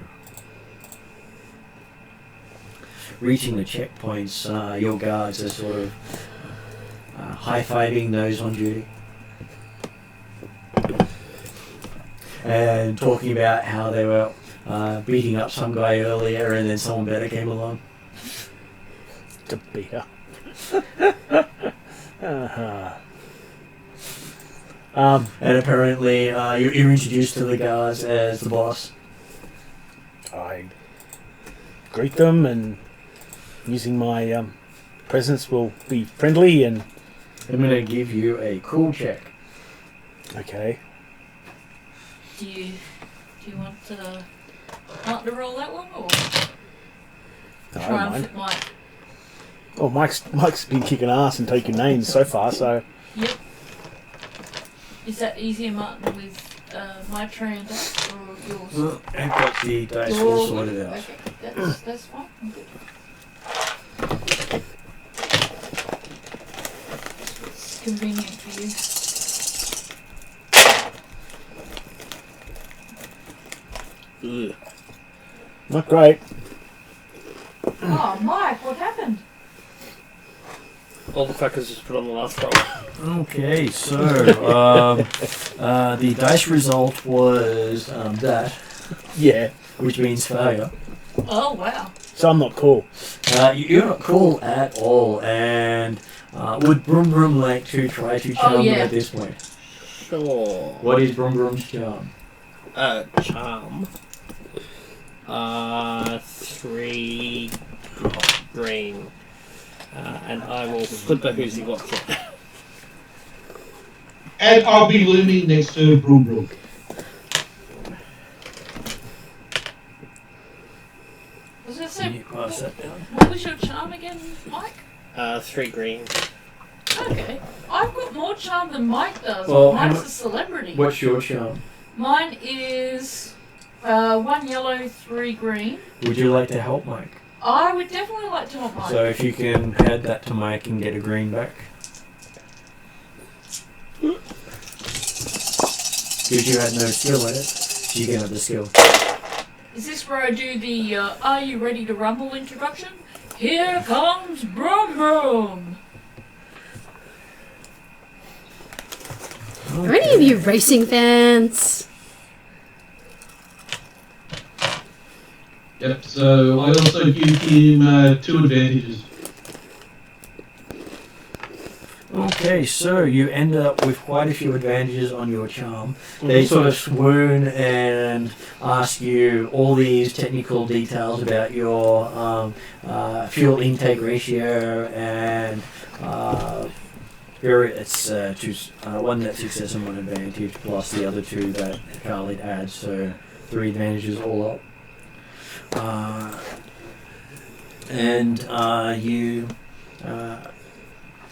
Reaching the checkpoints, your guards are sort of high-fiving those on duty and talking about how they were beating up some guy earlier and then someone better came along. To beat up. And apparently you're introduced to the guards as the boss. I greet them, and using my presence will be friendly and... I'm going to give you a cool check. Okay. Do you want Mark to roll that one, or I don't triumph mind. at Mike? Well, Mike's been kicking ass and taking names so far, so... Yep. Is that easier, Martin, with my tray and dice, or yours? Well, I've got the dice You're all all sorted good? out. Okay, that's fine. I'm good. It's convenient for you. Ugh. Not great. Oh, Mike, what happened? All the fuckers just put on the last roll. Okay, so the dice result was that, Yeah. which means failure. Oh, wow. So I'm not cool. You're not cool at all, and would Brum Brum like to try to charm yeah. them at this point? Sure. What is Brum Brum's charm? Charm. 3 green. And I will flip a who's he what's it. And I'll be looming next to Broom Broom. I was going to Can say, you pass that down? what was your charm again, Mike? 3 green. Okay. I've got more charm than Mike does. Well, Mike's a celebrity. What's your charm? Mine is 1 yellow, 3 green. Would you like to help Mike? I would definitely like to help Mike. So if you can add that to Mike and get a green back. Because you had no skill in it, so you can have the skill. Is this where I do the Are You Ready to Rumble introduction? Here comes Brum Brum! Are any of you racing fans? Yep, so I also give him 2 advantages. Okay, so you end up with quite a few advantages on your charm. They sort of swoon and ask you all these technical details about your fuel intake ratio and it's one net success and 1 advantage plus the other 2 that Khalid adds, so 3 advantages all up.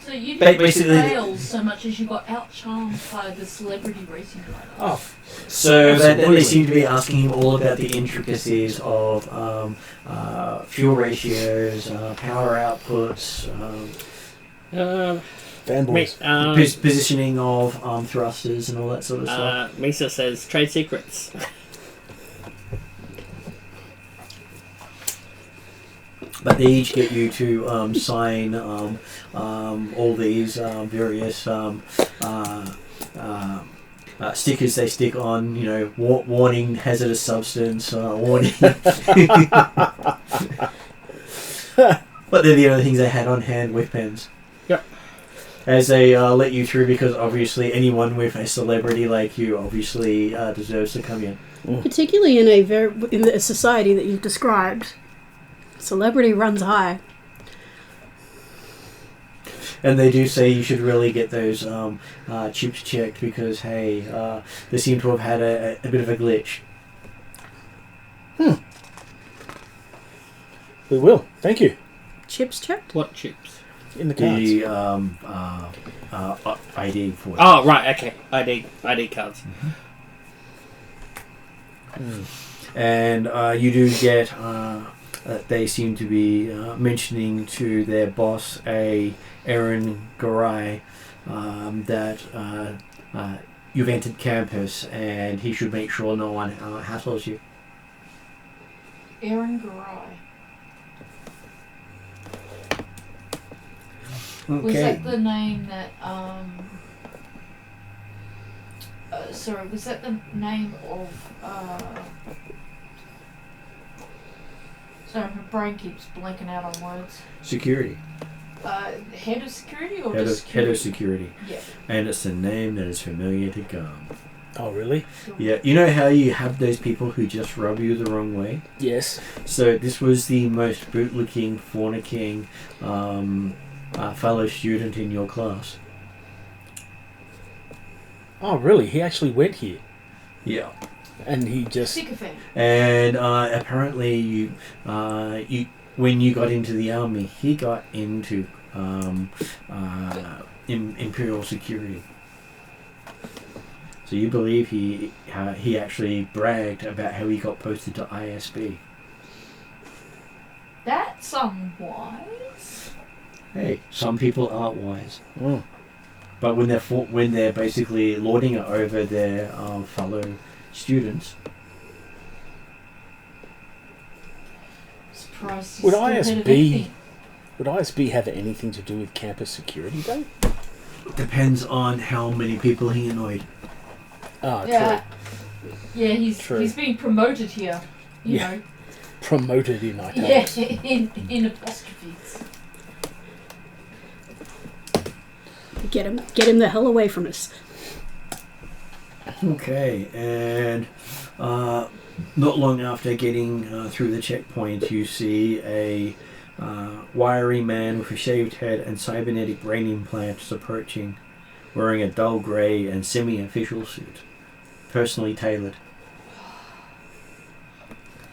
So you Basically- didn't fail so much as you got out-charmed by the celebrity racing driver. Oh, so then Absolutely. they seem to be asking him all about the intricacies of fuel ratios, power outputs, Fanboys. positioning of thrusters, and all that sort of stuff. Misa says trade secrets. But they each get you to sign all these various stickers they stick on, warning hazardous substance, warning. But they're the only things they had on hand with pens. Yep. As they let you through, because obviously anyone with a celebrity like you obviously deserves to come in. Particularly in a society that you've described. Celebrity runs high. And they do say you should really get those chips checked because, hey, they seem to have had a bit of a glitch. We will. Thank you. Chips checked? What chips? in the cards. The ID for it. Oh, right, okay. ID cards. And you do get they seem to be mentioning to their boss, Aaron Garai, that you've entered campus and he should make sure no one hassles you. Aaron Garai. Okay. Was that the name that sorry, was that the name of sorry, my brain keeps blanking out on words. Security. Head of security or Head just of security? security. Yeah. And it's a name that is familiar to Garm. Oh, really? Yeah, you know how you have those people who just rub you the wrong way? Yes. So this was the most bootlicking, fornicking fellow student in your class. Oh, really? He actually went here, Yeah. and he just. Sycophant. And apparently you when you got into the army, he got into Imperial security. So you believe he actually bragged about how he got posted to ISB. That's unwise. Hey, some people aren't wise, Mm. but when they're basically lording it over their fellow students. Surprised Would he's still head of ISB anything. Would ISB have anything to do with campus security, though? Depends on how many people he annoyed. Ah, Yeah. true. Yeah, True. he's being promoted here. You Yeah. know. Promoted in Yeah, italics. in apostrophes. Get him the hell away from us. Okay, and not long after getting through the checkpoint, you see a wiry man with a shaved head and cybernetic brain implants approaching, wearing a dull grey and semi-official suit, personally tailored.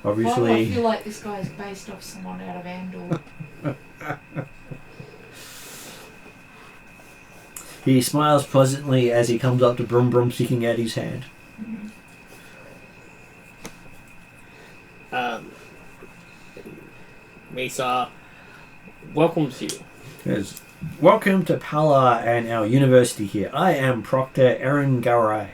Why do I Obviously, feel like this guy is based off someone out of Andor? he smiles pleasantly as he comes up to Brum Brum, sticking out his hand. Misa welcomes you. Yes. Welcome to Pala and our university here. I am Proctor Aaron Garai.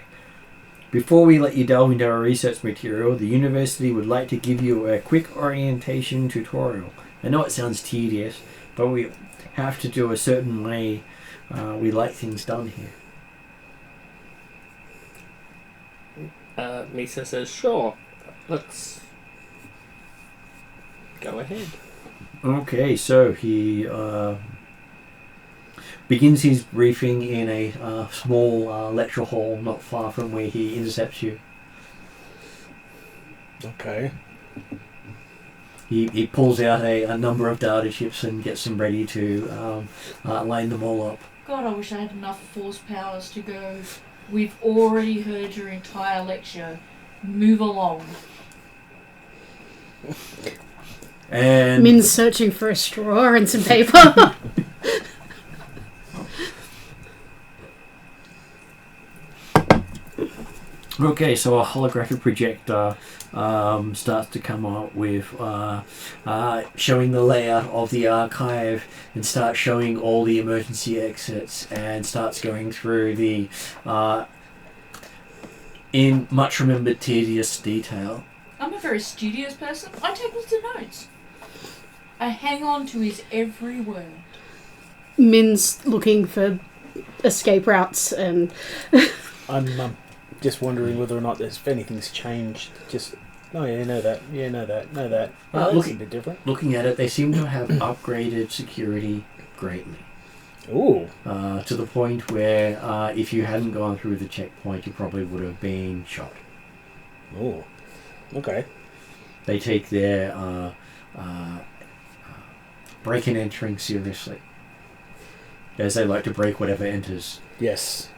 Before we let you delve into our research material, the university would like to give you a quick orientation tutorial. I know it sounds tedious, but we have to do a certain way we like things done here. Misa says, sure, let's go ahead. Okay, so he begins his briefing in a small lecture hall not far from where he intercepts you. Okay. He pulls out a number of data chips and gets them ready to line them all up. God, I wish I had enough force powers to go. We've already heard your entire lecture. Move along. And Min's searching for a straw and some paper. okay, so a holographic projector starts to come up with showing the layout of the archive and starts showing all the emergency exits and starts going through the in much remembered tedious detail. I'm a very studious person. I take lots of notes. I hang on to his every word. Min's looking for escape routes and I'm just wondering whether or not if anything's changed. Just, oh yeah, know that. Yeah, know that. Know that. Oh, that's a bit different. Looking at it, they seem to have upgraded security greatly. Ooh. To the point where if you hadn't gone through the checkpoint, you probably would have been shot. Ooh. Okay. They take their break and entering seriously, as they like to break whatever enters. Yes.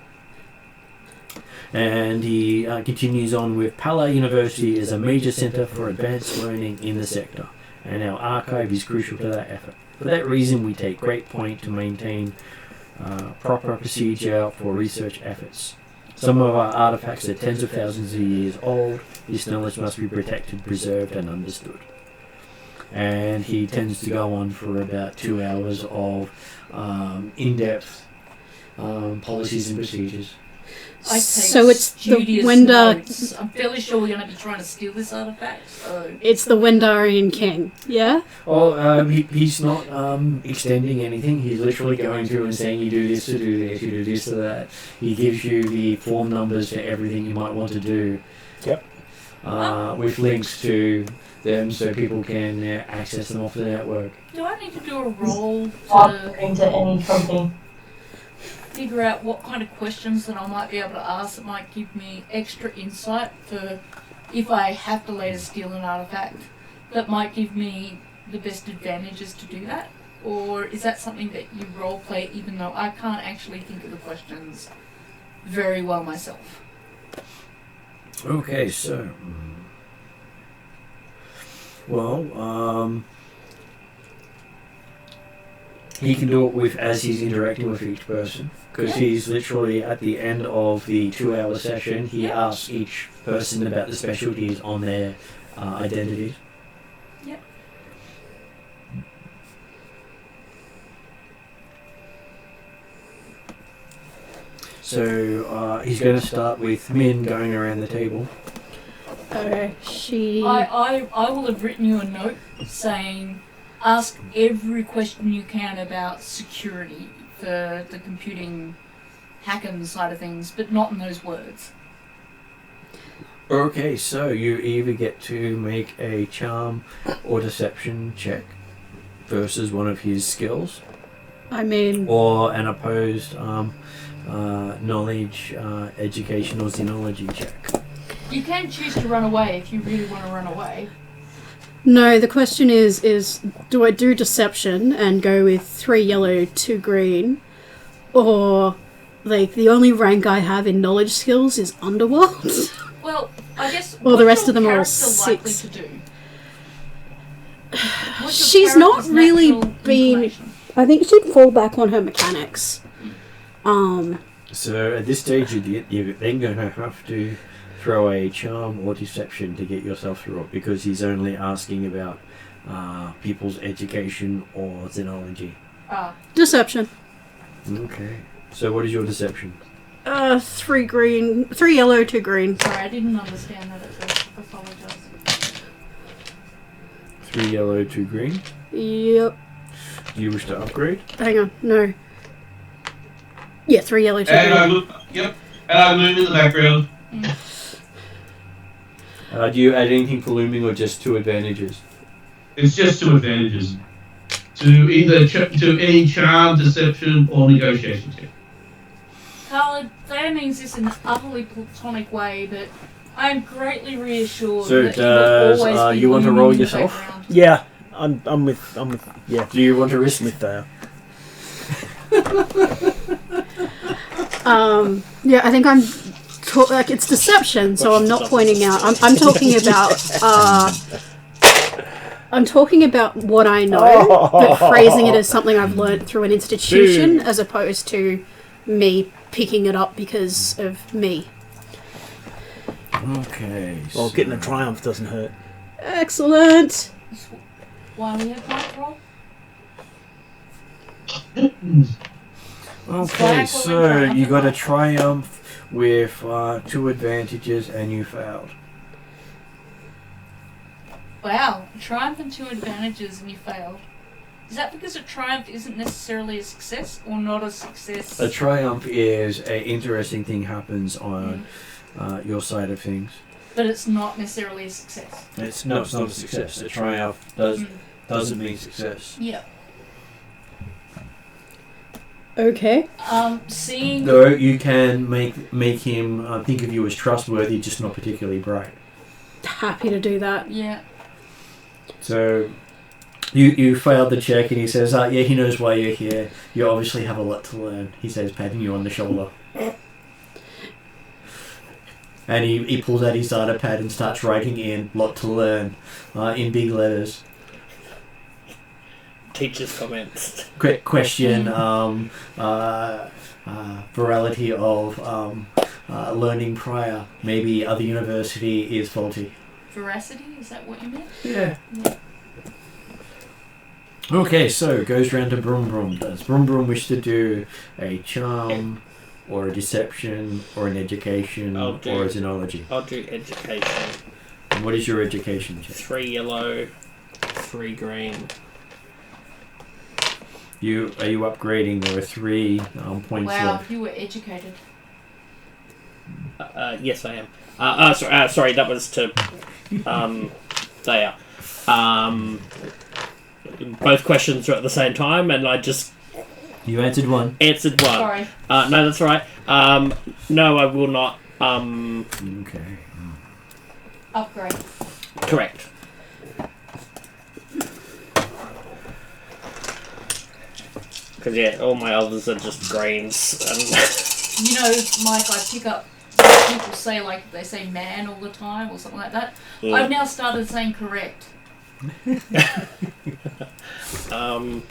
And he continues on with Pala University is a major centre for advanced learning in the sector. and our archive is crucial to that effort. For that reason, we take great point to maintain proper procedure for research efforts. Some of our artifacts are tens of thousands of years old. This knowledge must be protected, preserved, and understood. And he tends to go on for about 2 hours of in-depth policies and procedures. I take So it's the studious Wenda. notes. I'm fairly sure we're going to be trying to steal this artifact. So It's the Wendarian King. Yeah. Well, he's not extending anything. He's literally going through and saying, you do this to do this, you do this to that. He gives you the form numbers for everything you might want to do. Yep. With links to them so people can access them off the network. do I need to do a roll to Offering to any company. figure out what kind of questions that I might be able to ask that might give me extra insight for if I have to later steal an artifact, that might give me the best advantages to do that? Or is that something that you role play even though I can't actually think of the questions very well myself? Okay, so... Well, he can do it with as he's interacting with each person, because he's literally at the end of the 2-hour session. He asks each person about the specialties on their identities. Yep. So he's going to start with Min going around the table. Okay. She. I will have written you a note saying ask every question you can about security for the computing hacking side of things, but not in those words. Okay, so you either get to make a charm or deception check versus one of his skills, I mean. or an opposed knowledge, education, or xenology check. You can choose to run away if you really want to run away. No, the question is do I do deception and go with 3 yellow, 2 green, or like the only rank I have in knowledge skills is underworld? Well, I guess. Well, the what's rest of your them are all character likely 6. to do? What's your She's not character's really natural been. inclination? I think she'd fall back on her mechanics. So at this stage, you're then going to have to throw a charm or deception to get yourself through it, because he's only asking about people's education or xenology. Deception. Okay. So what is your deception? 3 green, 3 yellow, 2 green. Sorry, I didn't understand that at first. I apologise. 3 yellow, 2 green. Yep. Do you wish to upgrade? Hang on, no. Yeah, 3 yellow, 2 And green. I look, yep. And I move in the background. Do you add anything for looming or just 2 advantages? It's just 2 advantages. To either to any charm, deception, or negotiation check. Carla, Thea means this in an utterly platonic way, but I am greatly reassured So that does, you will always be you want to looming roll in the yourself? background. Yeah, I'm with. Yeah, Do you want to risk with there. Yeah, I think I'm like it's deception, so I'm not pointing out. I'm talking about. I'm talking about what I know, but phrasing it as something I've learnt through an institution, as opposed to me picking it up because of me. Okay. Well, getting a triumph doesn't hurt. Excellent. Why we have night roll? Okay, so you got a triumph with 2 advantages and you failed. Wow, a triumph and 2 advantages and you failed. Is that because a triumph isn't necessarily a success or not a success? A triumph is an interesting thing happens on your side of things. But it's not necessarily a success. It's not a success. A triumph doesn't mean success. Yeah. Okay. Seeing... Though you can make him think of you as trustworthy, just not particularly bright. Happy to do that. Yeah. So you failed the check, and he says, "Yeah, he knows why you're here. You obviously have a lot to learn." He says, patting you on the shoulder. And he pulls out his data pad and starts writing in "lot to learn" in big letters. teacher's comments. Quick question. Virality of learning prior. Maybe other university is faulty. Veracity, is that what you meant? Yeah. Okay, so goes round to Brum Brum. Does Brum Brum wish to do a charm, or a deception, or an education, or a xenology? I'll do education. And what is your education check? 3 yellow, 3 green. Are you upgrading? There are 3 points Wow, left. you were educated. Yes, I am. Sorry, that was to there. Both questions were at the same time, and I just You answered one. answered one. Sorry. No, that's all right. No, I will not. Okay. Upgrade. Correct. Because yeah, all my others are just greens. And You know, Mike, I pick up when people say, like, they say man all the time or something like that. Yeah. I've now started saying correct. Well,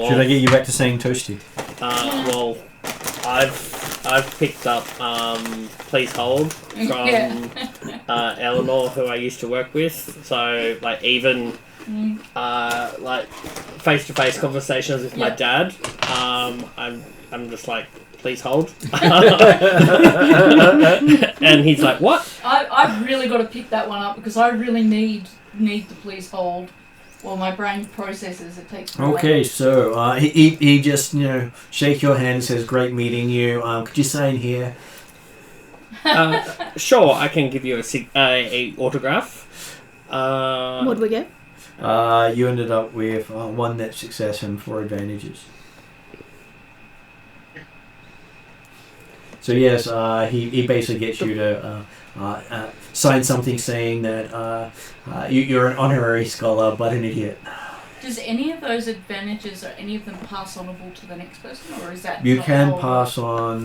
Should I get you back to saying toasty? well, I've picked up Please Hold from Yeah. Eleanor, who I used to work with. So like even like face-to-face conversations with my Yeah. dad, I'm just like, please hold. And he's like, what? I've really got to pick that one up because I really need the please hold. Well, my brain processes, it takes me Okay, so he just shake your hand and says, "Great meeting you. Could you sign here?" Sure, I can give you a autograph. What do we get? You ended up with 1 net success and 4 advantages. So yes, he basically gets you to sign something saying that you're an honorary scholar but an idiot. Does any of those advantages, are any of them pass onable to the next person, or is that You not can all- pass on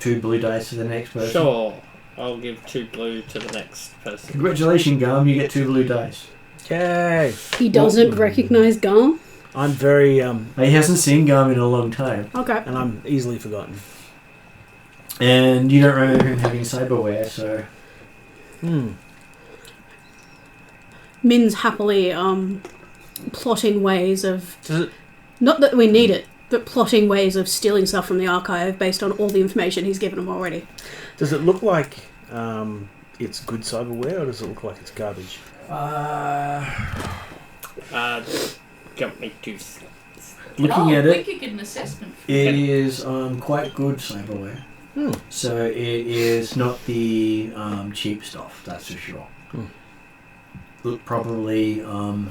2 blue dice to the next person. Sure, I'll give 2 blue to the next person. Congratulations, Gum. You get 2 blue dice. Yay! He doesn't recognise Garm. I'm very He hasn't seen Gum in a long time. Okay. and I'm easily forgotten. And you don't remember him having cyberware, so... Min's happily plotting ways of... Does it? Not that we need it, but plotting ways of stealing stuff from the archive based on all the information he's given him already. Does it look like it's good cyberware, or does it look like it's garbage? Got me to... Looking at we it, could get an assessment. it is quite good cyberware. So it is not the cheap stuff, that's for sure. Look, probably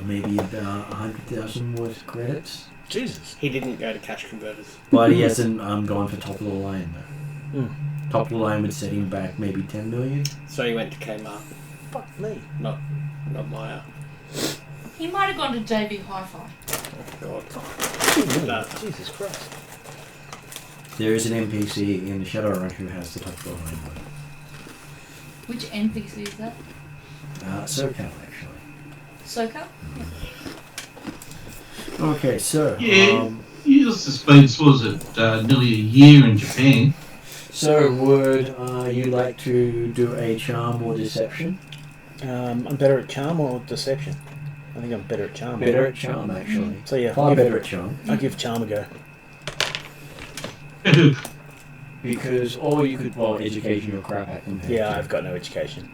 maybe about 100,000 worth of credits. Jesus. He didn't go to cash converters. But he hasn't gone for top of the line though. Mm. Top of the line would set him back maybe 10 million. So he went to Kmart, Fuck me. not Maya. He might have gone to JV Hi-Fi. God. No. Jesus Christ. There is an NPC in the Shadowrun who has the top of the line one. Which NPC is that? SoCal actually. Soka? Okay, so Yeah. You just spent, was it, nearly a year in Japan? so would you like to do a charm or deception? I'm better at charm or deception. I think I'm better at charm. Better at charm actually. So yeah, Far better at charm. I'll give charm a go. Because you could education or crap at them. Yeah, I've got no education.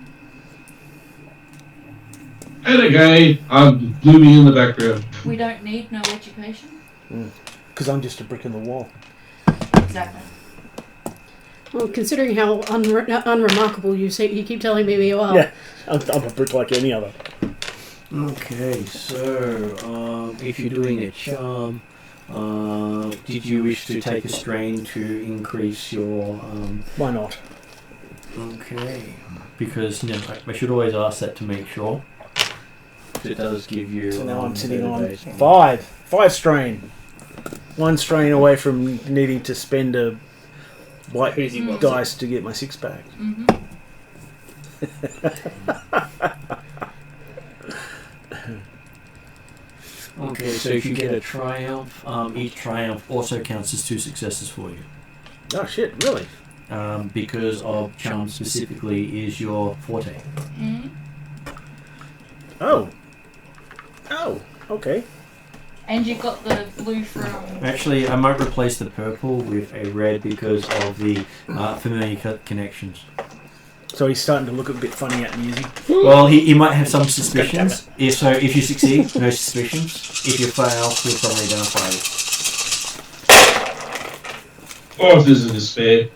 And again, I'm looming in the background. We don't need no education. Because I'm just a brick in the wall. Exactly. Well, considering how unremarkable you keep telling me you are. Yeah, I'm a brick like any other. Okay, so if you're doing a charm, did you wish to take a strain to increase your? Why not? Okay, because I should always ask that to make sure. It does give you. So now I'm sitting on database. 5 strain. 1 strain away from needing to spend a white Crazy box. dice to get my 6-pack. Mm-hmm. Okay, so if you get a triumph, each triumph also counts as 2 successes for you. Oh shit! Really? Because of charm specifically is your forte. Mm. Oh. Oh. Okay. And you got the blue from. Actually, I might replace the purple with a red because of the familiar connections. So he's starting to look a bit funny at me, is he? Well, he might have some suspicions. If you succeed, no suspicions. If you fail, he'll probably identify you. Or if there's a despair.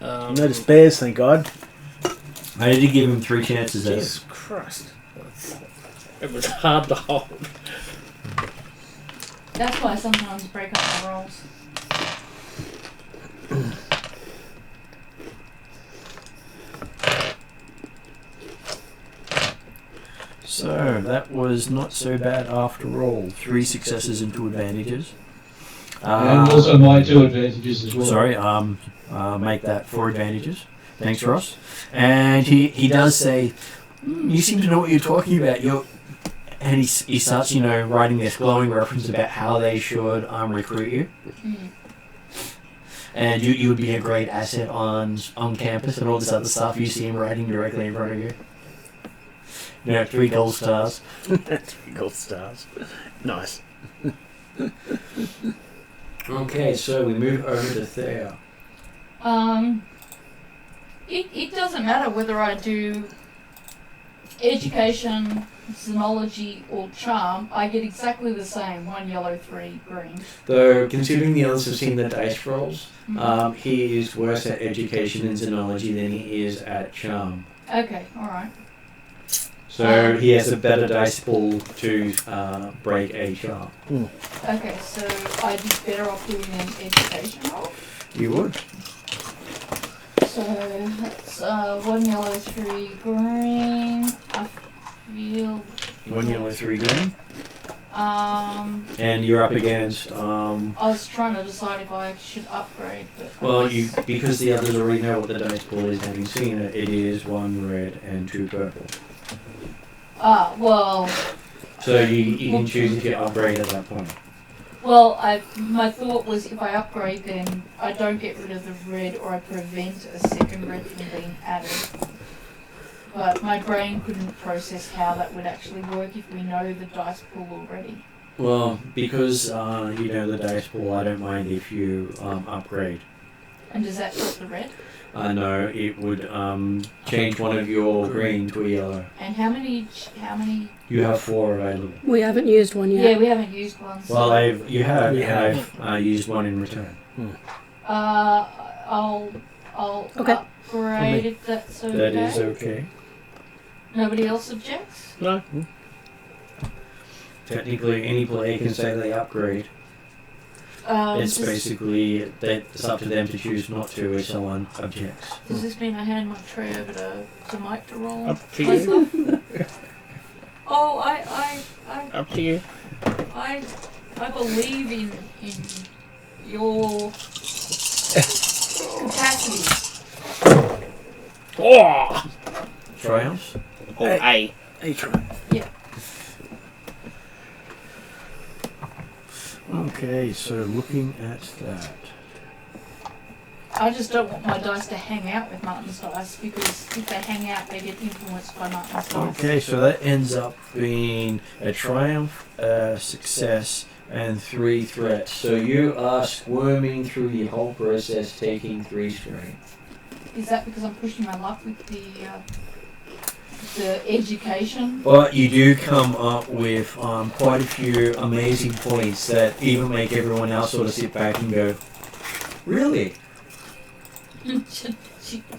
No despairs, thank God. I need to give him 3 chances at it. Jesus Christ. It was hard to hold. That's why I sometimes break up my rolls. So, that was not so bad after all. 3 successes and 2 advantages. And also my 2 advantages as well. Sorry, make that 4 advantages. Thanks, Ross. And he does say, you seem to know what you're talking about. And he starts, writing this glowing reference about how they should recruit you. Mm. And you would be a great asset on campus and all this other stuff. You see him writing directly in front of you. 3 gold stars. 3 gold stars. Nice. Okay, so we move over to Thea. It doesn't matter whether I do education, xenology, or charm. I get exactly the same. 1 yellow, 3 green. Though, considering the others have seen the dice rolls, he is worse at education and xenology than he is at charm. Okay, alright. So he has a better dice pool to break a charm. Okay, so I'd be better off doing an education roll. You would. So that's 1 yellow, 3 green. I feel. 1 yellow, 3 green. And you're up against. I was trying to decide if I should upgrade, but. Well, because the others already know what the dice pool is, having seen it, it is 1 red and 2 purple. Well. So you can choose if you upgrade at that point. Well, my thought was if I upgrade, then I don't get rid of the red, or I prevent a second red from being added. But my brain couldn't process how that would actually work if we know the dice pool already. Well, because you know the dice pool, I don't mind if you upgrade. And does that put the red? No, it would change one of your green to a yellow. And how many? You have 4 available. We haven't used one yet. Yeah, we haven't used one. So Well, you have, and I've used 1 in return. I'll Okay. upgrade if that's okay. That is okay. Nobody else objects? No. Technically, any player can say they upgrade. It's does- basically it's up to them to choose not to if someone objects. Does this mean I hand my tray over to Mike to roll? Up to my you. stuff? Oh, Up to you. I believe in your capacity. Oh! Triumphs? Or A. Atron. Okay, so looking at that. I just don't want my dice to hang out with Martin's dice, because if they hang out, they get influenced by Martin's dice. Okay, so that ends up being a triumph, a success, and 3 threats. So you are squirming through the whole process, taking 3 strength. Is that because I'm pushing my luck with the education? But you do come up with quite a few amazing points that even make everyone else sort of sit back and go, really?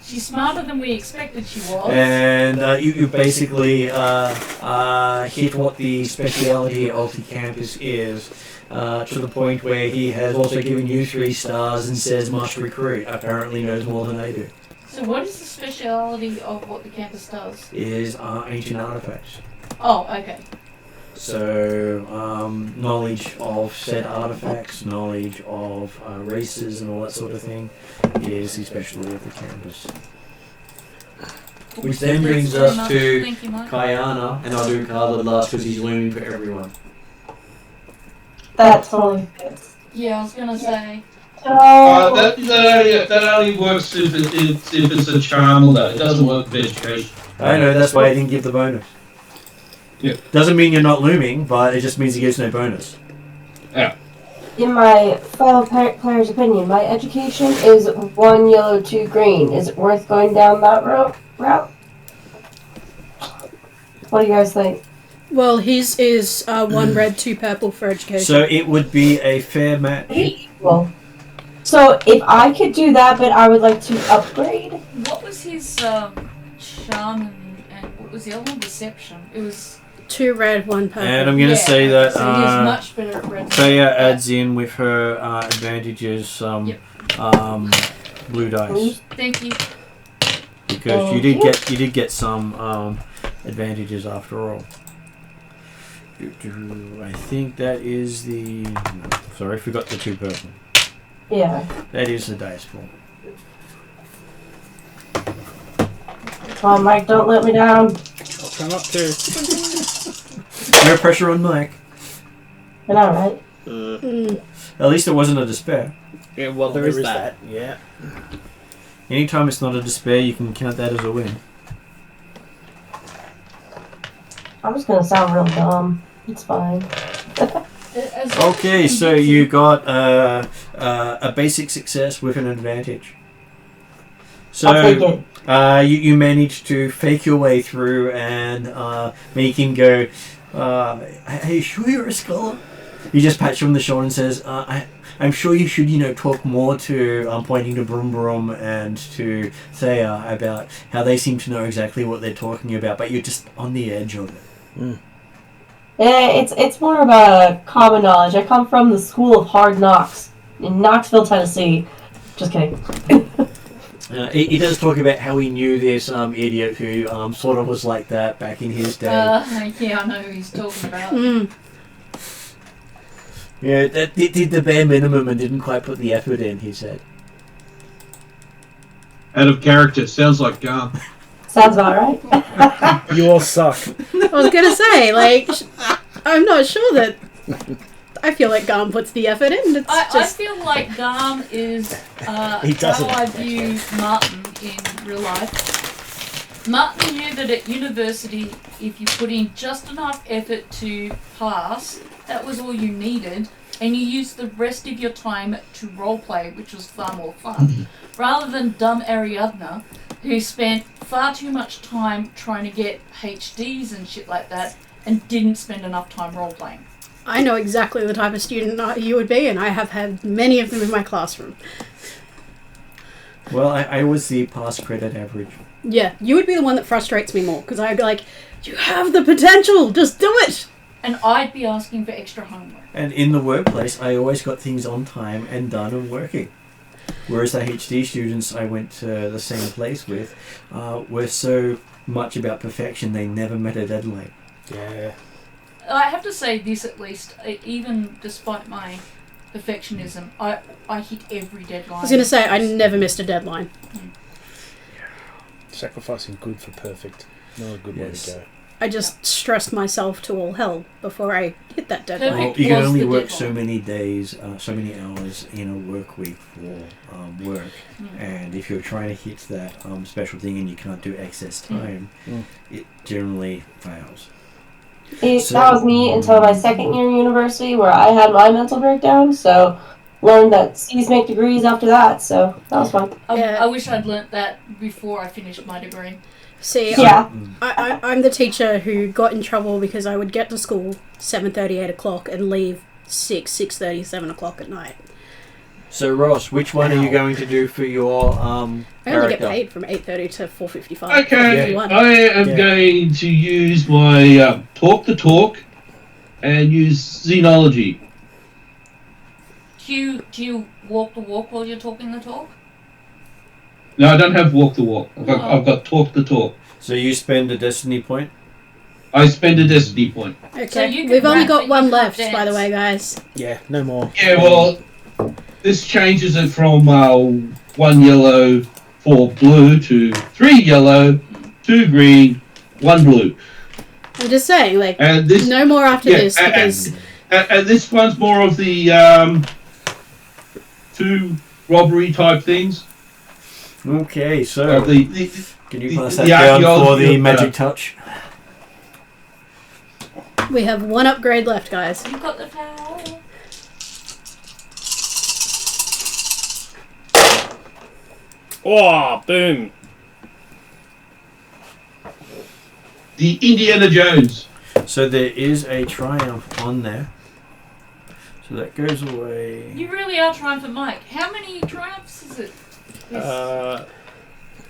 She's smarter than we expected she was. And you basically hit what the speciality of the campus is, to the point where he has also given you 3 stars and says must recruit. Apparently knows more than they do. So what is the speciality of what the campus does? Is ancient artifacts. Oh, okay. So knowledge of said artifacts, knowledge of races and all that sort of thing is the specialty of the campus. Which then brings us to Thank you, Mike. Kayana, and I'll do Carla last because he's looming for everyone. That totally fits. Yeah, I was gonna say. That only works if it's a charm or that. It doesn't work with education. I know, that's why I didn't give the bonus. Yeah. Doesn't mean you're not looming, but it just means it gives no bonus. Yeah. In my fellow player's opinion, my education is 1 yellow, 2 green. Is it worth going down that route? What do you guys think? Well, his is 1 red, 2 purple for education. So it would be a fair match. Well, so if I could do that, but I would like to upgrade. What was his charm and what was the other one? Deception. It was. 2 red, 1 purple. And I'm going to say that So he's much better at red. Thea adds in with her advantages some blue dice. Thank you. Because you did get some advantages after all. I think that is the... No, sorry, I forgot the 2 purple. Yeah. That is the dice pool. Come on, Mike, don't let me down. I'll come up to. No pressure on Mike. I know, right? At least it wasn't a despair. Yeah, well, there is that. Yeah. Anytime it's not a despair, you can count that as a win. I'm just gonna sound real dumb. It's fine. Okay, so you got a basic success with an advantage. I'll take it. You managed to fake your way through and make him go, are you sure you're a scholar? You just pat him on the shoulder and says, I'm sure you should, talk more to, pointing to Brum Brum and to Thea about how they seem to know exactly what they're talking about, but you're just on the edge of it. Mm. Yeah, it's more about common knowledge. I come from the School of Hard Knocks in Knoxville, Tennessee. Just kidding. He does talk about how he knew this idiot who sort of was like that back in his day. Yeah, I know who he's talking about. Yeah, that did the bare minimum and didn't quite put the effort in, he said. Out of character, sounds like Garm. Sounds about right. You all suck. I was gonna say, I'm not sure that. I feel like Garm puts the effort in. I feel like Garm is how I view Martin in real life. Martin knew that at university, if you put in just enough effort to pass, that was all you needed, and you used the rest of your time to roleplay, which was far more fun, rather than dumb Ariadna, who spent far too much time trying to get HDs and shit like that, and didn't spend enough time roleplaying. I know exactly the type of student you would be, and I have had many of them in my classroom. Well, I was the pass credit average. Yeah, you would be the one that frustrates me more, because I'd be like, you have the potential, just do it! And I'd be asking for extra homework. And in the workplace, I always got things on time and done and working. Whereas the HD students I went to the same place with were so much about perfection, they never met a deadline. Yeah. I have to say this at least, even despite my perfectionism, I hit every deadline. I was going to say, I never missed a deadline. Sacrificing good for perfect. Not a good way to go. I just stressed myself to all hell before I hit that deadline. Perfect. You can was only the work deadline. so many days, so many hours in a work week for work. And if you're trying to hit that special thing and you can't do excess time, it generally fails. That was me until my second year in university, where I had my mental breakdown, so learned that C's make degrees after that, so that was fun. I wish I'd learnt that before I finished my degree. See, Yeah. I'm the teacher who got in trouble because I would get to school 7:30, 8 o'clock and leave 6:30, 7 o'clock at night. So Ross, which one are you going to do for your I only character? get paid from 8:30 to 4:55. Okay, 4:51. I am going to use my talk the talk and use xenology. Do you walk the walk while you're talking the talk? No, I don't have walk the walk. I've got talk the talk. So you spend a destiny point? I spend a destiny point. Okay, So you can we've only rap, got but one you can't left, by the dance. way, guys. Yeah, no more. Yeah, well, this changes it from 1 yellow, 4 blue to 3 yellow, 2 green, 1 blue. I'm just saying, And this, no more after Yeah, this, because And this one's more of the 2 robbery type things. Okay, so The can you the- pass the that down for archaeology the of magic that. touch? We have one upgrade left, guys. You've got the power. Oh, boom. The Indiana Jones. So there is a triumph on there. So that goes away. You really are triumphant, Mike. How many triumphs is it? From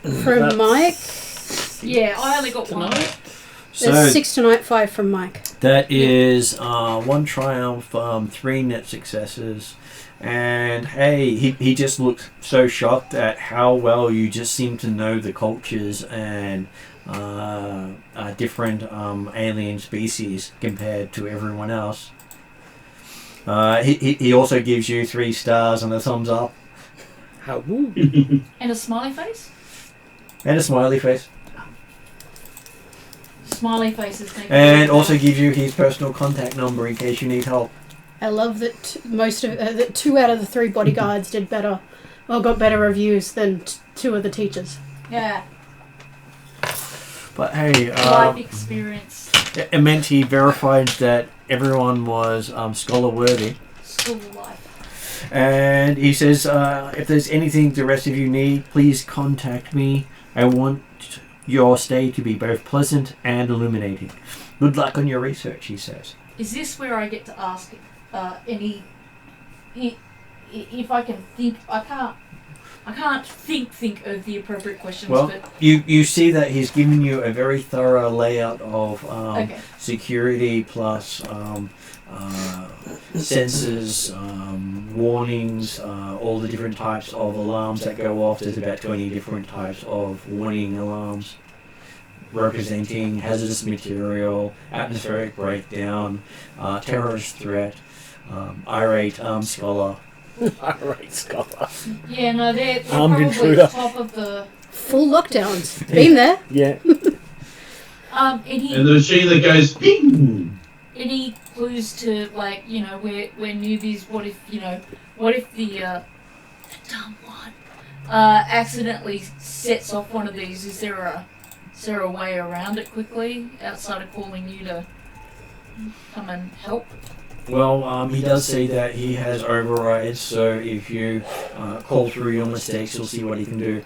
That's Mike, Yeah, I only got one. tonight. So there's 6 tonight, 5 from Mike. that is 1 triumph, 3 net successes. And hey, he just looked so shocked at how well you just seem to know the cultures and different alien species compared to everyone else. He also gives you 3 stars and a thumbs up How woo. And a smiley face? and a smiley face, Smiley faces make and me also gives you his personal contact number in case you need help. I love that that 2 out of the 3 bodyguards did better, or got better reviews than 2 of the teachers. Yeah, But hey, life experience, it meant he verified that everyone was scholar worthy. school life. And he says, if there's anything the rest of you need, please contact me. I want your stay to be both pleasant and illuminating. Good luck on your research, he says. Is this where I get to ask if I can think? I can't think of the appropriate questions. Well, but you see that he's given you a very thorough layout of okay. security plus sensors, warnings, all the different types of alarms that go off. There's about 20 different types of warning alarms representing hazardous material, atmospheric breakdown, terrorist threat, irate scholar. Alright, scholar. Yeah, no, they're Armed probably intruder. top of the. Full lockdowns. Been there. Yeah. Any And the machine that goes ping. any clues to, like, you know, we're newbies? What if the dumb one accidentally sets off one of these? Is there a way around it quickly outside of calling you to come and help? Well, he does say that he has overrides, so if you call through your mistakes, you'll see what he can do.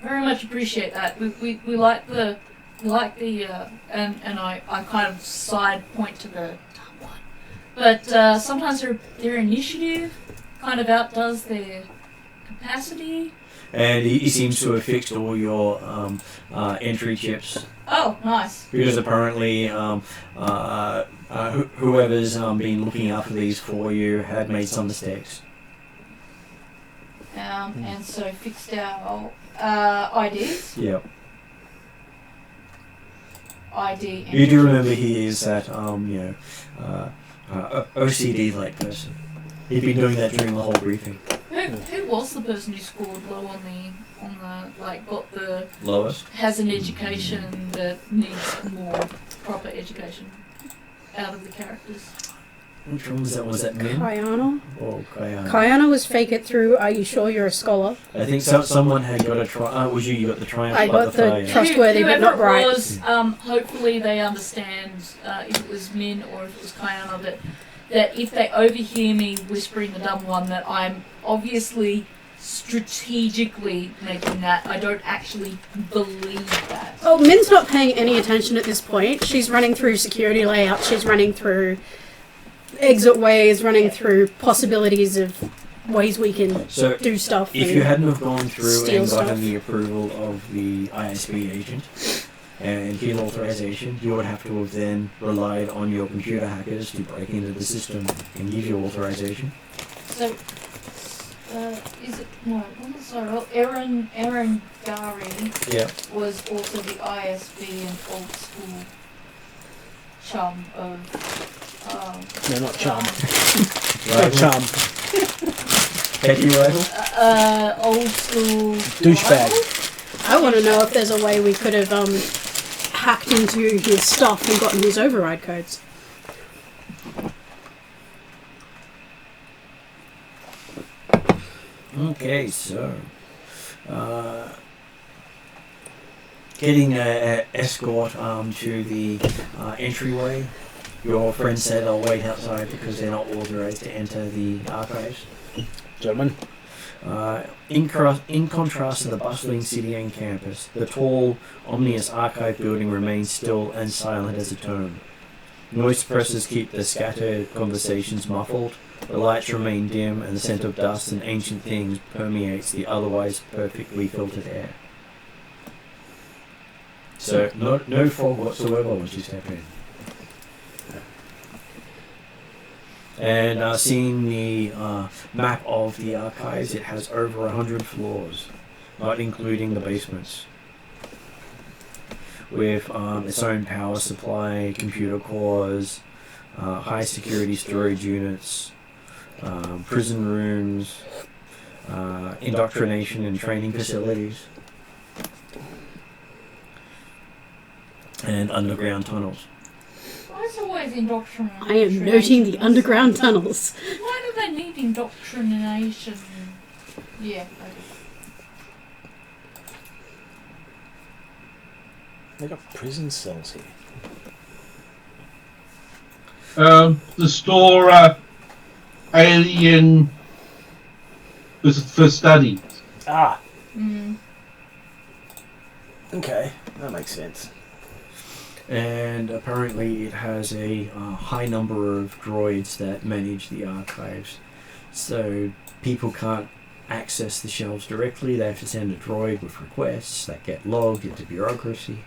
Very much appreciate that. We like the and I kind of side point to the dumb one, but sometimes their initiative kind of outdoes their capacity. And he seems to have fixed all your entry chips, Oh, nice. because apparently whoever's been looking after these for you had made some mistakes. And so fixed our IDs. Yeah. ID. You do remember he is that OCD-like person. He'd been doing that during the whole briefing. Who was the person who scored low on the like got the Lois? has an education that needs more proper education out of the characters? Which one was that? Was that Min? Kayana. Or Kayana? Kayana was fake it through. Are you sure you're a scholar? I think someone had got a tri. Was you got the triumph? I got the fire. trustworthy but not Whoever bright. it was, hopefully they understand if it was Min or if it was Kayana that if they overhear me whispering the dumb one that I'm obviously strategically making that. I don't actually believe that. Oh, Min's not paying any attention at this point. She's running through security layouts. She's running through exit ways, running through possibilities of ways we can So, do stuff. if and you hadn't have gone through steal and gotten stuff. the approval of the ISP agent and his authorization, you would have to have then relied on your computer hackers to break into the system and give you authorization. So, is it no? I'm sorry. Well, Aaron Gary Yeah. was also the ISB and old school chum of. No, not chum. Right. Chum. Petty rival? Old school Douchebag. I want to know if there's a way we could have hacked into his stuff and gotten his override codes. Okay, so getting a escort to the entryway. Your friend said I'll wait outside because they're not authorized to enter the archives. Gentlemen. In contrast to the bustling city and campus, the tall, ominous archive building remains still and silent as a tomb. Noise suppressors keep the scattered conversations muffled, the lights remain dim, and the scent of dust and ancient things permeates the otherwise perfectly filtered air. So, no fog whatsoever once you step in. And seeing the map of the archives, it has over 100 floors, not including the basements, with its own power supply, computer cores, high security storage units, prison rooms, indoctrination and training facilities, and underground tunnels. Why is always indoctrination? I am noting the underground tunnels. Why do they need indoctrination? Yeah. Okay. They got prison cells here. The store alien was for study. Ah, Mm. okay. That makes sense. And apparently it has a high number of droids that manage the archives. So people can't access the shelves directly. They have to send a droid with requests that get logged into bureaucracy.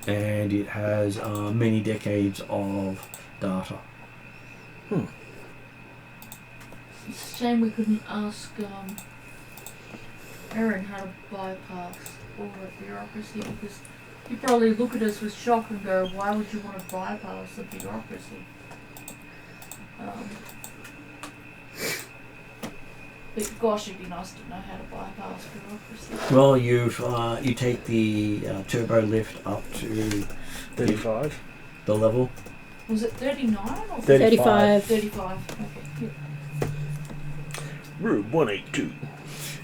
And it has many decades of data. It's a shame we couldn't ask Aaron how to bypass all the bureaucracy, because he'd probably look at us with shock and go, why would you want to bypass the bureaucracy? But gosh, it'd be nice to know how to bypass bureaucracy. Well, you take the turbo lift up to 35. the level. Was it 39 or 35. 35? Okay. Yeah. Room 182.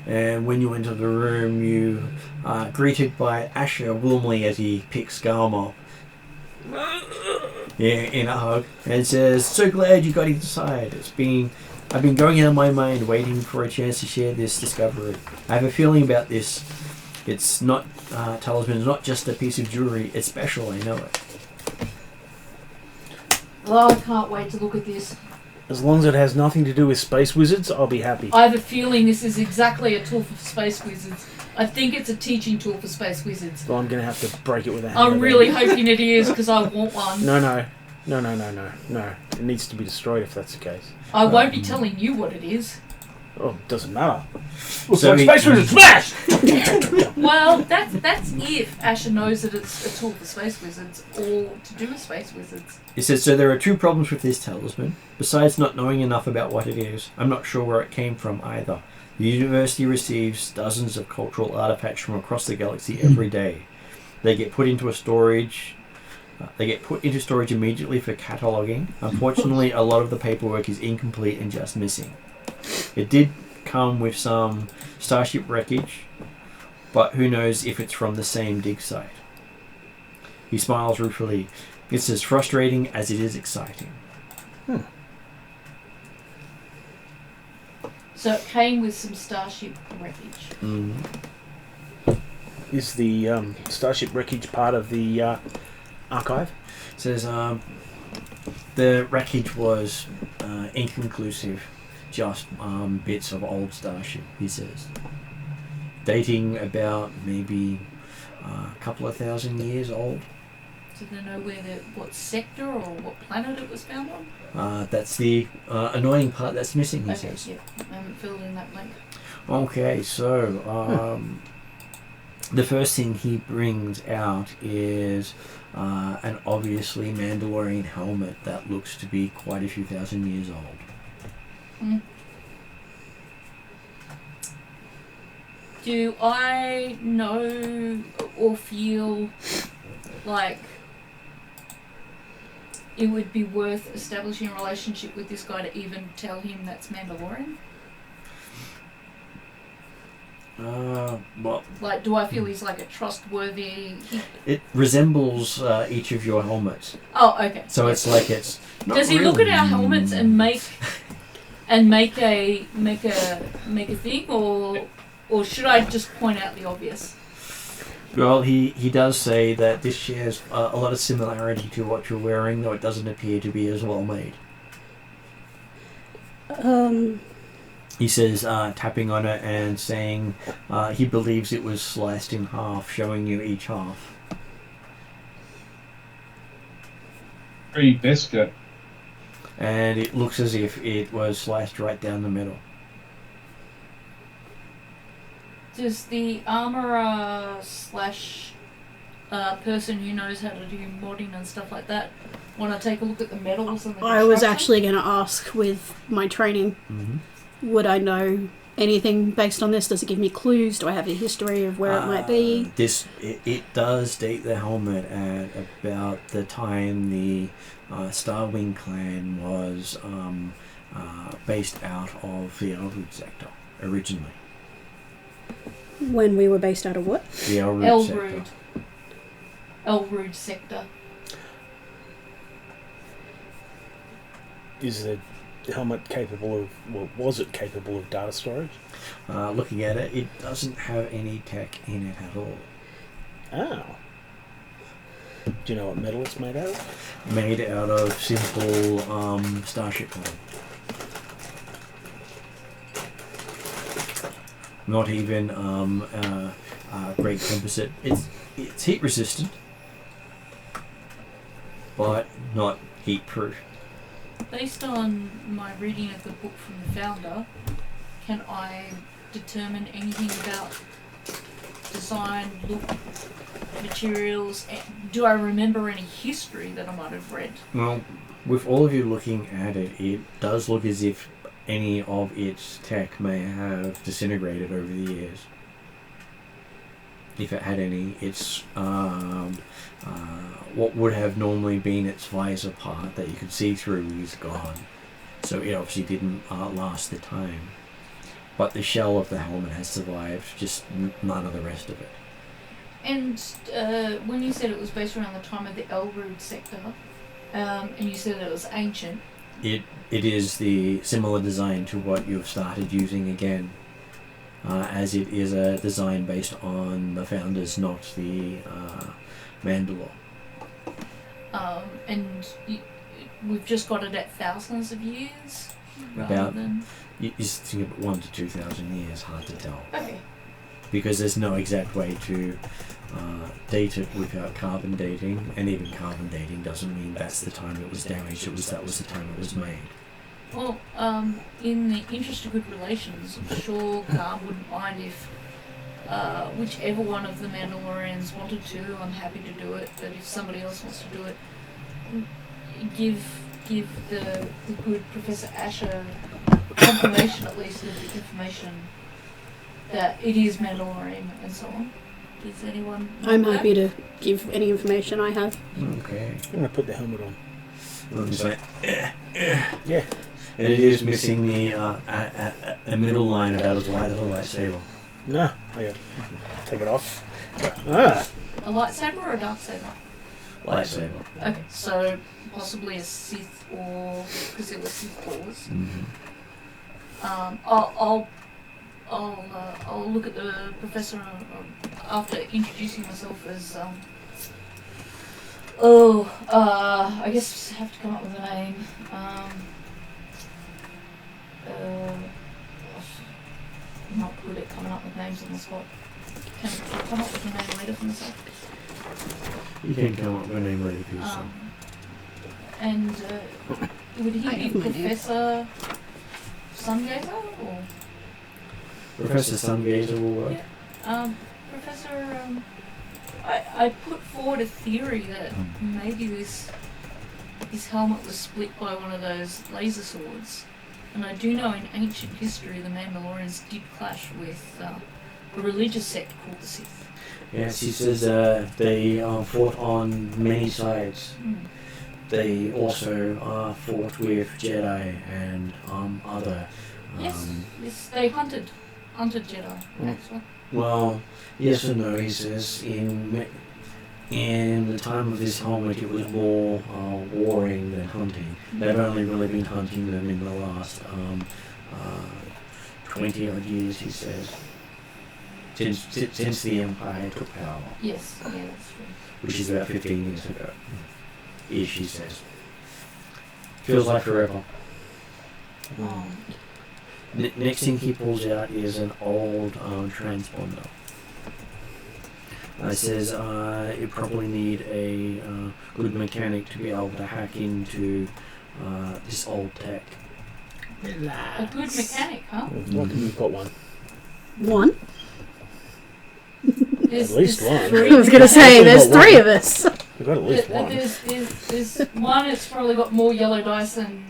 And when you enter the room, you are greeted by Asher warmly as he picks Garm up. Yeah, in a hug, and says, "So glad you got inside. I've been going out of my mind waiting for a chance to share this discovery. I have a feeling about this. It's not talisman. It's not just a piece of jewelry. It's special. I know it." Well, I can't wait to look at this. As long as it has nothing to do with space wizards, I'll be happy. I have a feeling this is exactly a tool for space wizards. I think it's a teaching tool for space wizards. Well, I'm going to have to break it with a hammer. I'm really hoping it is, because I want one. No. It needs to be destroyed if that's the case. I won't be telling you what it is. Oh, it doesn't matter. So Space wizards, smash! Well, that's if Asher knows that it's a tool for space wizards, or to do with space wizards. He says, "So there are two problems with this talisman. Besides not knowing enough about what it is, I'm not sure where it came from either. The university receives dozens of cultural artifacts from across the galaxy every day. They get put into storage immediately for cataloguing. Unfortunately, a lot of the paperwork is incomplete and just missing. It did come with some starship wreckage, but who knows if it's from the same dig site." He smiles ruefully. "It's as frustrating as it is exciting." So it came with some starship wreckage. Is the starship wreckage part of the archive? It says the wreckage was inconclusive, just bits of old starship, he says. Dating about maybe a couple of thousand years old. Do they know what sector or what planet it was found on? That's the annoying part that's missing, he Okay, says. yeah. I haven't filled in that blank. Okay, so the first thing he brings out is an obviously Mandalorian helmet that looks to be quite a few thousand years old. Do I know or feel like it would be worth establishing a relationship with this guy to even tell him that's Mandalorian? Well, Like, do I feel he's like a trustworthy? it resembles each of your helmets. Oh, okay. So it's like it's. Not Does he look at really- our helmets and make a thing, or should I just point out the obvious? Well, he does say that this shares a lot of similarity to what you're wearing, though it doesn't appear to be as well made. He says, tapping on it and saying he believes it was sliced in half, showing you each half. Very Beskar. And it looks as if it was sliced right down the middle. Does the armourer slash person who knows how to do modding and stuff like that want to take a look at the metals and the I was construction? actually going to ask with my training, would I know anything based on this? Does it give me clues? Do I have a history of where it might be? It does date the helmet at about the time the Starwing Clan was based out of the Elrood Sector originally. When we were based out of what? The Elrood Sector. Elrood Sector. Is the helmet capable of, well, was it capable of data storage? Looking at it, it doesn't have any tech in it at all. Oh. Do you know what metal it's made out of? Made out of simple starship metal. Not even great composite. It's heat resistant, but not heat proof. Based on my reading of the book from the founder, can I determine anything about design, look, materials? Do I remember any history that I might have read? Well, with all of you looking at it, it does look as if any of its tech may have disintegrated over the years. If it had any, it's what would have normally been its visor part that you could see through is gone. So it obviously didn't last the time. But the shell of the helmet has survived, just none of the rest of it. And when you said it was based around the time of the Elrood Sector, and you said it was ancient, It is the similar design to what you've started using again, as it is a design based on the founders, not the Mandalore. and we've just got it at thousands of years, rather About- than... You think about 1,000 to 2,000 years, hard to tell. Okay. Because there's no exact way to date it without carbon dating, and even carbon dating doesn't mean that's the time it was damaged, that was the time it was made. Well, in the interest of good relations, I'm sure Khan wouldn't mind if whichever one of the Mandalorians wanted to. I'm happy to do it, but if somebody else wants to do it, give the good Professor Asher confirmation, at least, of the information that it is Mandalorian and so on. Does anyone know I'm that? happy to give any information I have. Okay. I'm going to put the helmet on. I'm just like, Yeah. and it is missing the a middle line about as wide as a lightsaber. No. Okay. Take it off. Ah. A lightsaber or a dark saber? Lightsaber. Okay, so possibly a Sith, or because it was Sith Wars. I'll look at the professor after introducing myself as I guess I have to come up with a name. I'm not good at coming up with names on the spot. Can I come up with a name later for myself? You can come up with a name later for yourself. And would he I be have my name. Professor Sungazer or? Professor Sungazer will work. Professor, I put forward a theory that maybe this helmet was split by one of those laser swords. And I do know in ancient history the Mandalorians did clash with a religious sect called the Sith. Yes, he says they fought on many sides. they also fought with Jedi and other. Yes, they hunted Jedi. Actually. Well, yes and no. He says in the time of this helmet, it was more warring than hunting. They've only really been hunting them in the last 20 odd years, he says, since the Empire took power. Yes, yeah, that's true. Which is about 15 years ago, ish, he says. Feels like forever. Next thing he pulls out is an old transponder. It says you probably need a good mechanic to be able to hack into this old tech. A good mechanic, huh? Lucky we've got one. One? At least one. I was going to say, there's three of us. We've got at least one. There's one that's probably got more yellow dice than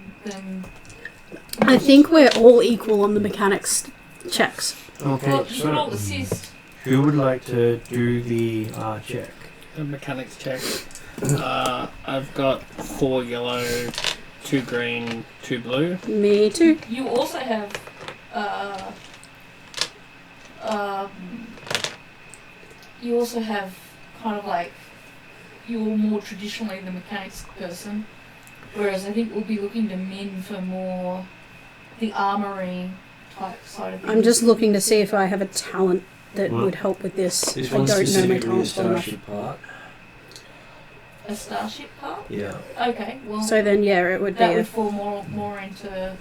I think we're all equal on the mechanics checks. Okay, well, you so roll assist. who would like to do the check? The mechanics check. I've got 4 yellow, 2 green, 2 blue. Me too. You also have kind of like you're more traditionally the mechanics person, whereas I think we'll be looking to Min for more the armory type side of things. I'm just looking to see if I have a talent that would help with this. This I one's don't know my specifically a talents well enough. starship part. A starship part? Yeah. Okay, well So then, yeah, it would be that a... would fall more into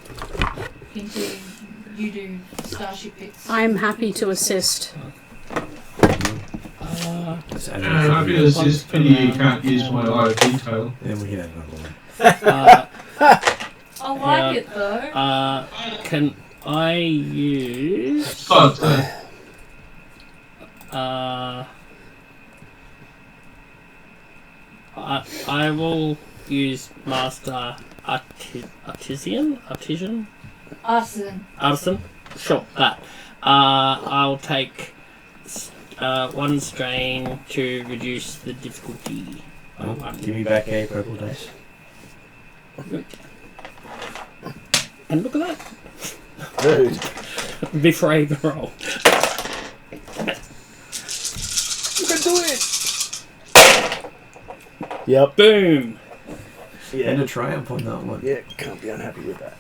you do starship bits. I'm happy to assist. Let's And add I feel it's just pity you can't use my eye of detail. Then we can add another one. I like it though. Can I use... I will use Master Artisan? Artisan? Sure, that. I'll take 1 strain to reduce the difficulty. Give me back a purple dice. And look at that. Dude. Before I even roll. You can do it! Yep. Boom! And a triumph on that one. Yeah, can't be unhappy with that.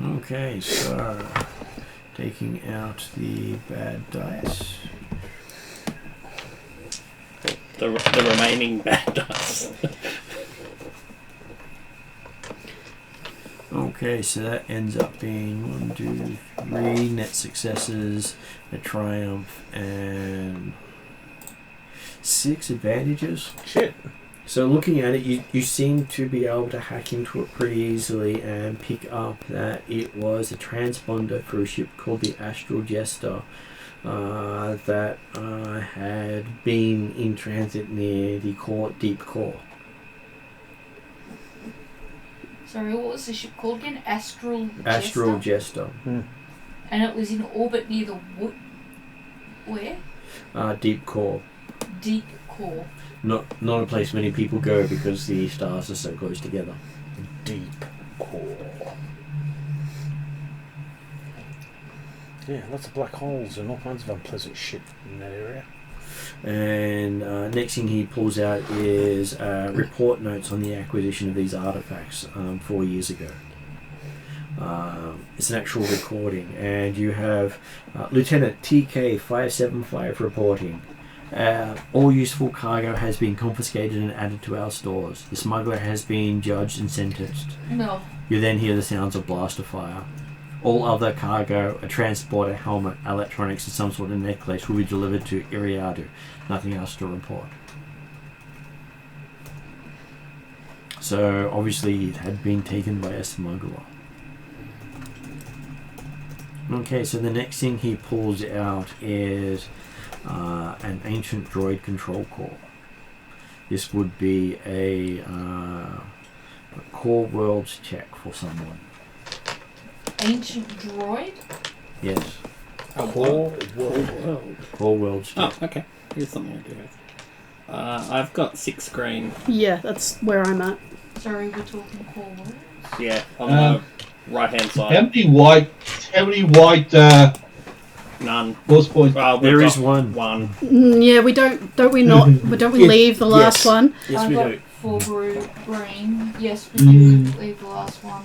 Okay, so taking out the bad dice. The remaining bad dice. Okay, so that ends up being 1, 2, 3 net successes, a triumph, and 6 advantages. Shit. So looking at it, you seem to be able to hack into it pretty easily and pick up that it was a transponder for a ship called the Astral Jester that had been in transit near the deep core. Sorry, what was the ship called again? Astral Jester. And it was in orbit near the wood. Where? Deep core. Deep core. Not a place many people go because the stars are so close together. Deep core. Yeah, lots of black holes and all kinds of unpleasant shit in that area. And next thing he pulls out is report notes on the acquisition of these artifacts 4 years ago. It's an actual recording, and you have Lieutenant TK575 reporting. All useful cargo has been confiscated and added to our stores. The smuggler has been judged and sentenced. No. You then hear the sounds of blaster fire. All other cargo, a transporter, helmet, electronics, and some sort of necklace will be delivered to Iriadu. Nothing else to report. So obviously it had been taken by a smuggler. Okay, so the next thing he pulls out is an ancient droid control core. This would be a core worlds check for someone. Ancient droid? Yes. Core world. Core worlds check. Oh, okay. Here's something I do have. I've got 6 green. Yeah, that's where I'm at. Sorry, we're talking core words. Yeah, on the right-hand How side. many white None. force points? Well, There we've is got one. One. Yeah, we don't we not, but don't we Yeah, leave the last yes. one? Yes, I've we got do. 4 green. Yes, we do leave the last one.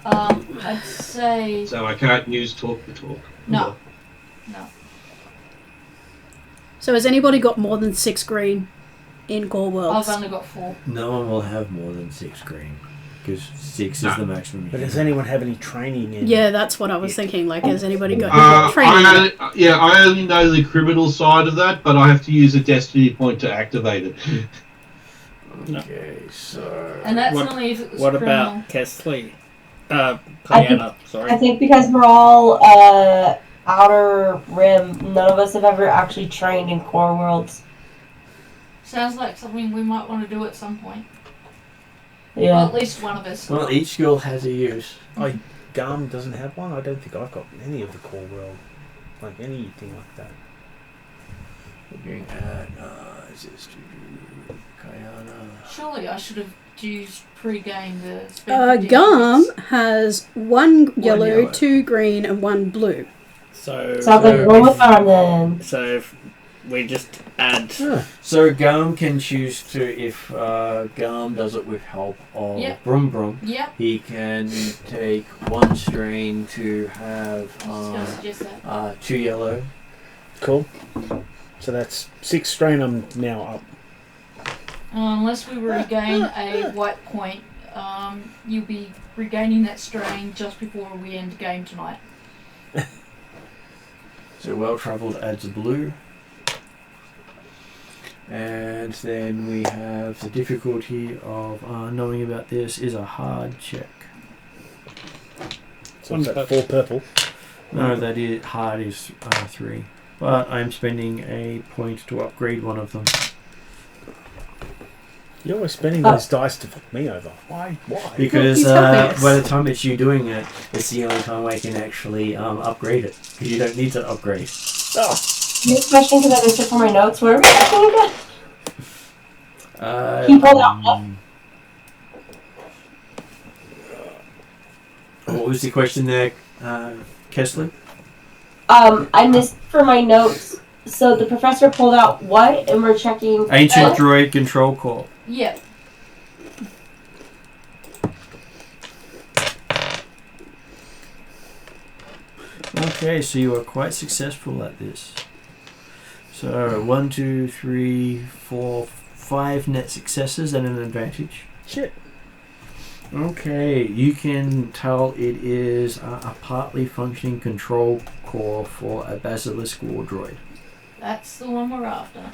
I'd say So I can't use talk the talk. no. So has anybody got more than 6 green in Core Worlds? I've only got 4. No one will have more than 6 green. Because 6 is the maximum. you But can does have. anyone have any training in? Yeah, that's what I was thinking. Like, has anybody got training? I only know the criminal side of that, but I have to use a destiny point to activate it. Okay, so... And that's What- only if it was What criminal. about Kesley? Cayana, sorry. I think because we're all outer rim, none of us have ever actually trained in Core Worlds. Sounds like something we might want to do at some point. Yeah. Well, at least one of us. Well, each skill has a use. Garm doesn't have one. I don't think I've got any of the Core World, like anything like that. Looking at... is this Kayana? Surely I should have used pre-game the spend Garm has 1 yellow, yellow. 2 green, and 1 blue. So, Sounds like Roll Farm then. so if we just add... So Garm can choose to, if Garm does it with help of Yep. Brum Brum, Yep. he can take 1 strain to have I was going to suggest that. 2 yellow. Cool. So that's 6 strain. I'm now up. Unless we regain a white point, you'll be regaining that strain just before we end game tonight. So well travelled adds a blue. And then we have the difficulty of knowing about this is a hard check. So is that 4 purple? No, that is hard is 3. But I'm spending a point to upgrade one of them. You're always spending those dice to fuck me over. Why? Because He's helping us. by the time it's you doing it, it's the only time I can actually upgrade it. Because you don't need to upgrade. Oh, New question because I missed it from my notes. Where are we talking again? He pulled out what? What was the question there, Kessler? I missed for my notes. So the professor pulled out what, and we're checking. Ancient Droid Control Core. Yep. Okay, so you are quite successful at this. So 1, 2, 3, 4, 5 net successes and an advantage. shit. Okay, you can tell it is a partly functioning control core for a basilisk war droid. That's the one we're after.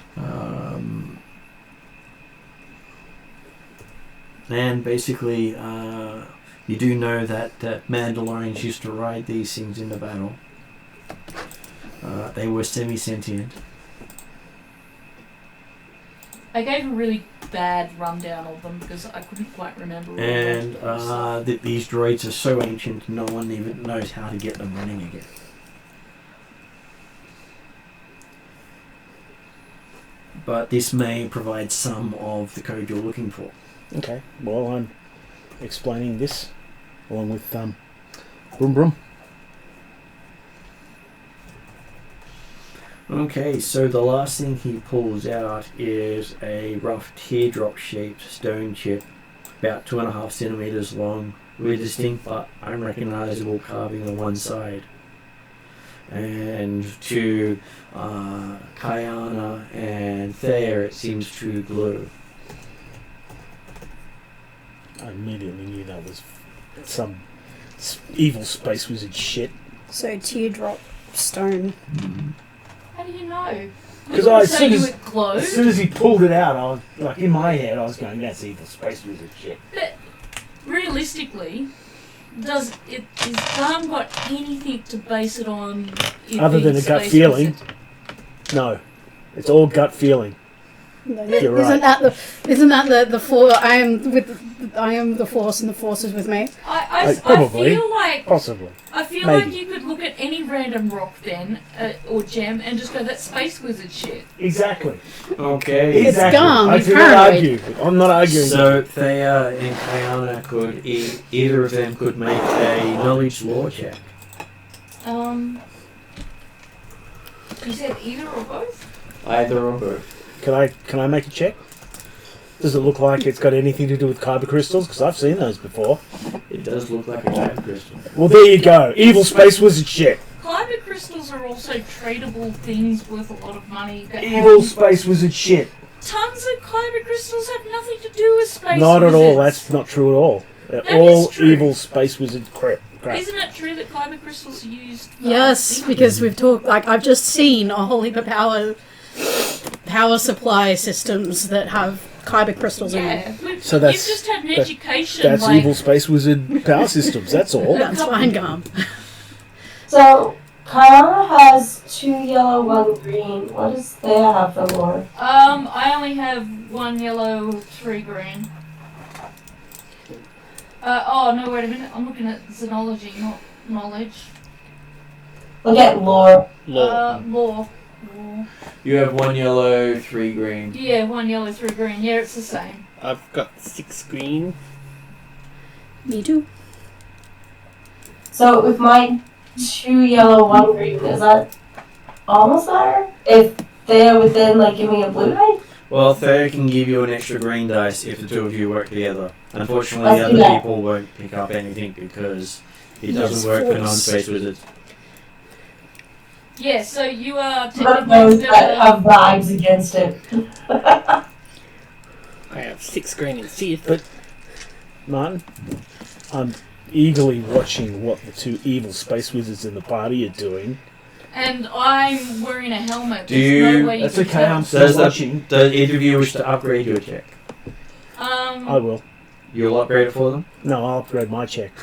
And basically, you do know that Mandalorians used to ride these things into battle. They were semi-sentient. I gave a really bad rundown of them because I couldn't quite remember. all And the stuff. these droids are so ancient, no one even knows how to get them running again. But this may provide some of the code you're looking for. Okay. Well, I'm explaining this along with Brum Brum. Okay, so the last thing he pulls out is a rough teardrop-shaped stone chip, about 2.5 centimeters long, with distinct but unrecognizable carving on one side. And to Kayana and Thayer, it seems to glow. I immediately knew that was some evil space wizard shit. So teardrop stone. How do you know? Because You I, didn't say you would glow. as soon as he pulled it out, I was like, in my head, I was going, "That's evil space wizard shit." But realistically, is Garm got anything to base it on? It Other being than a gut space feeling. wizard? No, it's all gut feeling. You're right. Isn't that the force? I am the force, and the force is with me. I Probably. feel like Possibly. like Maybe. you could look at any random rock then or gem and just go, that's space wizard shit. Exactly. Okay. It's Exactly. gum, I he's do not paranoid. argue. I'm not arguing. So Thea and Kayana could either of them could make a knowledge lore check. You said either or both? Either or both. Can I make a check? Does it look like it's got anything to do with kyber crystals? Because I've seen those before. It does look like a kyber crystal. Well, there you go. Evil space wizard shit. Kyber crystals are also tradable things worth a lot of money. That Evil space wizard shit. tons of kyber crystals have nothing to do with space Not at all. wizards. That's not true at all. They're That all is true. evil space wizard crap. Isn't it true that kyber crystals are used? for Yes, things? because we've talked. Like I've just seen a whole heap of power supply systems that have kyber crystals in them. Yeah, So that's- you've just had an that- education. That's like, evil space wizard power systems. That's all. That's fine, gum. So, Kayana has 2 yellow, 1 green. What does they have for lore? I only have 1 yellow, 3 green. Oh no! Wait a minute. I'm looking at xenology, not knowledge. Look at lore. Law. Lore. You have 1 yellow, 3 green. Yeah, 1 yellow, 3 green. Yeah, it's the same. I've got 6 green. Me too. So, with my 2 yellow, 1 green, is that almost better? If they would then, like, give me a blue die? Well, Thea can give you an extra green dice if the two of you work together. Unfortunately, Let's the do other that. people won't pick up anything because it Yes, doesn't work for force. non-space wizards. Yeah, so you are But technically those that better. have vibes against it. I have 6 green in Sith. Martin, I'm eagerly watching what the 2 evil space wizards in the party are doing. And I'm wearing a helmet. Do There's you- no way That's you can okay. tell. I'm Does still that- watching. Does either of you wish to upgrade your check? I will. You'll upgrade it for them? No, I'll upgrade my check.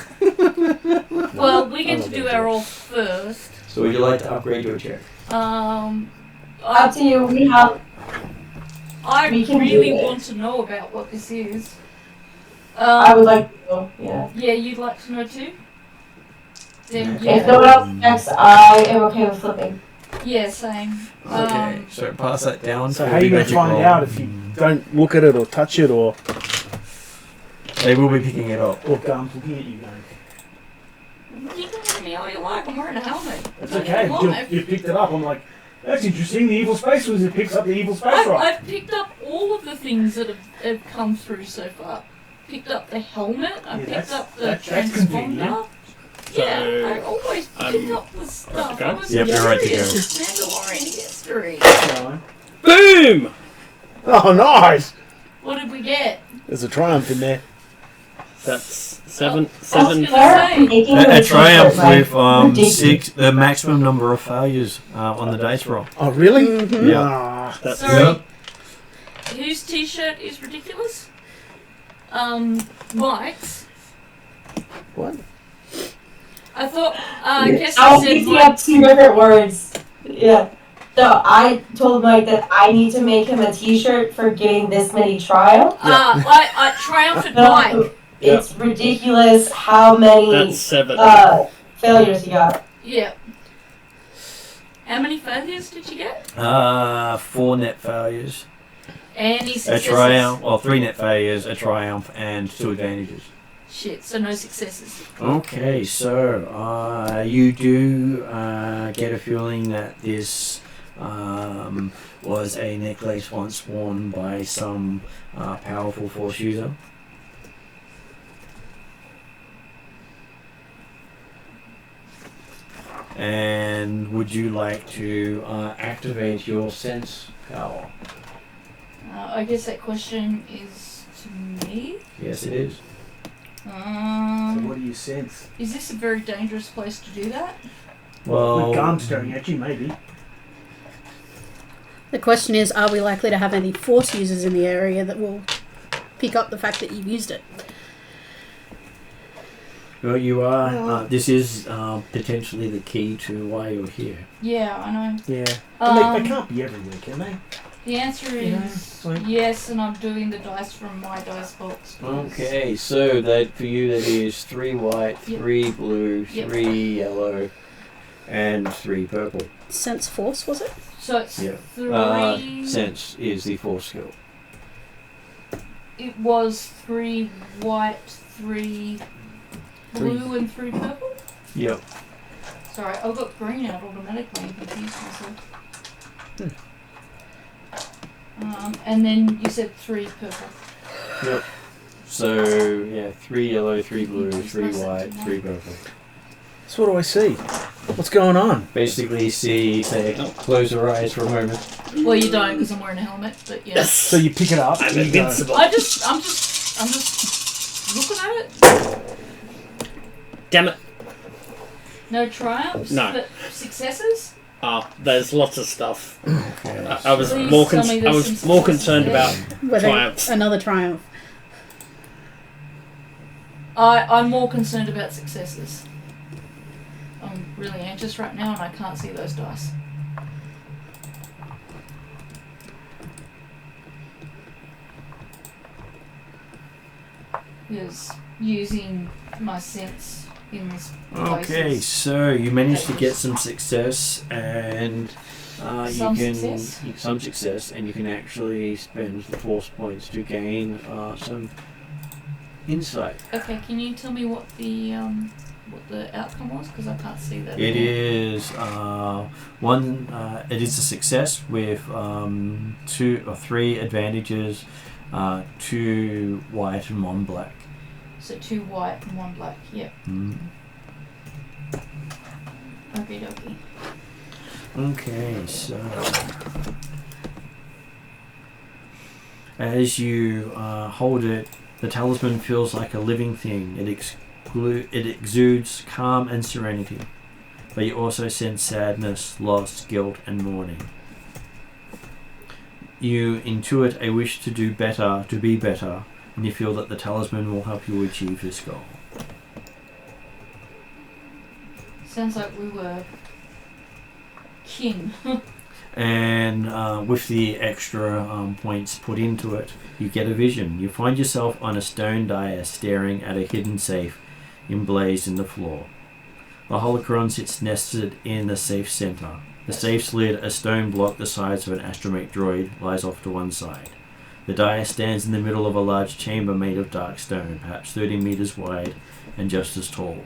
Well, we get I'm to not do gonna our do it. all first. So would you like to upgrade your check? Up I to you. We have. I we can really do it. want to know about what this is. I would like to know. Yeah. Yeah, you'd like to know too? Then Okay. If no one else checks, I am okay with flipping. yeah, same. Okay, so pass that down. So for how are you the going to magic find roll. out if you don't look at it or touch it or They will be picking it up. Gum's looking at you going, You can look at me all you like. I'm wearing a helmet. it's Don't okay. get me wrong, You picked it up. I'm like, that's interesting. The evil space wizard picks up the evil space I've, rock. I've picked up all of the things that have come through so far. Picked up the helmet. I Yeah, picked up the that's convenient. transponder. So, Yeah, I always pick up the stuff. go? I was Yep, you're right to curious. go. It's Mandalorian history. Boom! Oh, nice! What did we get? There's a triumph in there. That's 7. I was 7. gonna say. Making A this triumph different, with ridiculous. 6, the maximum number of failures on the dice roll. Oh, really? Mhm. Yeah. Ah, That's Sorry. Whose t-shirt is ridiculous? Mike's. what? I thought, I guess I I was said mixing up Mike's. 2 different words. Yeah. So I told Mike that I need to make him a T-shirt for getting this many trials. I triumphant Mike. It's ridiculous how many That's 7. failures he got. Yeah. How many failures did you get? 4 net failures. Any A successes? triumph, or 3 net failures, a triumph, and 2 advantages. Shit, so no successes. Okay, so you do get a feeling that this was a necklace once worn by some powerful force user. And would you like to activate your sense power? I guess that question is to me. Yes, it is. So what do you sense? Is this a very dangerous place to do that? Well, With Gum staring at you, maybe. The question is, are we likely to have any force users in the area that will pick up the fact that you've used it? well, you are. This is potentially the key to why you're here. Yeah, I know. Yeah. Um, they can't be everywhere, can they? The answer is yes, and I'm doing the dice from my dice box. Okay, so for you that is 3 white, 3 blue, 3 yellow, and 3 purple. Sense force, was it? So it's 3... Sense is the force skill. It was 3 white, 3 blue, and 3 purple? Yep. Sorry, I got green out automatically and confused myself. And then you said 3 purple. Yep. So, 3 yellow, 3 blue, 3 white, 3 purple. So what do I see? What's going on? Basically, say, close your eyes for a moment. Well, you don't because I'm wearing a helmet, but yeah. So you pick it up. I'm invincible. I'm just looking at it. Damn it. No triumphs, No. but successes. There's lots of stuff. Okay. I was Please more tell me there's more some concerned about Whether triumphs. another triumph. I'm more concerned about successes. I'm really anxious right now and I can't see those dice. Because using my sense in this Okay, places. so you managed to get some success, and Some you can success? some success, and you can actually spend the force points to gain some insight. Okay, can you tell me what the outcome was? Because I can't see that. It at all. is one. It is a success with 2 or 3 advantages, 2 white and 1 black. So 2 white and 1 black. Yep. Okay, dokie. Okay, so as you hold it, the talisman feels like a living thing. It exudes calm and serenity, but you also sense sadness, loss, guilt, and mourning. You intuit a wish to do better, to be better, and you feel that the talisman will help you achieve this goal. Sounds like we were kin. And with the extra points put into it, you get a vision. You find yourself on a stone dais staring at a hidden safe emblazed in the floor. The holocron sits nested in the safe center. The safe's lid, a stone block the size of an astromech droid, lies off to one side. The dais stands in the middle of a large chamber made of dark stone, perhaps 30 meters wide and just as tall.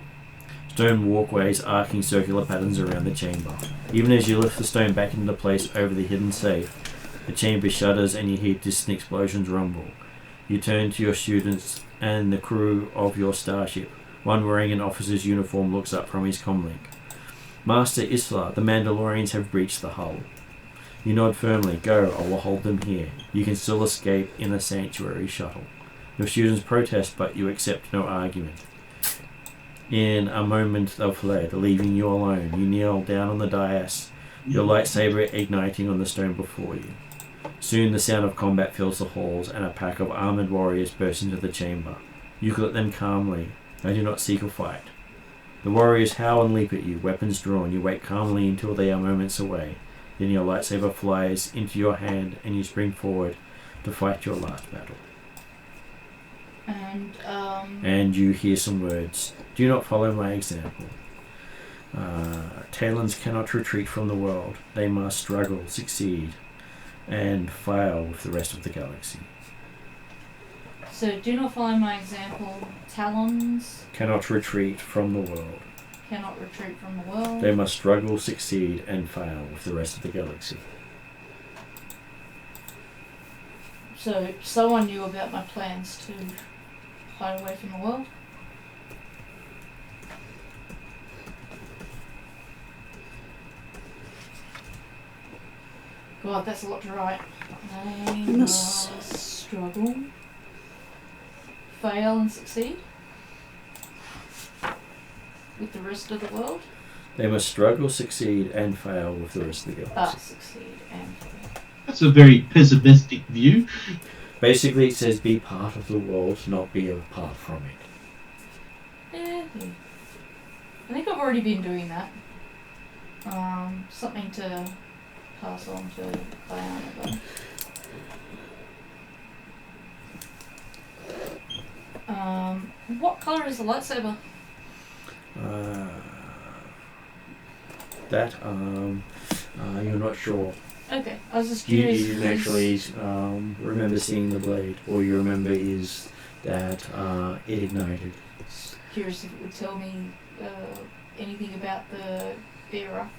Stone walkways arcing circular patterns around the chamber. Even as you lift the stone back into place over the hidden safe, the chamber shudders and you hear distant explosions rumble. You turn to your students and the crew of your starship. One wearing an officer's uniform looks up from his comlink. Master Isla, the Mandalorians have breached the hull. You nod firmly. Go, I will hold them here. You can still escape in the sanctuary shuttle. Your students protest, but you accept no argument. In a moment they've fled, leaving you alone. You kneel down on the dais, your lightsaber igniting on the stone before you. Soon the sound of combat fills the halls, and a pack of armoured warriors burst into the chamber. You look at them calmly. They do not seek a fight. The warriors howl and leap at you, weapons drawn. You wait calmly until they are moments away. Then your lightsaber flies into your hand, and you spring forward to fight your last battle. And you hear some words. Do not follow my example. Talons cannot retreat from the world. They must struggle, succeed, and fail with the rest of the galaxy. So do not follow my example. Talons Cannot retreat from the world. cannot retreat from the world. They must struggle, succeed, and fail with the rest of the galaxy. So someone knew about my plans to hide away from the world. God, that's a lot to write. They must struggle, fail, and succeed with the rest of the world. They must struggle, succeed, and fail with the rest of the galaxy. Succeed and fail. That's a very pessimistic view. Basically, it says be part of the world, not be apart from it. I think I've already been doing that. Something to pass on to Diana though. What colour is the lightsaber? That you're not sure. Okay, I was just You, curious. you didn't actually remember seeing the blade. All you remember is that it ignited. Curious if it would tell me anything about the bearer.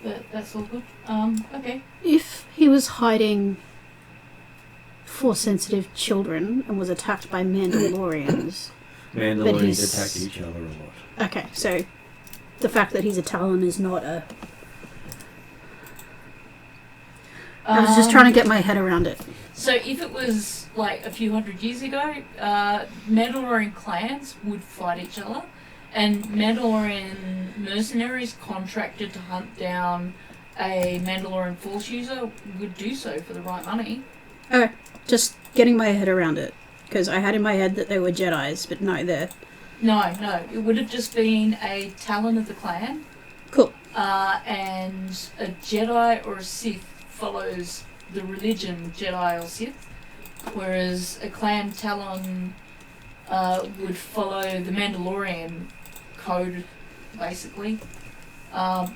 But that's all good. Okay. If he was hiding Force-sensitive children and was attacked by Mandalorians... Mandalorians attack each other a lot. Okay, so the fact that he's a Talon is not a... I was just trying to get my head around it. So if it was like a few hundred years ago, Mandalorian clans would fight each other, and Mandalorian mercenaries contracted to hunt down a Mandalorian Force user would do so for the right money. Okay, just getting my head around it. Because I had in my head that they were Jedis, but no, they're... No, it would have just been a Talon of the clan. Cool. And a Jedi or a Sith follows the religion Jedi or Sith, whereas a clan Talon would follow the Mandalorian code, basically.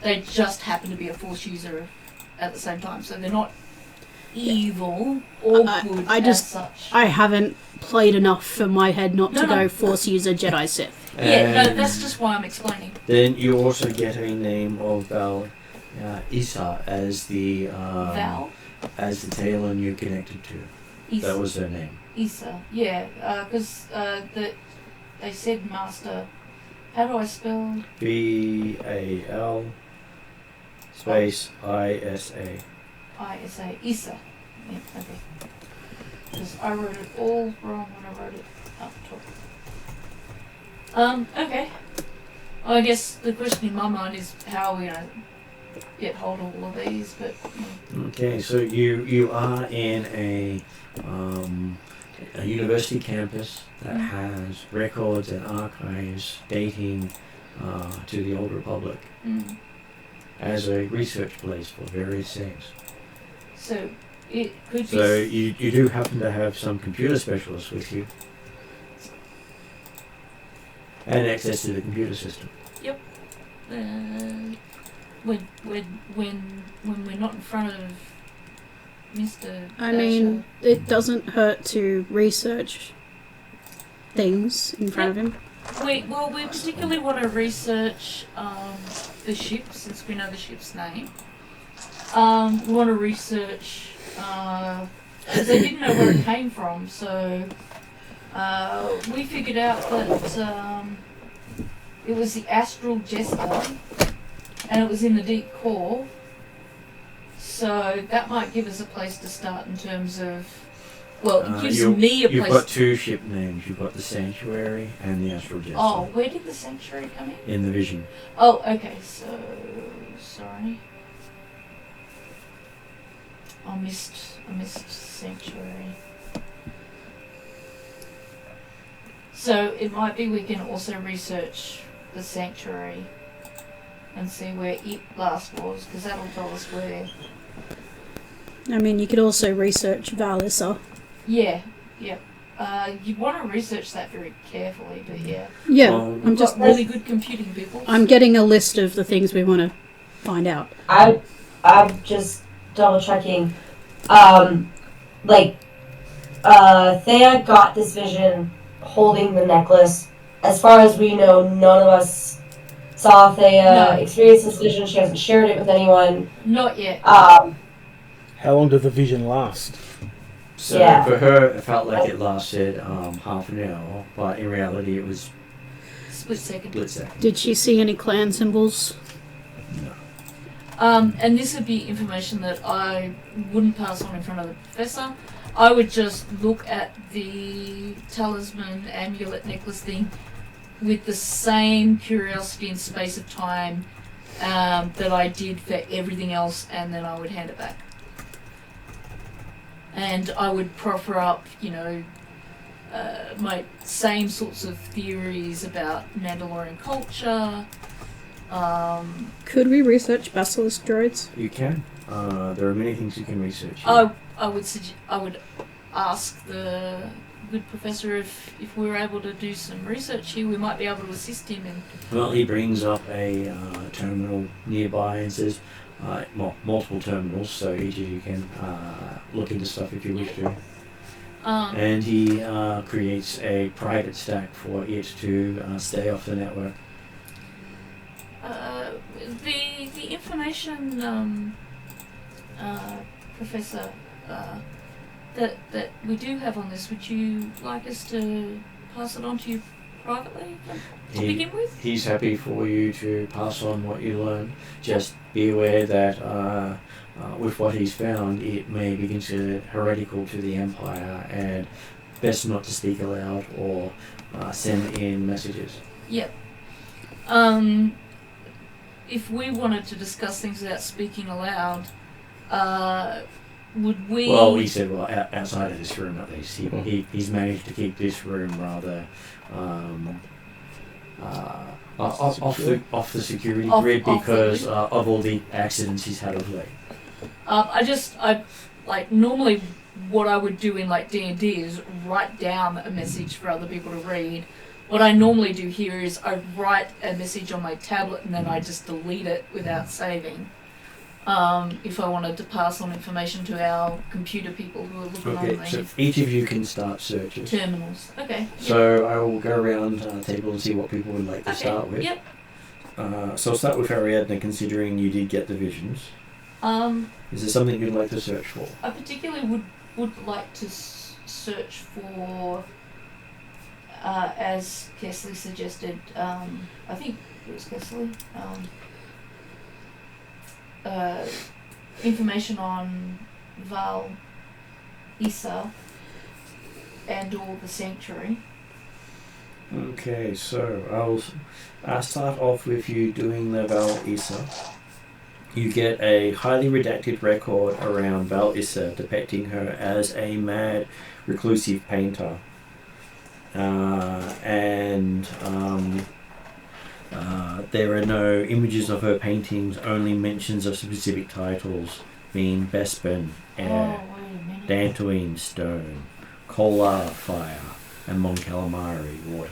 They just happen to be a Force user at the same time, so they're not evil or good as such. I haven't played enough for my head not to go Force user Jedi Sith. Yeah, no, that's just why I'm explaining. Then you also get a name of Val Isa as the Val? As the Talon you're connected to. Isa. That was her name. Isa, yeah, because they said master. How do I spell? BAL space ISA. ISA. Isa. Yeah, okay. Because I wrote it all wrong when I wrote it up top. Okay. Well, I guess the question in my mind is how are we going to get hold of all of these, but... Okay, so you are in a university campus that has records and archives dating to the Old Republic as a research place for various things. So it could be... So you do happen to have some computer specialists with you and access to the computer system. Yep. When we're not in front of Mr. I mean, it doesn't hurt to research things in front of him. We particularly want to research the ship, since we know the ship's name. We want to research, because they didn't know where it came from, so we figured out that it was the astral jester, and it was in the deep core. So that might give us a place to start in terms of, well, it gives me a place. You've got two ship names. You've got the Sanctuary and the Astral Jester. Oh, where did the Sanctuary come in? In the Vision. Oh, okay, so, sorry. I missed Sanctuary. So it might be we can also research the Sanctuary and see where it last was, because that'll tell us where. I mean, you could also research Valissa. Yeah. You want to research that very carefully, but yeah. Yeah, I'm just really good computing people. I'm getting a list of the things we want to find out. I'm just double checking. Thea got this vision holding the necklace. As far as we know, none of us saw Thea experience this vision. She hasn't shared it with anyone. Not yet. How long did the vision last? So for her, it felt like it lasted half an hour, but in reality it was split second. Did she see any clan symbols? No. And this would be information that I wouldn't pass on in front of the professor. I would just look at the talisman, amulet, necklace thing with the same curiosity and space of time that I did for everything else, and then I would hand it back. And I would proffer up, my same sorts of theories about Mandalorian culture. Could we research basilisk droids? You can. There are many things you can research here. I would ask the good professor if we were able to do some research here, we might be able to assist him in. Well, he brings up a terminal nearby and says, multiple terminals, so each of you can look into stuff if you wish to. And he creates a private stack for it to stay off the network. The information, Professor, that we do have on this, would you like us to pass it on to you privately to begin with? He's happy for you to pass on what you learn. Just be aware that with what he's found, it may be considered heretical to the Empire, and best not to speak aloud or send in messages. Yep. If we wanted to discuss things without speaking aloud, would we... Well, he said, outside of this room at least. He's managed to keep this room rather off the security grid because of all the accidents he's had of late. Normally what I would do in like D&D is write down a message for other people to read. What I normally do here is I write a message on my tablet and then I just delete it without saving. If I wanted to pass on information to our computer people who are looking on the so each of you can start searches. terminals. Okay. So I will go around the table and see what people would like to start with. Yep. So I'll start with Ariadne, considering you did get the visions. Is there something you'd like to search for? I particularly would like to search for, as Kesley suggested, I think it was Kesley, information on Val Issa and or the Sanctuary. Okay, so I'll start off with you doing the Val Issa. You get a highly redacted record around Val Issa depicting her as a mad, reclusive painter. There are no images of her paintings, only mentions of specific titles, being Bespin, Air, Dantooine, Stone, Kolar, Fire, and Mon Calamari, Water.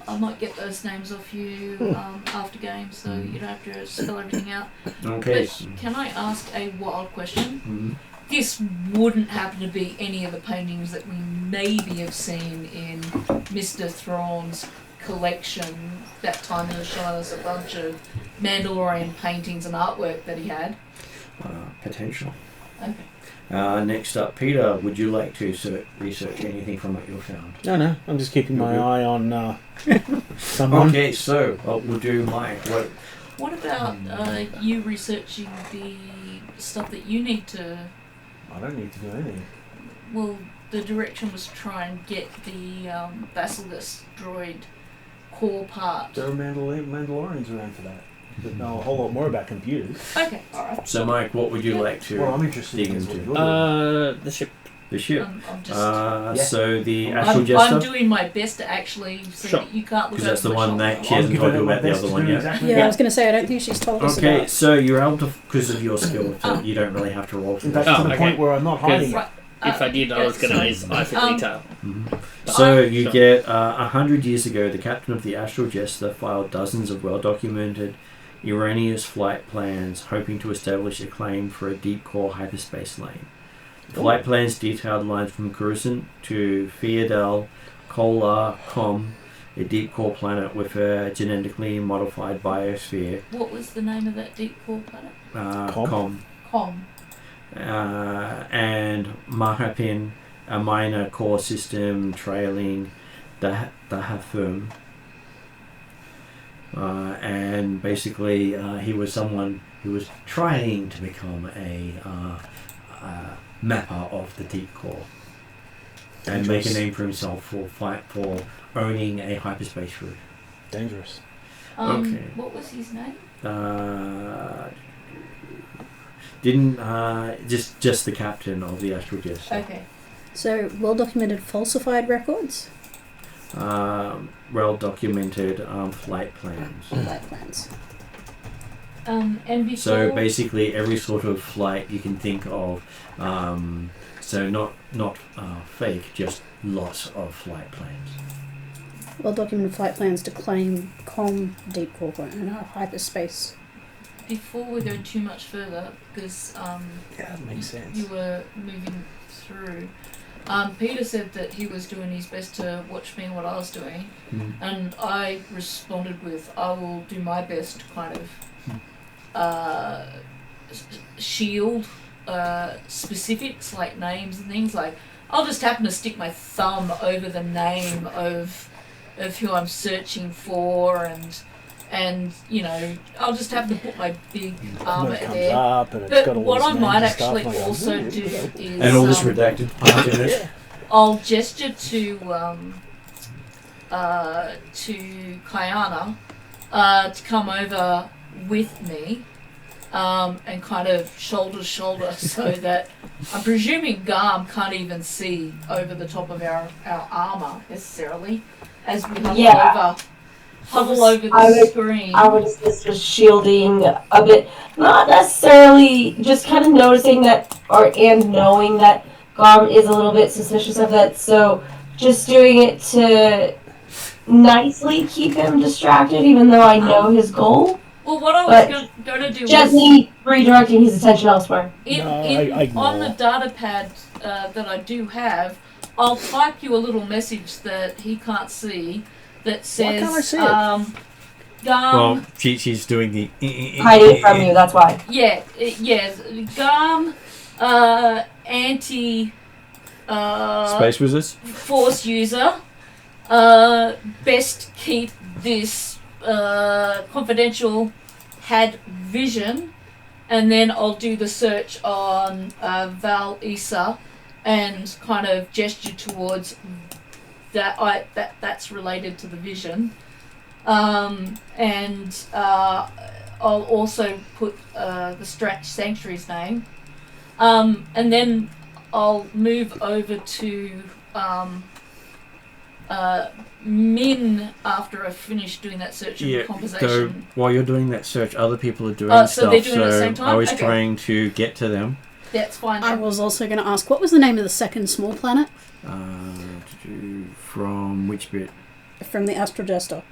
I might get those names off you after game, so you don't have to spell everything out. Okay. But can I ask a wild question? Mm-hmm. This wouldn't happen to be any of the paintings that we maybe have seen in Mr. Thrawn's collection that time he was showing us a bunch of Mandalorian paintings and artwork that he had. Potential. Okay. Next up, Peter, would you like to research anything from what you found? No, I'm just keeping my eye on someone. Okay, so we'll do Mike. What about you researching the stuff that you need to... I don't need to do anything. Well, the direction was to try and get the Basilisk droid core part. There are Mandalorians around for that. But know a whole lot more about computers. Okay, alright. So, Mike, what would you like to Well, I'm interested dig in into? what you're The ship. The ship. I'm just... So the Astral Jester. I'm doing my best to actually so Sure. that you can't look Because that's over the my one shoulder. that she hasn't told you about the other one yet. Exactly. Yeah, I was going to say, I don't think she's told us Okay, about. so you're able to, because of your skill, you don't really have to roll for That's that. to the okay. point where I'm not hiding it. Right. If I did, I was going to sorry. use eye for detail. So you Sure. get 100 years ago, the captain of the Astral Jester filed dozens of well-documented erroneous flight plans, hoping to establish a claim for a deep core hyperspace lane. Flight plans detailed lines from Coruscant to Theodel, Kolar, Com, a deep core planet with a genetically modified biosphere. What was the name of that deep core planet? Com. Com. And Mahapin, a minor core system trailing Dahathum. And basically, he was someone who was trying to become a mapper of the deep core and make a name for himself for owning a hyperspace route. Dangerous. Okay. What was his name? Just the captain of the Astral Jester. Okay. So, well-documented falsified records? Well-documented flight plans. Flight plans. And before... So basically, every sort of flight you can think of. So not fake, just lots of flight plans. Well-documented flight plans to claim deep core and hyperspace. Before we go too much further, because Yeah, that makes sense. you were moving through, Peter said that he was doing his best to watch me and what I was doing, and I responded with, I will do my best to kind of shield specifics like names and things. Like, I'll just happen to stick my thumb over the name of who I'm searching for, and you know, I'll just have to put my big armor there. Up and it's But got all what this I might names and stuff, actually and I go, also "Ooh, do okay." is And all this redacted part in it. I'll gesture to Kayana to come over with me, and kind of shoulder to shoulder, so that I'm presuming Garm can't even see over the top of our armor necessarily, as we huddle over the screen. I would assist with shielding a bit, not necessarily just kind of noticing that, and knowing that Garm is a little bit suspicious of that, so just doing it to nicely keep him distracted, even though I know his goal. Well, what I was going to do gently redirecting his attention elsewhere. On the data pad that I do have, I'll type you a little message that he can't see that says, Why can't I see it? Well, she's doing the... Hiding it from you, that's why. Yeah, Garm, anti... Space resist? Force user, best keep this confidential, had vision, and then I'll do the search on Val Issa and kind of gesture towards that's related to the vision. And I'll also put the Sanctuary's name. And then I'll move over to Min after I finish doing that search and conversation. So while you're doing that search, other people are doing so stuff. they're doing it at the same time? I was Okay. trying to get to them. That's fine. I was also going to ask, what was the name of the second small planet? From which bit? From the Astral Jester.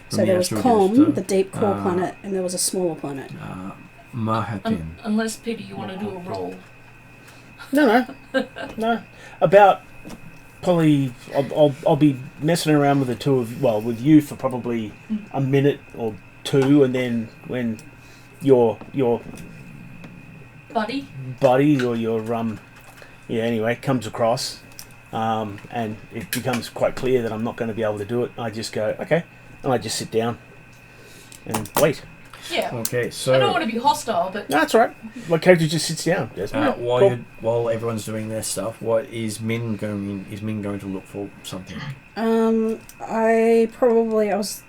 From So the there was Astral Com, Jester. the deep core planet, and there was a smaller planet. Mahatin. Unless, Peter, you want to do a roll. No. About probably, I'll be messing around with the two of, well, with you for probably a minute or two, and then when your Buddy? or your anyway, comes across, and it becomes quite clear that I'm not going to be able to do it, I just go, okay, and I just sit down and wait. Yeah. Okay, so... I don't want to be hostile, but... No, that's all right. My character just sits down. Just, while everyone's doing their stuff, what is Min going? Is Min going to look for something? I was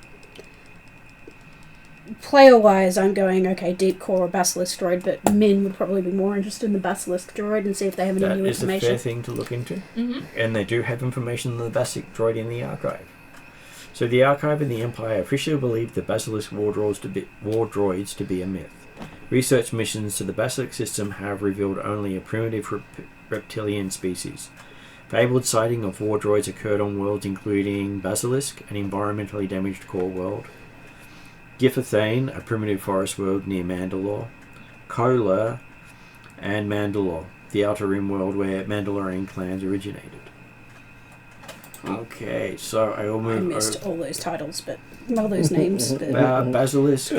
player-wise, I'm going, okay, deep core or basilisk droid, but Min would probably be more interested in the basilisk droid and see if they have any new information. That is a fair thing to look into. Mm-hmm. And they do have information on the basilisk droid in the archive. So the archive and the Empire officially believe the basilisk war droids to be a myth. Research missions to the basilisk system have revealed only a primitive reptilian species. Fabled sighting of war droids occurred on worlds including Basilisk, an environmentally damaged core world, Giffathane, a primitive forest world near Mandalore, Kola, and Mandalore, the Outer Rim world where Mandalorian clans originated. Okay, so I will move. I missed all those titles, but all those names. But Basilisk,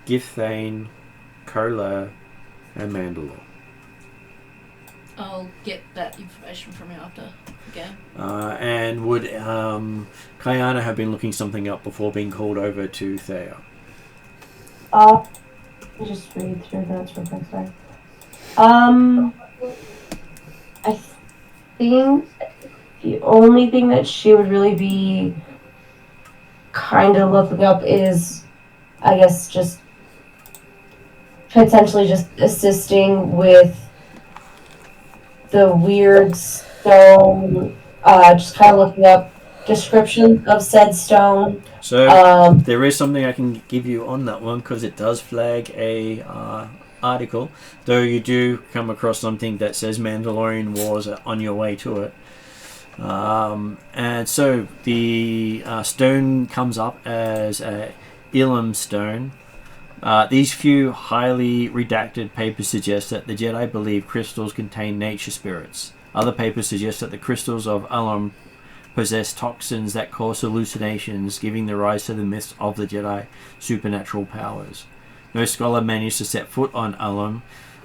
Gifthane, Kola, and Mandalore. I'll get that information from you after the game. And would Kayana have been looking something up before being called over to Thea? Let me just read through notes real quick, sorry. I think the only thing that she would really be kind of looking up is, I guess, just potentially just assisting with the weird stone, just kind of looking up description of said stone. So there is something I can give you on that one because it does flag a article, though you do come across something that says Mandalorian Wars are on your way to it. And so the stone comes up as a Elam stone. These few highly redacted papers suggest that the Jedi believe crystals contain nature spirits. Other papers suggest that the crystals of Elam possess toxins that cause hallucinations, giving the rise to the myths of the Jedi supernatural powers. No scholar managed to set foot on Elam.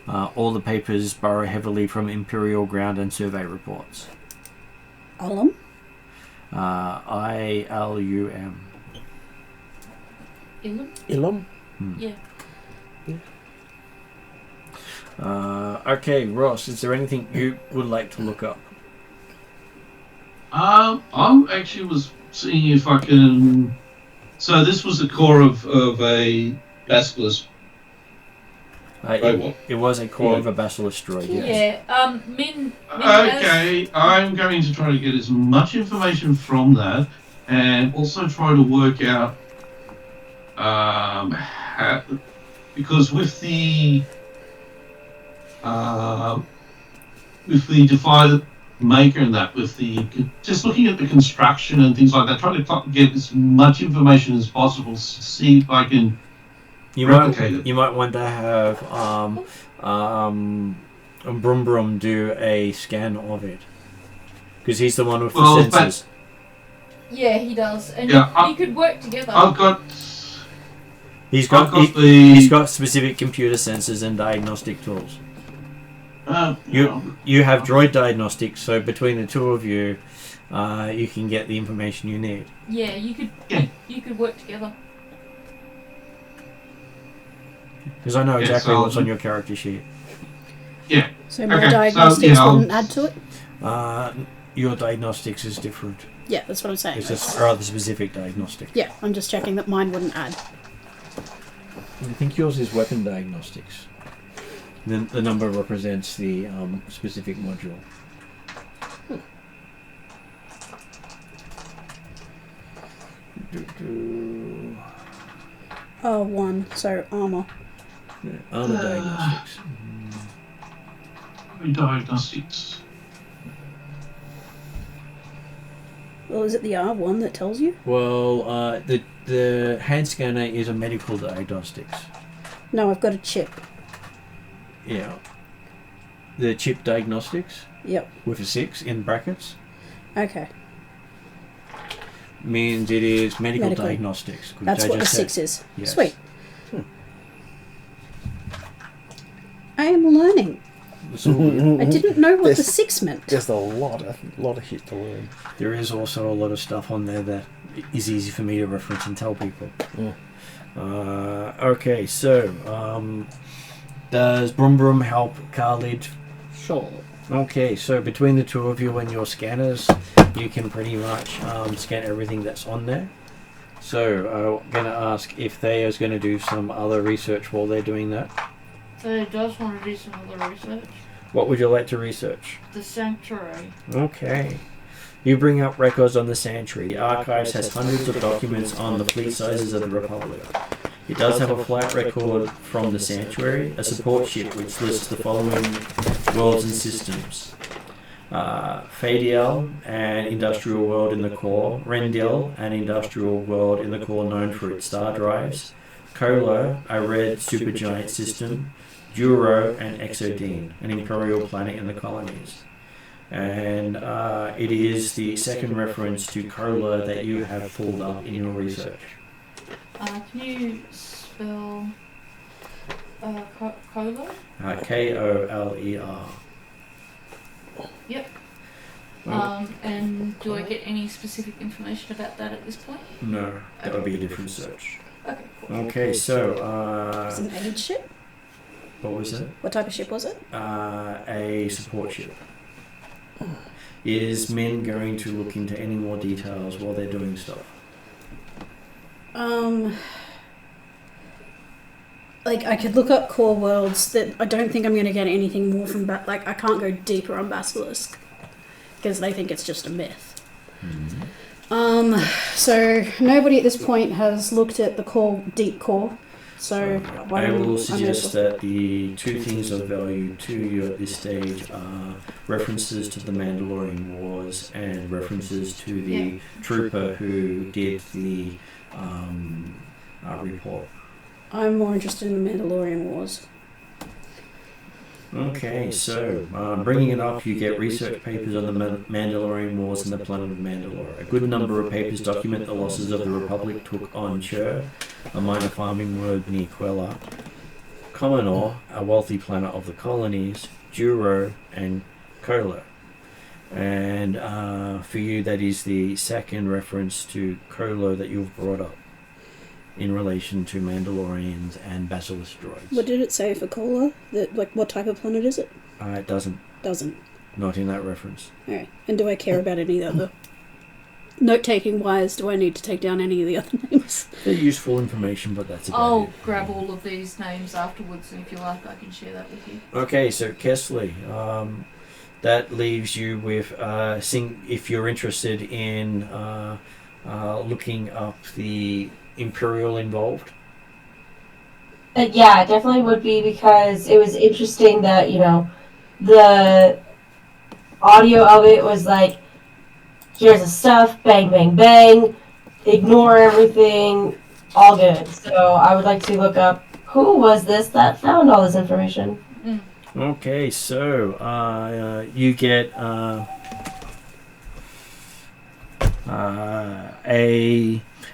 All the papers borrow heavily from Imperial ground and survey reports. Alum? I-L-U-M. Ilum? Ilum? Yeah. Okay, Ross, is there anything you would like to look up? I actually was seeing if I can. So this was the core of a basilisk. It was a core of a basilisk droid, yes. Yeah. Min has, Okay, I'm going to try to get as much information from that, and also try to work out because with the Defy the Maker and that, with the just looking at the construction and things like that, trying to get as much information as possible, see if I can replicate it. You might want to have Brum Brum do a scan of it, because he's the one with the sensors. yeah, he does, and Yeah, you could work together. He's got specific computer sensors and diagnostic tools. You have droid diagnostics, so between the two of you, you can get the information you need. Yeah, you could work together. Because I know exactly what's on your character sheet. Yeah. So my diagnostics wouldn't add to it? Your diagnostics is different. Yeah, that's what I'm saying. It's just rather specific diagnostic. Yeah, I'm just checking that mine wouldn't add. I think yours is weapon diagnostics. The number represents the specific module. Oh, 1. So armor. Yeah, armor diagnostics. Diagnostics. Well, is it the R1 that tells you? Well, the hand scanner is a medical diagnostics. No, I've got a chip. Yeah. The chip diagnostics? Yep. With a 6 in brackets? Okay. Means it is medical diagnostics. That's what the 6 is. Yes. Sweet. I am learning. I didn't know what the 6 meant. There's a lot of shit to learn. There is also a lot of stuff on there that is easy for me to reference and tell people. Yeah. Okay, so does Brum Brum help Khalid? Sure. Okay, so between the two of you and your scanners, you can pretty much scan everything that's on there. So I'm going to ask if they are going to do some other research while they're doing that. So he does want to do some other research. What would you like to research? The sanctuary. Okay. You bring up records on the Sanctuary. The archives has hundreds of documents on the fleet sizes of the Republic. It does have a flight record from the Sanctuary, a support ship which lists the following worlds and systems. Fadiel, an industrial world in the core. Rendil, an industrial world in the core known for its star drives. Kolo, a red supergiant system. Duro, and Exodine, an imperial planet in the colonies. And it is the second reference to Kola that you have pulled up in your research. Can you spell Koler? Koler. Yep. Well, And do I get any specific information about that at this point? no, that would be a different search. Okay, cool. Okay, so It's an aid ship? what was it? What type of ship was it? A support ship. Is Min going to look into any more details while they're doing stuff? Like, I could look up core worlds. That I don't think I'm going to get anything more from... I can't go deeper on Basilisk. Because they think it's just a myth. Mm-hmm. So nobody at this point has looked at the core, deep core. So I will suggest that the two things of value to you at this stage are references to the Mandalorian Wars and references to the trooper who did the report. I'm more interested in the Mandalorian Wars. Okay, so bringing it up, you get research papers on the Mandalorian Wars and the planet of Mandalore. A good number of papers document the losses of the Republic took on Chur, a minor farming world near Quella, Commodore, a wealthy planet of the colonies, Juro, and Kolo. And for you, that is the second reference to Kolo that you've brought up in relation to Mandalorians and Basilisk droids. What did it say for Cola? Like, what type of planet is it? It doesn't. Doesn't. Not in that reference. Alright. And do I care about any other? Note-taking wise, do I need to take down any of the other names? They're useful information, but that's about I'll it. grab all of these names afterwards, and if you like, I can share that with you. Okay, so Kesley, that leaves you with if you're interested in looking up the Imperial involved. Yeah, it definitely would be, because it was interesting that, you know, the audio of it was like, here's the stuff, bang, bang, bang, ignore everything, all good. So I would like to look up who was this that found all this information. Okay, so you get a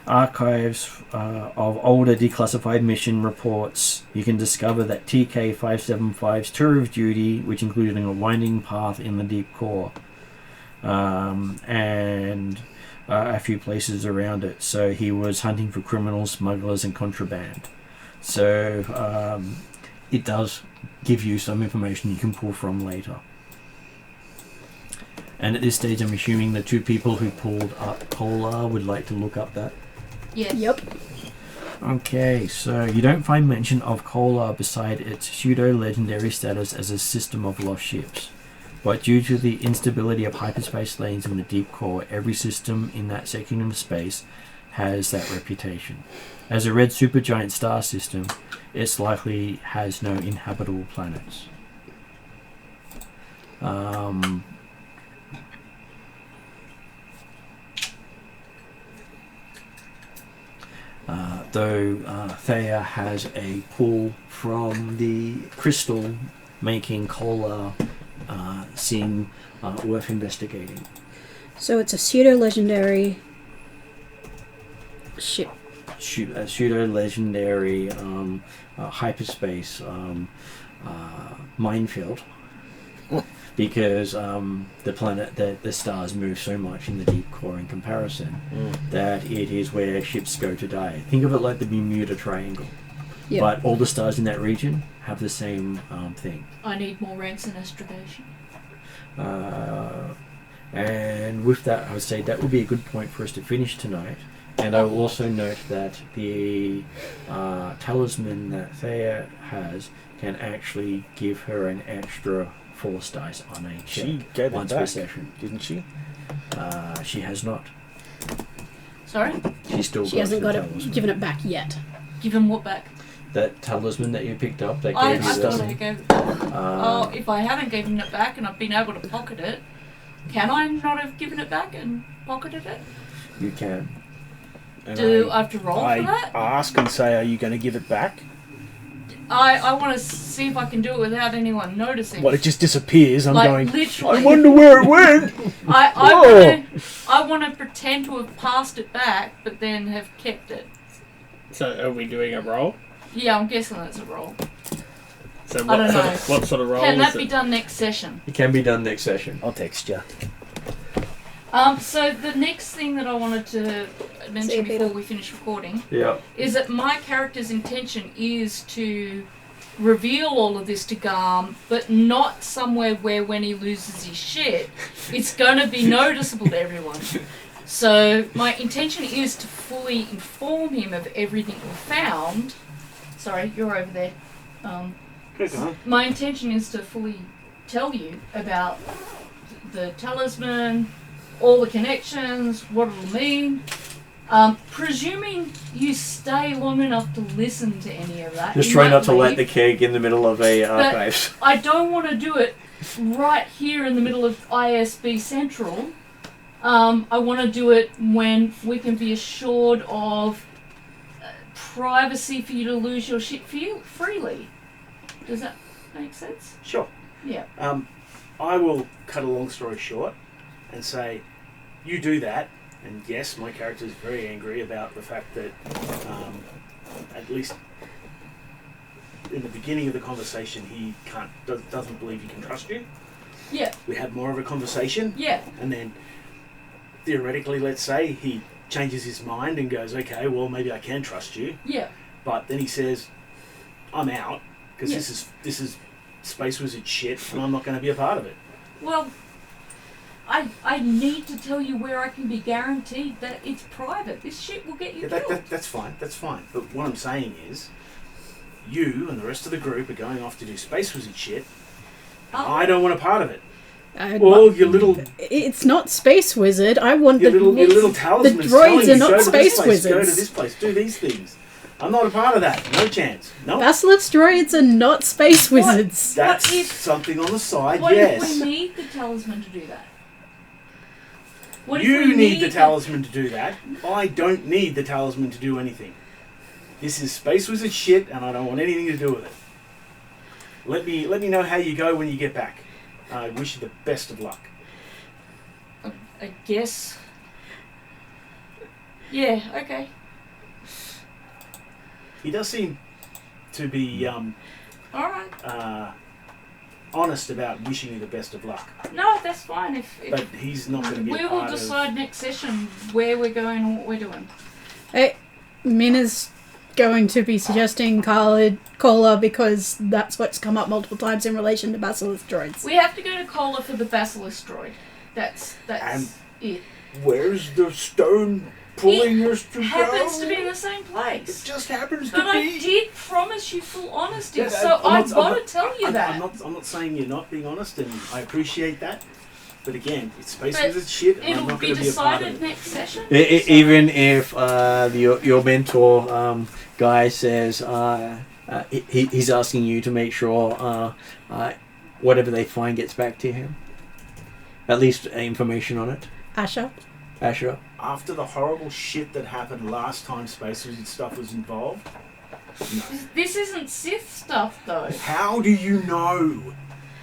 archives of older declassified mission reports. You can discover that TK-575's tour of duty, which included a winding path in the deep core, and a few places around it. So he was hunting for criminals, smugglers, and contraband. So it does give you some information you can pull from later. And at this stage, I'm assuming the two people who pulled up Kolar would like to look up that. Yes. Yep. Okay, so you don't find mention of Kolar beside its pseudo-legendary status as a system of lost ships. But due to the instability of hyperspace lanes in the deep core, every system in that section of space has that reputation. As a red supergiant star system, it likely has no inhabitable planets. Though Thea has a pull from the crystal, making Kolar seem worth investigating. So it's a pseudo-legendary ship. Pseudo-legendary hyperspace minefield. Because the planet, the stars move so much in the deep core in comparison that it is where ships go to die. Think of it like the Bermuda Triangle. Yep. But all the stars in that region have the same thing. I need more ranks in astrogation. And with that, I would say that would be a good point for us to finish tonight. And I will also note that the talisman that Thea has can actually give her an extra force dice on a check. She gave it once back, per session. didn't she? She has not. Sorry? She's still She hasn't the got it, talisman. given it back yet. Give him what back? That talisman that you picked up, that I gave you thought I the... gave it back. If I haven't given it back and I've been able to pocket it, can I not have given it back and pocketed it? You can. And Do I have to roll I for that? ask and say, are you going to give it back? I want to see if I can do it without anyone noticing. Well, it just disappears. I'm Like, going, literally. I wonder where it went. I want to pretend to have passed it back, but then have kept it. So are we doing a roll? Yeah, I'm guessing that's a roll. So I don't know. what sort of roll Can is that it? be done next session? It can be done next session. I'll text you. So the next thing that I wanted to mention before we finish recording Yeah. is that my character's intention is to reveal all of this to Garm, but not somewhere where when he loses his shit, it's going to be noticeable to everyone. So my intention is to fully inform him of everything we found. Sorry, you're over there. My intention is to fully tell you about the talisman, all the connections, what it'll mean. Presuming you stay long enough to listen to any of that. Just you try might not to let leave. the keg in the middle of a archives. I don't want to do it right here in the middle of ISB Central. I want to do it when we can be assured of privacy for you to lose your shit freely. Does that make sense? Sure. Yeah. I will cut a long story short and say, you do that, and yes, my character is very angry about the fact that, at least in the beginning of the conversation, he doesn't believe he can trust you. Yeah. We have more of a conversation. Yeah. And then, theoretically, let's say he changes his mind and goes, okay, well, maybe I can trust you. Yeah. But then he says, I'm out, because Yeah. this is Space Wizard shit, and I'm not going to be a part of it. Well, I need to tell you where I can be guaranteed that it's private. This shit will get you killed. That's fine. But what I'm saying is, you and the rest of the group are going off to do Space Wizard shit, and I don't want a part of it. Your little... It's not Space Wizard. I want your little talisman. The droids are not Space Wizards. Go to this place. Do these things. I'm not a part of that. No chance. No. Basilisk droids are not Space Wizards. That's What if- something on the side, What yes. if we need the talisman to do that? What if You we need the talisman to do that. I don't need the talisman to do anything. This is Space Wizard shit, and I don't want anything to do with it. Let me know how you go when you get back. I wish you the best of luck. I guess. Yeah, okay. He does seem to be Alright. honest about wishing you the best of luck. No, that's fine. If But he's not going to be we a will part decide next session where we're going and what we're doing. Mina's going to be suggesting Cola because that's what's come up multiple times in relation to Basilisk droids. We have to go to Cola for the Basilisk droid. That's And it. Where's the stone pulling us to Happens go? to be in the same It place. just happens But to I be. did promise you full honesty, Yeah, so I want to tell you that. I'm not saying you're not being honest, and I appreciate that. But again, it's Space But Wizard shit, and I'm It'll not be going to be a part of decided it. next session. Even if your mentor guy says he's asking you to make sure whatever they find gets back to him, at least information on it. Asher? After the horrible shit that happened last time Space Wizard stuff was involved, no. This isn't Sith stuff, though. How do you know?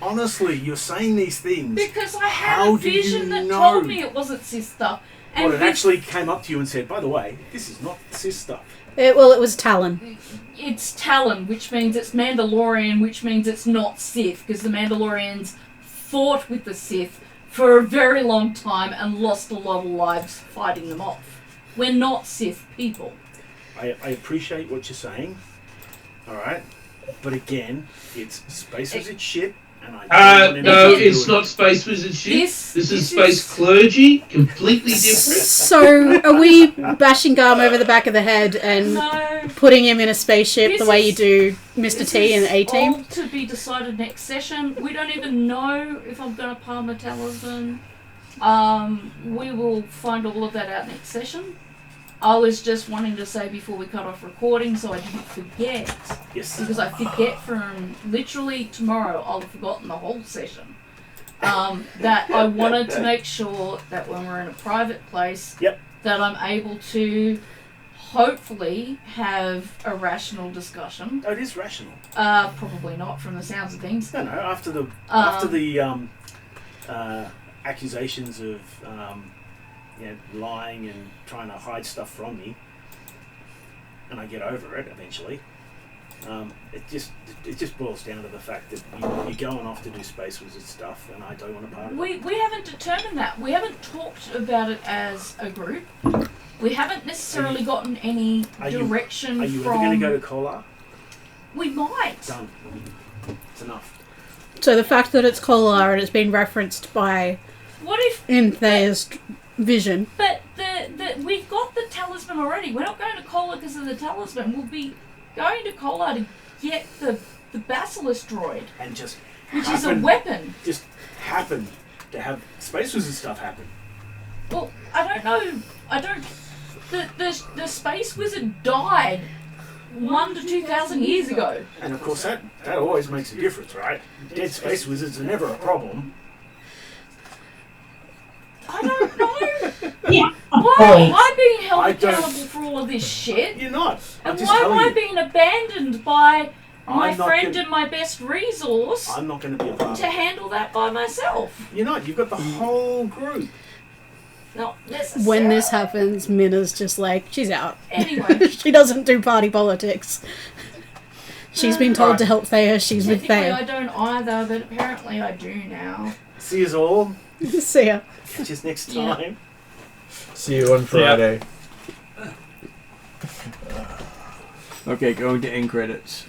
Honestly, you're saying these things. Because I How had a do you vision that know? told me it wasn't Sith stuff. And Well, it actually came up to you and said, by the way, this is not Sith stuff. It was Talon. it's Talon, which means it's Mandalorian, which means it's not Sith, because the Mandalorians fought with the Sith for a very long time and lost a lot of lives fighting them off. We're not Sith people. I appreciate what you're saying, alright? But again, it's Space Wizard shit, and I don't want No, anything to do it's with not Space Wizard shit. This This is is- Space Clergy, completely different. So, are we bashing Garm over the back of the head and No. putting him in a spaceship This the way you is- do Mr. This T and is A-Team? all to be decided next session. We don't even know if I'm going to palm a talisman. We will find all of that out next session. I was just wanting to say before we cut off recording so I didn't forget, it. Yes. because I forget from literally tomorrow, I'll have forgotten the whole session, that I wanted to make sure that when we're in a private place, Yep. that I'm able to hopefully have a rational discussion. Oh, it is rational. Probably not from the sounds of things. No, after the accusations of lying and trying to hide stuff from me, and I get over it eventually. It just boils down to the fact that you're going off to do Space Wizard stuff, and I don't want to part of it. We haven't determined that. We haven't talked about it as a group. We haven't necessarily gotten any direction Are you from... ever going to go to Kolar? We might. Done. It's enough. So the fact that it's Kolar and it's been referenced by What if... in Thea's vision. But we've got the talisman already. We're not going to Kolar because of the talisman. We'll be going to Kolar to get the Basilisk droid, And just which is a happen- weapon. Just happened to have Space Wizard stuff happen. Well, I don't know. The space wizard died 1 to 2,000 years ago. And of course that always makes a difference, right? Dead space wizards are never a problem. I don't know. Yeah. Why am I being held I don't- accountable for all of this shit? You're not. I'm And just why am telling I you. being abandoned by my I'm not friend gonna- and my best resource I'm not going to be a part of to it. handle that by myself? You're not. You've got the whole group. Not necessarily. When this happens, Minna's just like, she's out. Anyway. She doesn't do party politics. She's been told Right. to help Thea, she's with Technically, I Thea. don't either, but apparently I do now. See us all. See ya. Catch us next Yeah. time. See you on See ya. Friday. Okay, going to end credits.